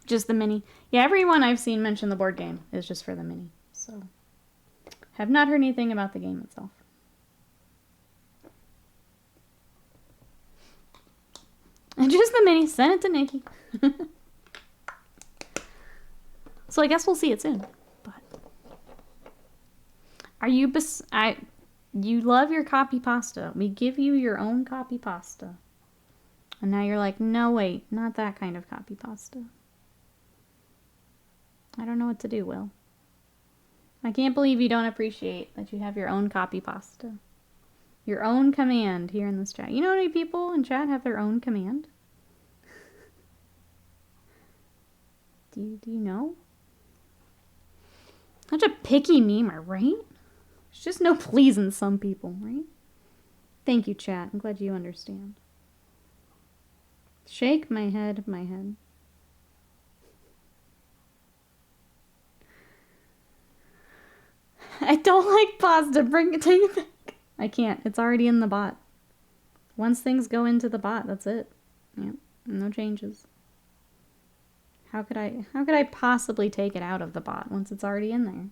Just the mini. Yeah, everyone I've seen mention the board game is just for the mini. So, have not heard anything about the game itself. And just the mini. Send it to Nikki. So I guess we'll see it soon. But are you you love your copy pasta. We give you your own copy pasta. And now you're like, no, wait, not that kind of copy pasta. I don't know what to do, Will. I can't believe you don't appreciate that you have your own copy pasta. Your own command here in this chat. You know how many people in chat have their own command? Do you know? Such a picky memer, right? There's just no pleasing some people, right? Thank you, chat. I'm glad you understand. Shake my head, my head. I don't like pasta. Take it back. I can't. It's already in the bot. Once things go into the bot, that's it. Yep. No changes. How could I possibly take it out of the bot once it's already in there?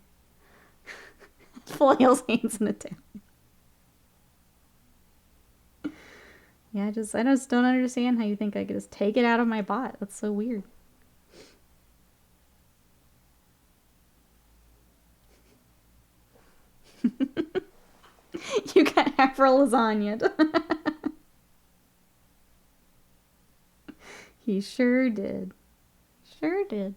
Flails hands in Italian. Yeah, I just don't understand how you think I could just take it out of my bot. That's so weird. You got Afro lasagna. He sure did. Sure did.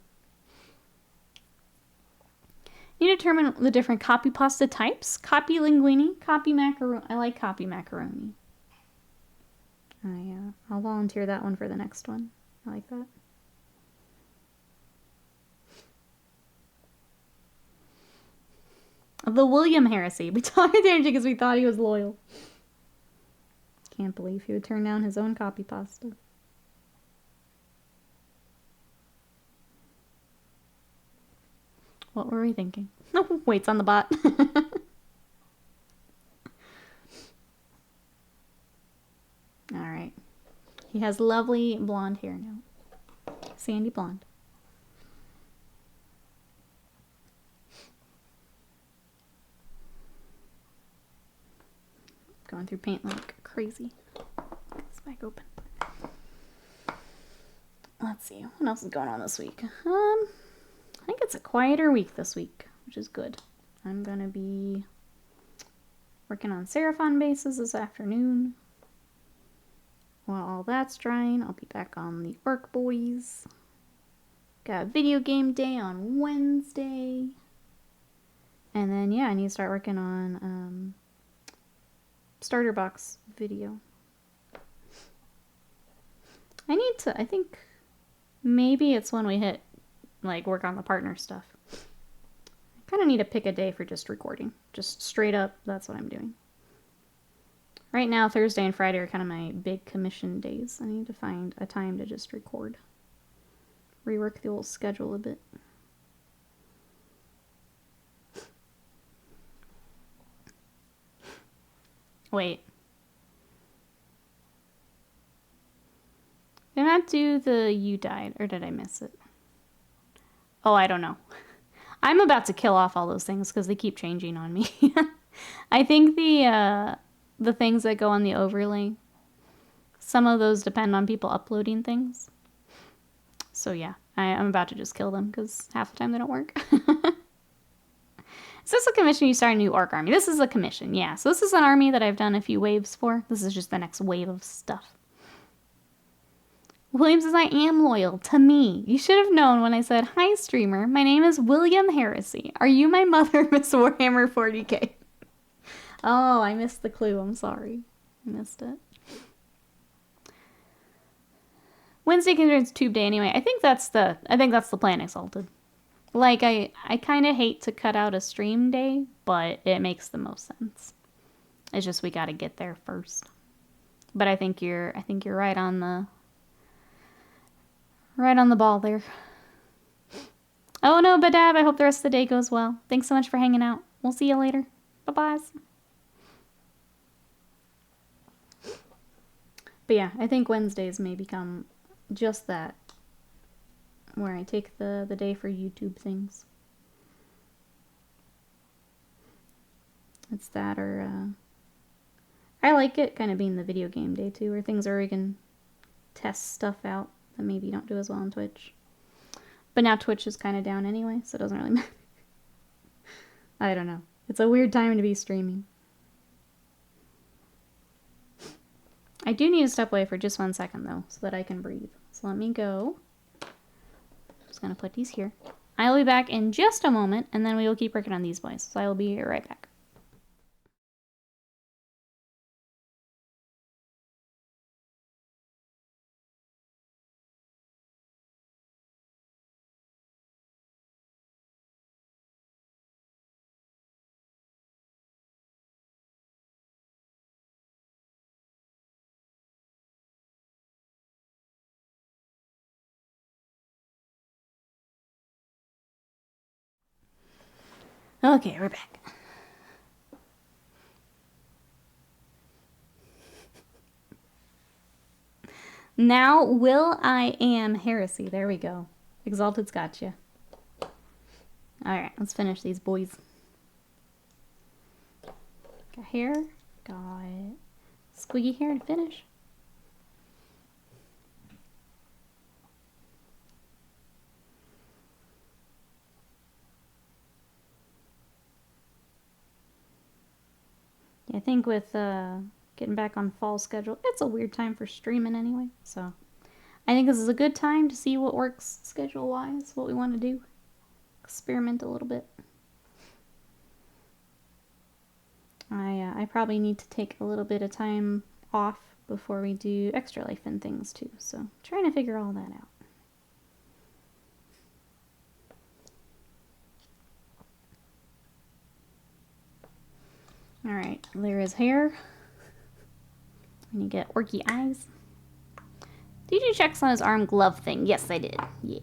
You determine the different copy pasta types. Copy linguine, copy macaroni. I like copy macaroni. I'll volunteer that one for the next one. I like that. The William heresy. We talked to Energy because we thought he was loyal. Can't believe he would turn down his own copy pasta. What were we thinking? No, waits on the bot. Alright. He has lovely blonde hair now. Sandy blonde. Going through paint like crazy. Get this back open. Let's see. What else is going on this week? I think it's a quieter week this week, which is good. I'm going to be working on Seraphon bases this afternoon. While all that's drying, I'll be back on the Ork Boyz. Got a video game day on Wednesday. And then, yeah, I need to start working on starter box video. I think Maybe it's when we hit, like, work on the partner stuff. I kind of need to pick a day for just recording. Just straight up, that's what I'm doing. Right now, Thursday and Friday are kind of my big commission days. I need to find a time to just record. Rework the old schedule a bit. Wait. Did I not do the You Died, or did I miss it? Oh, I don't know. I'm about to kill off all those things because they keep changing on me. I think the things that go on the overlay, some of those depend on people uploading things. So yeah, I'm about to just kill them because half the time they don't work. Is this a commission? You start a new Ork army. This is a commission, yeah. So this is an army that I've done a few waves for. This is just the next wave of stuff. William says, I am loyal to me. You should have known when I said, hi, streamer. My name is William Heresy. Are you my mother, Miss Warhammer40K? Oh, I missed the clue. I'm sorry. I missed it. Wednesday considers Tube Day anyway. I think that's the plan, Exalted. Like, I kind of hate to cut out a stream day, but it makes the most sense. It's just we got to get there first. But I think you're right on the ball there. Oh no, Badab, I hope the rest of the day goes well. Thanks so much for hanging out. We'll see you later. Bye-bye. But yeah, I think Wednesdays may become just that. Where I take the day for YouTube things. It's that, or I like it kind of being the video game day too, where things are we can test stuff out that maybe you don't do as well on Twitch. But now Twitch is kind of down anyway, so it doesn't really matter. I don't know. It's a weird time to be streaming. I do need to step away for just 1 second though, so that I can breathe. So let me go. Just gonna put these here. I will be back in just a moment, and then we will keep working on these boys. So I will be right back. Okay, we're back. Now, Will I Am Heresy. There we go. Exalted's got you. Alright, let's finish these boys. Got hair. Got squiggy hair to finish. I think with getting back on fall schedule, it's a weird time for streaming anyway. So I think this is a good time to see what works schedule-wise, what we want to do. Experiment a little bit. I probably need to take a little bit of time off before we do Extra Life and things too. So trying to figure all that out. Alright, there is hair. And you get orky eyes. Did you check on his arm glove thing? Yes, I did. Yeah.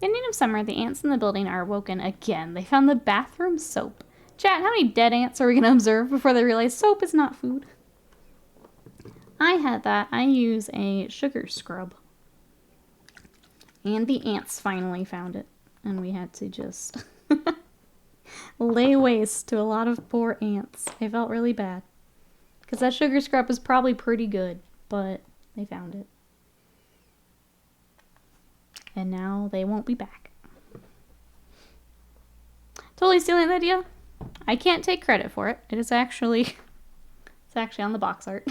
Beginning of summer, the ants in the building are awoken again. They found the bathroom soap. Chat, how many dead ants are we going to observe before they realize soap is not food? I had that. I use a sugar scrub. And the ants finally found it. And we had to just lay waste to a lot of poor ants. I felt really bad. Because that sugar scrub is probably pretty good. But they found it. And now they won't be back. Totally stealing the idea. I can't take credit for it. It is actually... It's actually on the box art.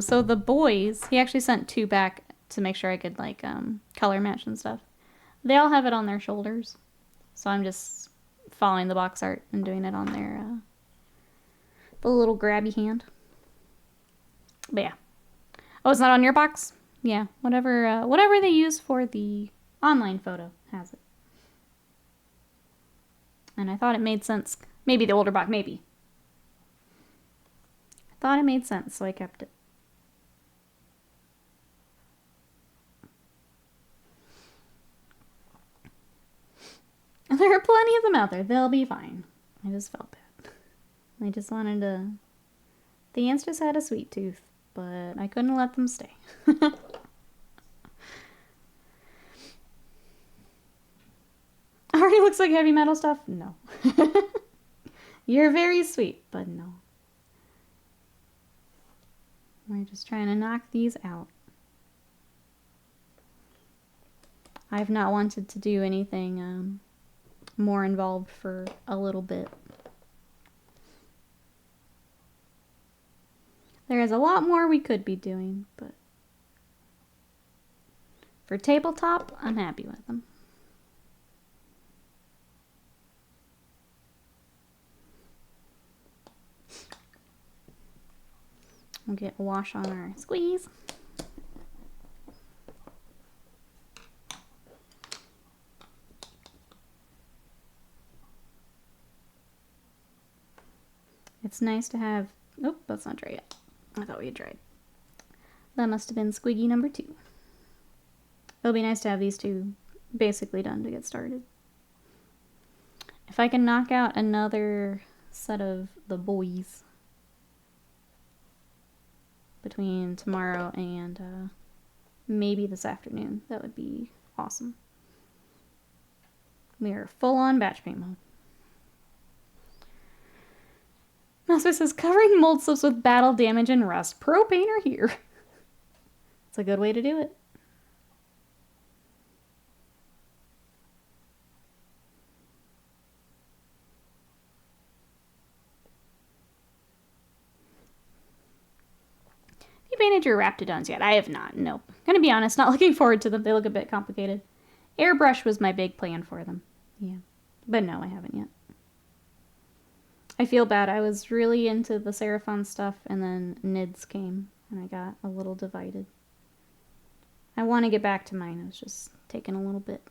So the boys... He actually sent 2 back to make sure I could, like, color match and stuff. They all have it on their shoulders. So I'm just following the box art and doing it on their The little grabby hand. But yeah. Oh, it's not on your box? Yeah, whatever they use for the online photo has it. And I thought it made sense. Maybe the older box, maybe. I thought it made sense, so I kept it. And there are plenty of them out there. They'll be fine. I just felt bad. I just wanted to... The ants just had a sweet tooth, but I couldn't let them stay. Already looks like heavy metal stuff? No. You're very sweet, but no. We're just trying to knock these out. I've not wanted to do anything more involved for a little bit. There is a lot more we could be doing, but for tabletop, I'm happy with them. We'll get a wash on our squeeze. It's nice to have... Nope, that's not dry yet. I thought we had dried. That must have been squiggy number 2. It'll be nice to have these two basically done to get started. If I can knock out another set of the boys between tomorrow and maybe this afternoon, that would be awesome. We are full on batch paint mode. Mouseway says, covering mold slips with battle damage and rust. Pro painter here. It's a good way to do it. Have you painted your Raptidons yet? I have not, nope. Gonna be honest, not looking forward to them. They look a bit complicated. Airbrush was my big plan for them. Yeah. But no, I haven't yet. I feel bad. I was really into the Seraphon stuff, and then NIDS came, and I got a little divided. I want to get back to mine. It was just taking a little bit.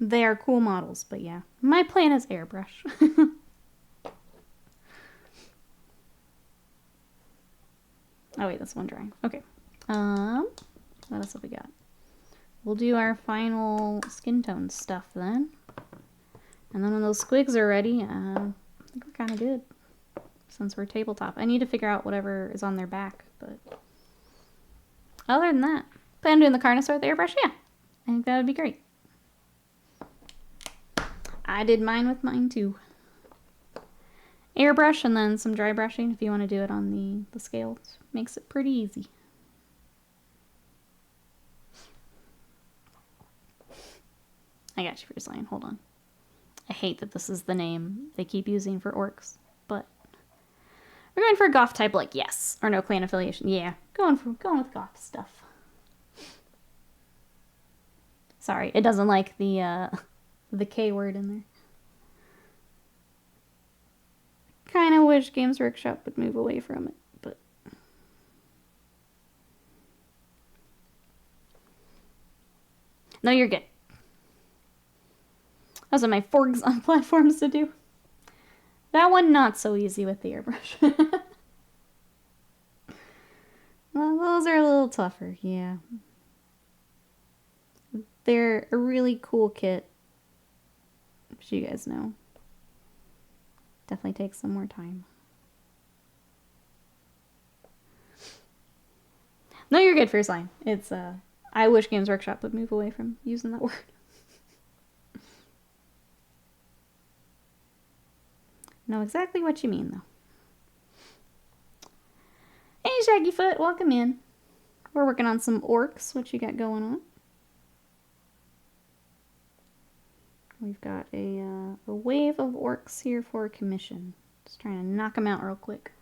They are cool models, but yeah. My plan is airbrush. Oh wait, that's one drawing. Okay. What else have we got? We'll do our final skin tone stuff then. And then when those squigs are ready, I think we're kind of good. Since we're tabletop. I need to figure out whatever is on their back, but... Other than that, plan on doing the Carnosaur with the airbrush? Yeah. I think that would be great. I did mine with mine too. Airbrush and then some dry brushing if you want to do it on the scales. Makes it pretty easy. I got you for your line. Hold on. I hate that this is the name they keep using for orcs, but we're going for a goth type, like yes or no clan affiliation. Yeah, going with goth stuff. Sorry, it doesn't like the K word in there. Kind of wish Games Workshop would move away from it, but no, you're good. Those are my forks on platforms to do. That one not so easy with the airbrush. Well, those are a little tougher, yeah. They're a really cool kit, as you guys know. Definitely takes some more time. No, you're good, First Line. It's, I wish Games Workshop would move away from using that word. Know exactly what you mean, though. Hey, Shaggyfoot, welcome in. We're working on some orcs. What you got going on? We've got a wave of orcs here for a commission. Just trying to knock them out real quick.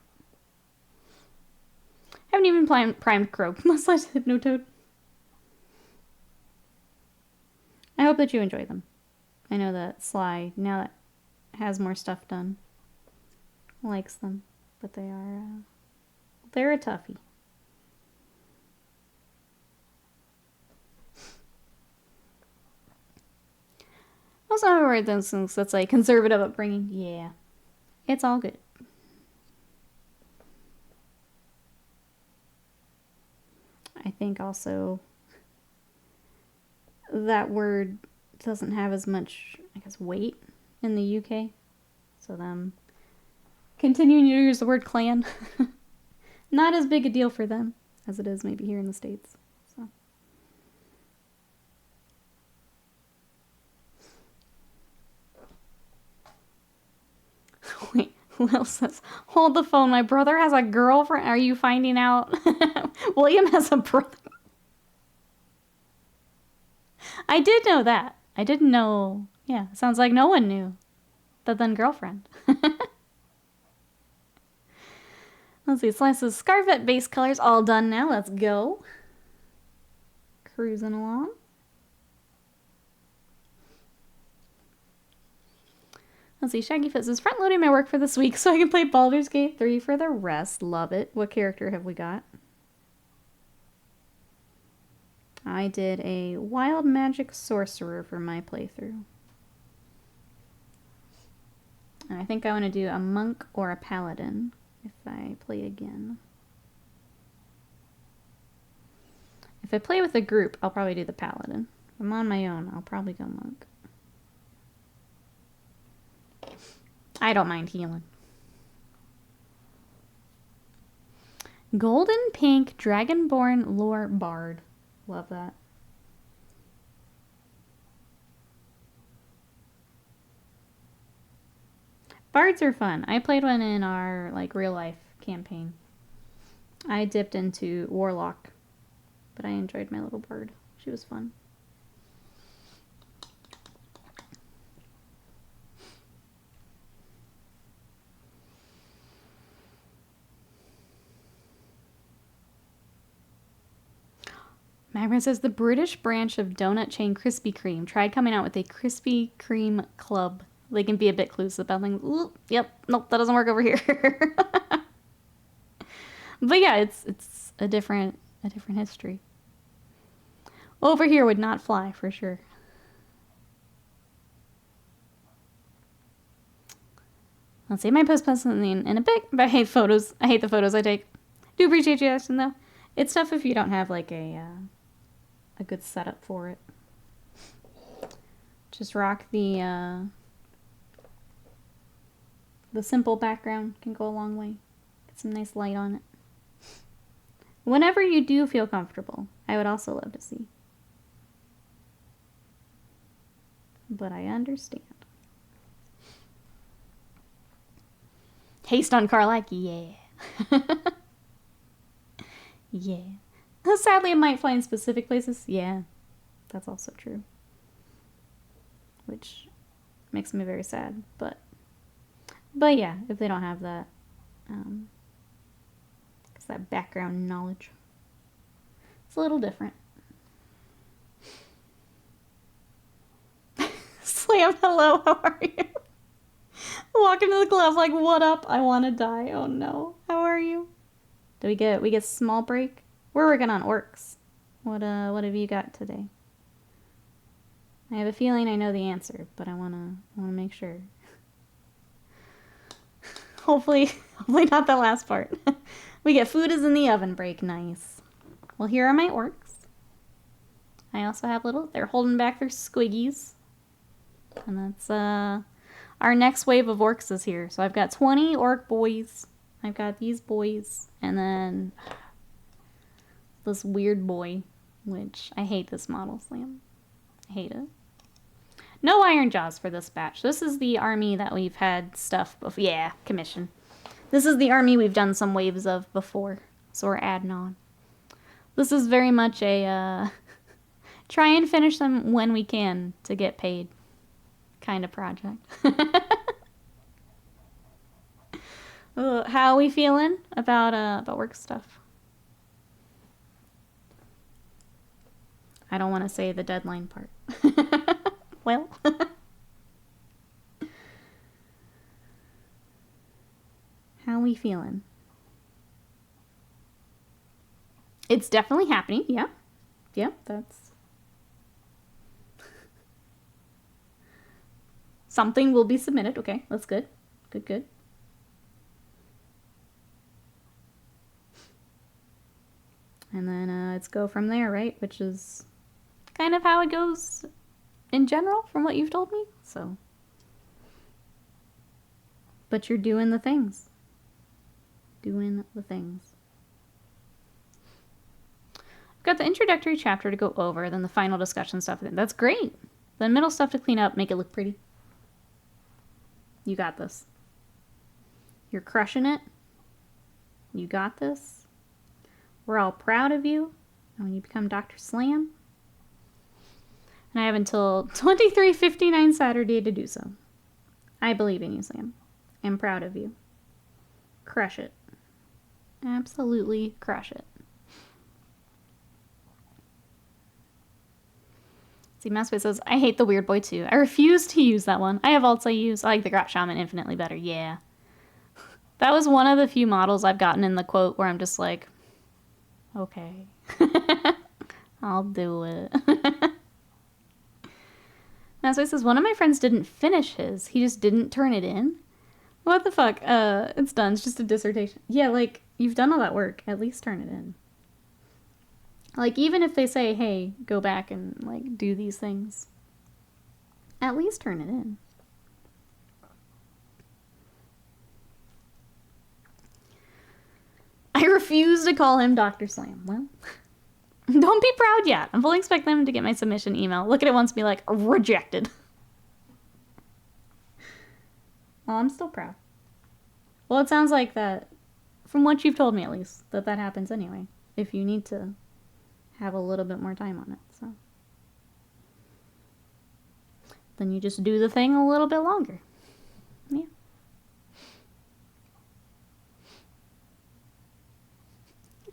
Haven't even primed Crow, much less Hypnotoad. I hope that you enjoy them. I know that Sly, now that has more stuff done, likes them, but they're a toughie. Also, I read those things that's like conservative upbringing. Yeah, it's all good. I think also that word doesn't have as much, I guess, weight in the UK. So them continuing to use the word clan, not as big a deal for them as it is maybe here in the States. So. Wait, who else says, hold the phone, my brother has a girlfriend? Are you finding out? William has a brother. I did know that. I didn't know. Yeah, sounds like no one knew. But then girlfriend. Let's see, slices, Scarvet base colors all done now. Let's go. Cruising along. Let's see, Shaggyfoot says, front loading my work for this week so I can play Baldur's Gate 3 for the rest. Love it. What character have we got? I did a wild magic sorcerer for my playthrough. And I think I want to do a monk or a paladin if I play again. If I play with a group, I'll probably do the paladin. If I'm on my own, I'll probably go monk. I don't mind healing. Golden Pink Dragonborn Lore Bard. Love that. Bards are fun. I played one in our like real life campaign. I dipped into Warlock, but I enjoyed my little bard. She was fun. Magma says the British branch of donut chain Krispy Kreme tried coming out with a Krispy Kreme club. They can be a bit clueless about things. Ooh, yep, nope, that doesn't work over here. But yeah, it's a different history. Over here would not fly for sure. Let's see, I might post something in a bit, but I hate photos. I hate the photos I take. Do appreciate you asking though. It's tough if you don't have like a good setup for it. Just rock the simple background can go a long way. Get some nice light on it. Whenever you do feel comfortable, I would also love to see. But I understand. Haste on Karlak, yeah. Yeah. Sadly, it might fly in specific places. Yeah, that's also true. Which makes me very sad, but yeah, if they don't have that, it's that background knowledge. It's a little different. Slam, hello, how are you? Walk into the club like, what up? I want to die. Oh no. How are you? Do we get small break? We're working on orcs. What have you got today? I have a feeling I know the answer, but I wanna make sure. Hopefully not the last part. We get food is in the oven break. Nice. Well, here are my orcs. I also have they're holding back their squiggies. And that's, our next wave of orcs is here. So I've got 20 Ork Boyz. I've got these boys. And then this weird boy, which I hate this model, Slam. I hate it. No Iron Jaws for this batch. This is the army that we've had stuff before. Yeah, commission. This is the army we've done some waves of before. So we're adding on. This is very much a try and finish them when we can to get paid kind of project. How are we feeling about work stuff? I don't want to say the deadline part. Well. we feeling? It's definitely happening. Yeah. Yeah, that's... Something will be submitted. Okay, that's good. Good, good. And then it's go from there, right? Which is kind of how it goes in general from what you've told me. So, but you're doing the things. Doing the things. I've got the introductory chapter to go over, then the final discussion stuff. That's great. The middle stuff to clean up, make it look pretty. You got this. You're crushing it. You got this. We're all proud of you. And when you become Dr. Slam. And I have until 23:59 Saturday to do so. I believe in you, Slam. I'm proud of you. Crush it. Absolutely crush it. See, Mousebait says, I hate the Weird Boy too. I refuse to use that one. I have alts I use. I like the Grot Shaman infinitely better. Yeah. That was one of the few models I've gotten in the quote where I'm just like, okay. I'll do it. Mousebait says, one of my friends didn't finish his. He just didn't turn it in. What the fuck? It's done. It's just a dissertation. Yeah, like, you've done all that work. At least turn it in. Like, even if they say, hey, go back and, like, do these things, at least turn it in. I refuse to call him Dr. Slam. Well, don't be proud yet. I'm fully expecting them to get my submission email. Look at it once and be like, rejected. Well, I'm still proud. Well, it sounds like that, from what you've told me at least, that happens anyway. If you need to have a little bit more time on it, so. Then you just do the thing a little bit longer. Yeah.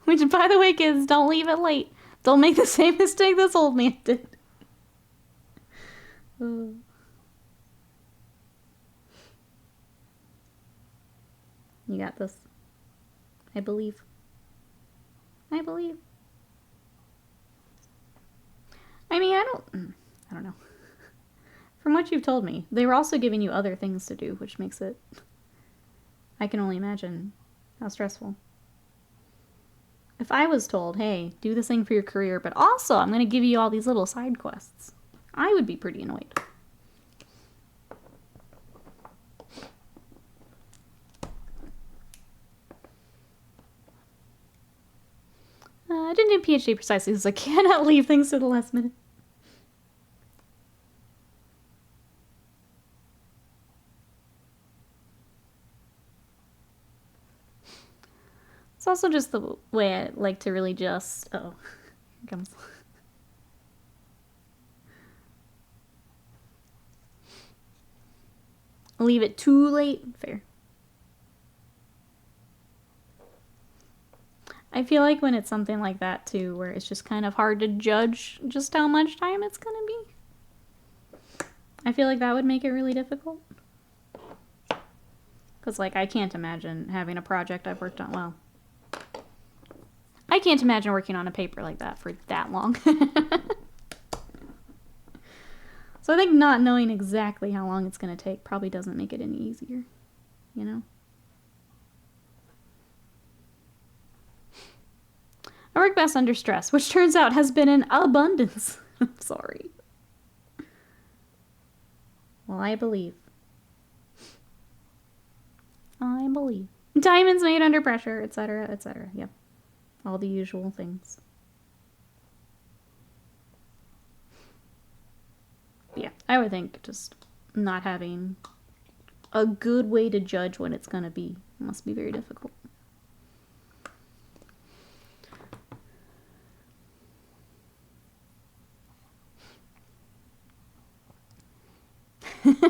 Which, by the way, kids, don't leave it late. Don't make the same mistake this old man did. You got this. I believe. I believe. I mean, I don't know. From what you've told me, they were also giving you other things to do, which makes it, I can only imagine how stressful. If I was told, hey, do this thing for your career, but also I'm going to give you all these little side quests, I would be pretty annoyed. I didn't do PhD precisely because I cannot leave things to the last minute. It's also just the way I like to really just... Oh, here comes... Leave it too late. Fair. I feel like when it's something like that too, where it's just kind of hard to judge just how much time it's gonna be, I feel like that would make it really difficult. Because, like, I can't imagine having a project I've worked on, well, I can't imagine working on a paper like that for that long. So I think not knowing exactly how long it's going to take probably doesn't make it any easier, you know? I work best under stress, which turns out has been in abundance. I'm sorry. Well, I believe. I believe. Diamonds made under pressure, etc., etc. Yep. All the usual things. Yeah, I would think just not having a good way to judge what it's going to be must be very difficult.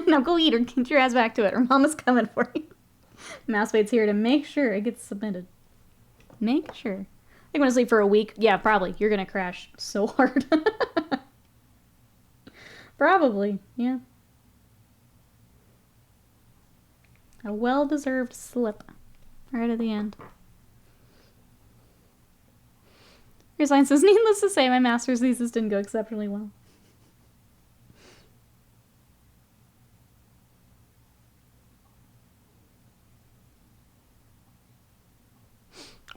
Now go eat or get your ass back to it, or Mama's coming for you. Mousebait's here to make sure it gets submitted. Make sure. I'm going to sleep for a week. Yeah, probably. You're going to crash so hard. Probably, yeah. A well-deserved slip. Right at the end. Your sign says, needless to say, my master's thesis didn't go exceptionally well.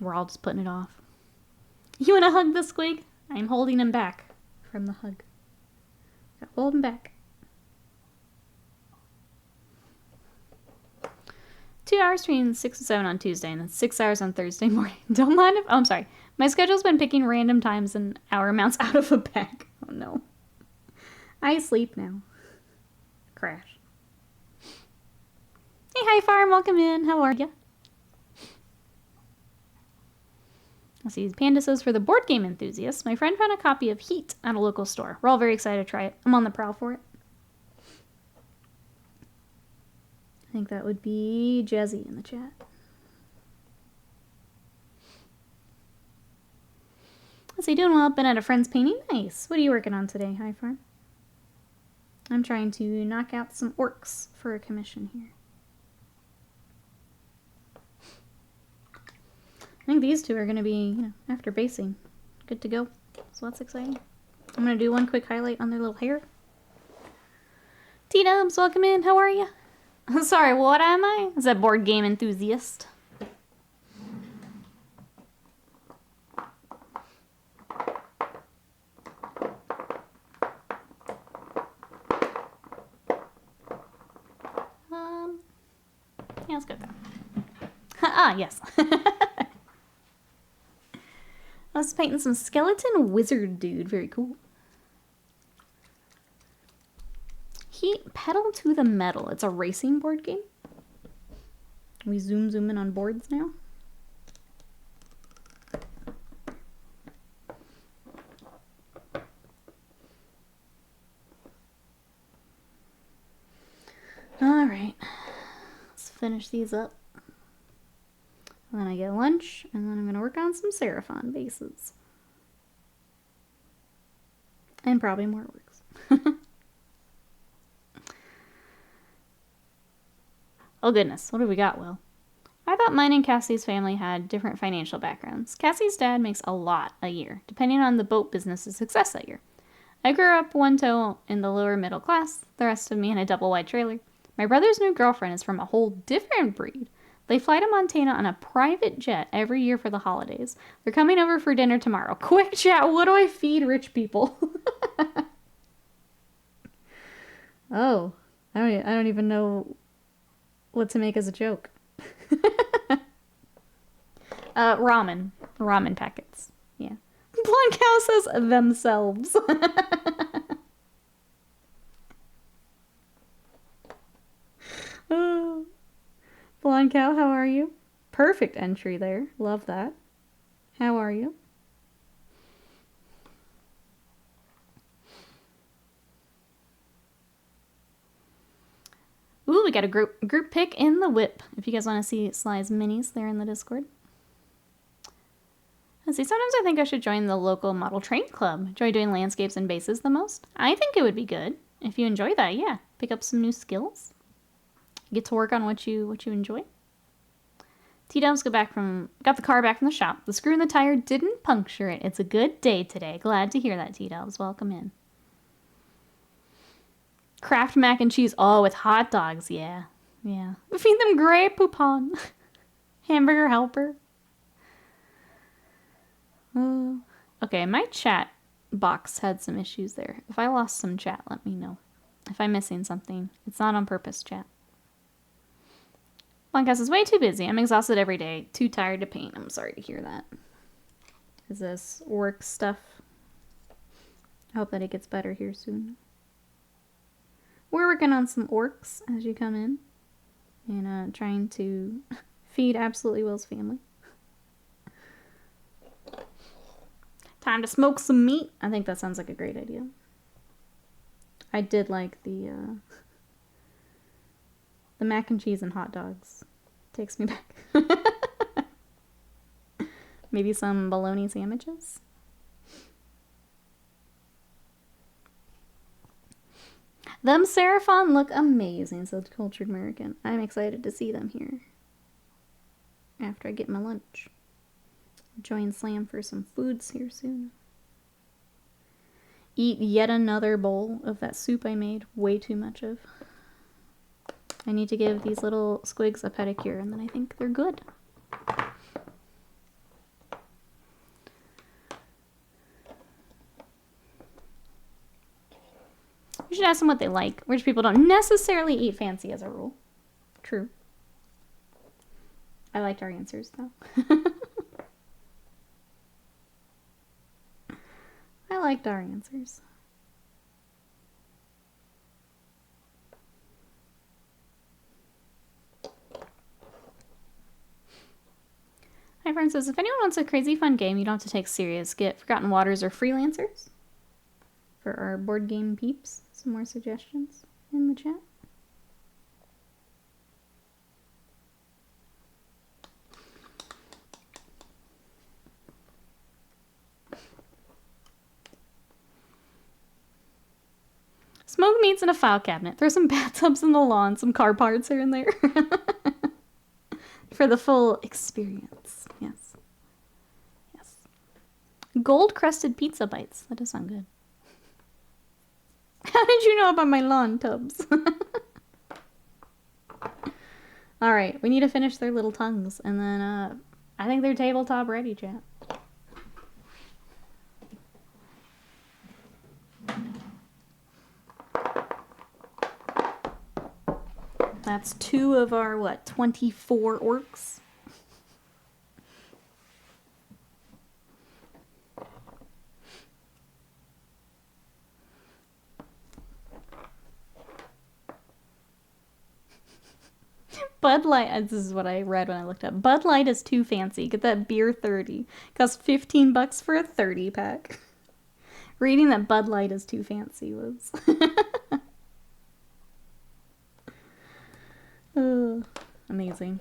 We're all just putting it off. You want to hug the squig? I'm holding him back from the hug. Hold him back. 2 hours between 6 and 7 on Tuesday, and then 6 hours on Thursday morning. Don't mind if... Oh, I'm sorry. My schedule's been picking random times and hour amounts out of a bag. Oh, no. I sleep now. Crash. Hey, hi, Farm. Welcome in. How are you? Let's see. Panda says, for the board game enthusiasts, my friend found a copy of Heat at a local store. We're all very excited to try it. I'm on the prowl for it. I think that would be Jazzy in the chat. Let's see, doing well. Been at a friend's painting. Nice. What are you working on today, Hi Farm? I'm trying to knock out some orcs for a commission here. I think these two are going to be, after basing, good to go. So that's exciting. I'm going to do one quick highlight on their little hair. T-Dubs, welcome in. How are you? Sorry, what am I? Is that board game enthusiast? Yeah, let's go with that. Ah, yes. I was painting some skeleton wizard dude. Very cool. Heat Pedal to the Metal. It's a racing board game. We zoom in on boards now. All right. Let's finish these up. And then I get lunch, and then I'm going to work on some Seraphon bases. And probably more works. Oh goodness, what have we got, Will? I thought mine and Cassie's family had different financial backgrounds. Cassie's dad makes a lot a year, depending on the boat business's success that year. I grew up one toe in the lower middle class, the rest of me in a double wide trailer. My brother's new girlfriend is from a whole different breed. They fly to Montana on a private jet every year for the holidays. They're coming over for dinner tomorrow. Quick chat, what do I feed rich people? Oh, I don't even know what to make as a joke. Ramen packets. Yeah. Blonde Cow says themselves. Oh. Blonde Cow, how are you? Perfect entry there. Love that. How are you? Ooh, we got a group pick in the whip. If you guys want to see Sly's minis, they're in the Discord. Let's see, sometimes I think I should join the local model train club. Enjoy doing landscapes and bases the most. I think it would be good. If you enjoy that, yeah. Pick up some new skills. Get to work on what you enjoy. T-Dubs got the car back from the shop. The screw in the tire didn't puncture it. It's a good day today. Glad to hear that, T-Dubs. Welcome in. Kraft mac and cheese. Oh, with hot dogs. Yeah. Yeah. Feed them Grey Poupon. Hamburger helper. Okay, my chat box had some issues there. If I lost some chat, let me know. If I'm missing something. It's not on purpose, chat. Longcast is way too busy. I'm exhausted every day. Too tired to paint. I'm sorry to hear that. Is this work stuff? I hope that it gets better here soon. We're working on some orcs as you come in. And trying to feed absolutely Will's family. Time to smoke some meat. I think that sounds like a great idea. I did like the mac and cheese and hot dogs. Takes me back. Maybe some bologna sandwiches. Them Seraphon look amazing, says Cultured American. I'm excited to see them here. after I get my lunch. Join Slam for some foods here soon. Eat yet another bowl of that soup I made. Way too much of. I need to give these little squigs a pedicure, and then I think they're good. You should ask them what they like. Rich people don't necessarily eat fancy as a rule. True. I liked our answers, though. I liked our answers. Hi, friend says, if anyone wants a crazy fun game you don't have to take serious, get Forgotten Waters or Freelancers. For our board game peeps, some more suggestions in the chat. Smoke meats in a file cabinet. Throw some bathtubs in the lawn, some car parts here and there. For the full experience. Yes. Yes. Gold crusted pizza bites. That does sound good. How did you know about my lawn tubs? Alright, we need to finish their little tongues. And then, I think they're tabletop ready, chat. That's 2 of our, what, 24 orcs? Bud Light, this is what I read when I looked up. Bud Light is too fancy. Get that beer 30. Costs $15 for a 30 pack. Reading that Bud Light is too fancy was... amazing.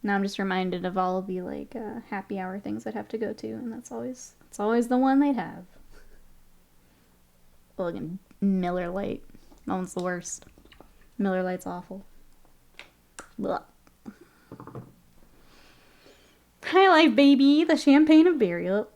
Now I'm just reminded of all of the like happy hour things I'd have to go to, and it's always the one they'd have. Well, again, Miller Lite. That one's the worst. Miller Lite's awful. Blah. High Life, baby! The champagne of burial.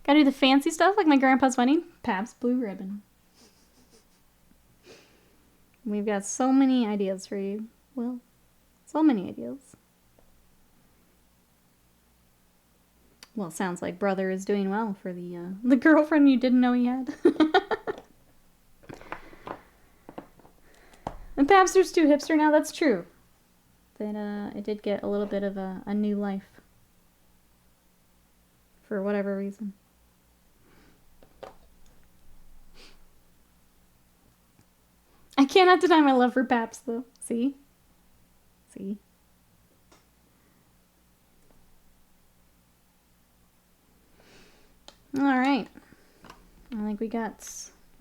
Gotta do the fancy stuff like my grandpa's wedding. Pabst Blue Ribbon. We've got so many ideas for you. Well, so many ideas. Well, sounds like brother is doing well for the girlfriend you didn't know he had. And Pabster's too hipster now, that's true. That it did get a little bit of a new life. For whatever reason. I cannot deny my love for Pabst, though. See? See? Alright. I think we got,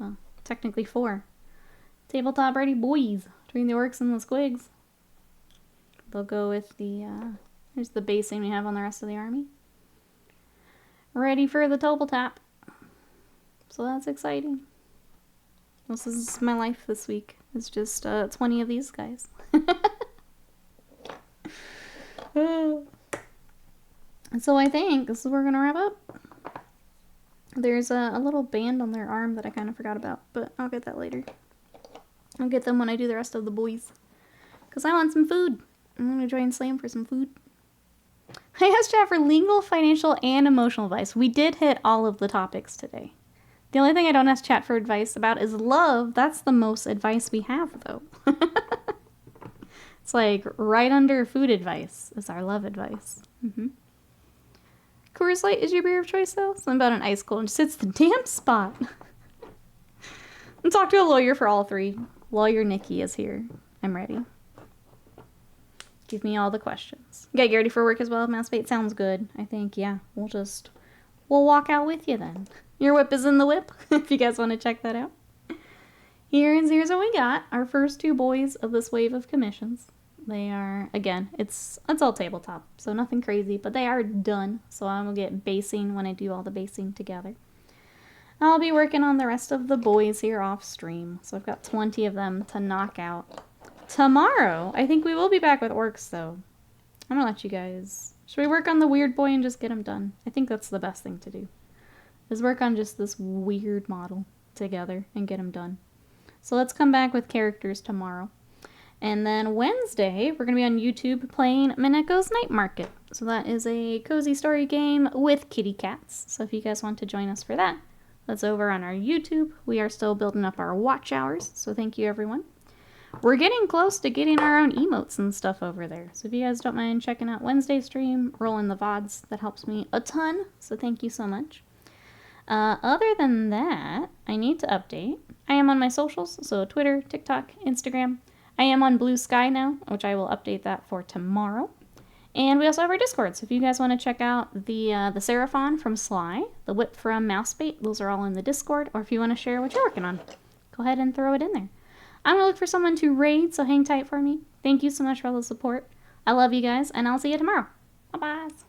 well, technically 4. Tabletop ready boys. Between the orcs and the squigs. They'll go with the, here's the basing we have on the rest of the army. Ready for the tabletop. So that's exciting. This is my life this week. It's just 20 of these guys. So I think this is where we're going to wrap up. There's a little band on their arm that I kind of forgot about, but I'll get that later. I'll get them when I do the rest of the boys. Because I want some food. I'm going to join Slam for some food. I asked chat for legal, financial, and emotional advice. We did hit all of the topics today. The only thing I don't ask chat for advice about is love. That's the most advice we have, though. It's like right under food advice is our love advice. Coors Light is your beer of choice, though? Something about an ice cold and just hits the damn spot. And talk to a lawyer for all 3. Lawyer Nikki is here. I'm ready. Give me all the questions. Get ready for work as well. Masturbate sounds good. I think, yeah. We'll walk out with you then. Your whip is in the whip, if you guys want to check that out. Here's what we got. Our first 2 boys of this wave of commissions. They are, again, it's all tabletop, so nothing crazy, but they are done. So I will get basing when I do all the basing together. I'll be working on the rest of the boys here off stream. So I've got 20 of them to knock out. Tomorrow, I think we will be back with orcs, though. I'm gonna let you guys... Should we work on the weird boy and just get him done? I think that's the best thing to do. Is work on just this weird model together and get him done. So let's come back with characters tomorrow. And then Wednesday, we're going to be on YouTube playing Mineko's Night Market. So that is a cozy story game with kitty cats. So if you guys want to join us for that, that's over on our YouTube. We are still building up our watch hours, so thank you everyone. We're getting close to getting our own emotes and stuff over there. So if you guys don't mind checking out Wednesday's stream, rolling the VODs, that helps me a ton. So thank you so much. Other than that, I need to update. I am on my socials, so Twitter, TikTok, Instagram. I am on Blue Sky now, which I will update that for tomorrow. And we also have our Discord, so if you guys want to check out the Seraphon from Sly, the Whip from Mousebait, those are all in the Discord. Or if you want to share what you're working on, go ahead and throw it in there. I'm going to look for someone to raid, so hang tight for me. Thank you so much for all the support. I love you guys, and I'll see you tomorrow. Bye-bye.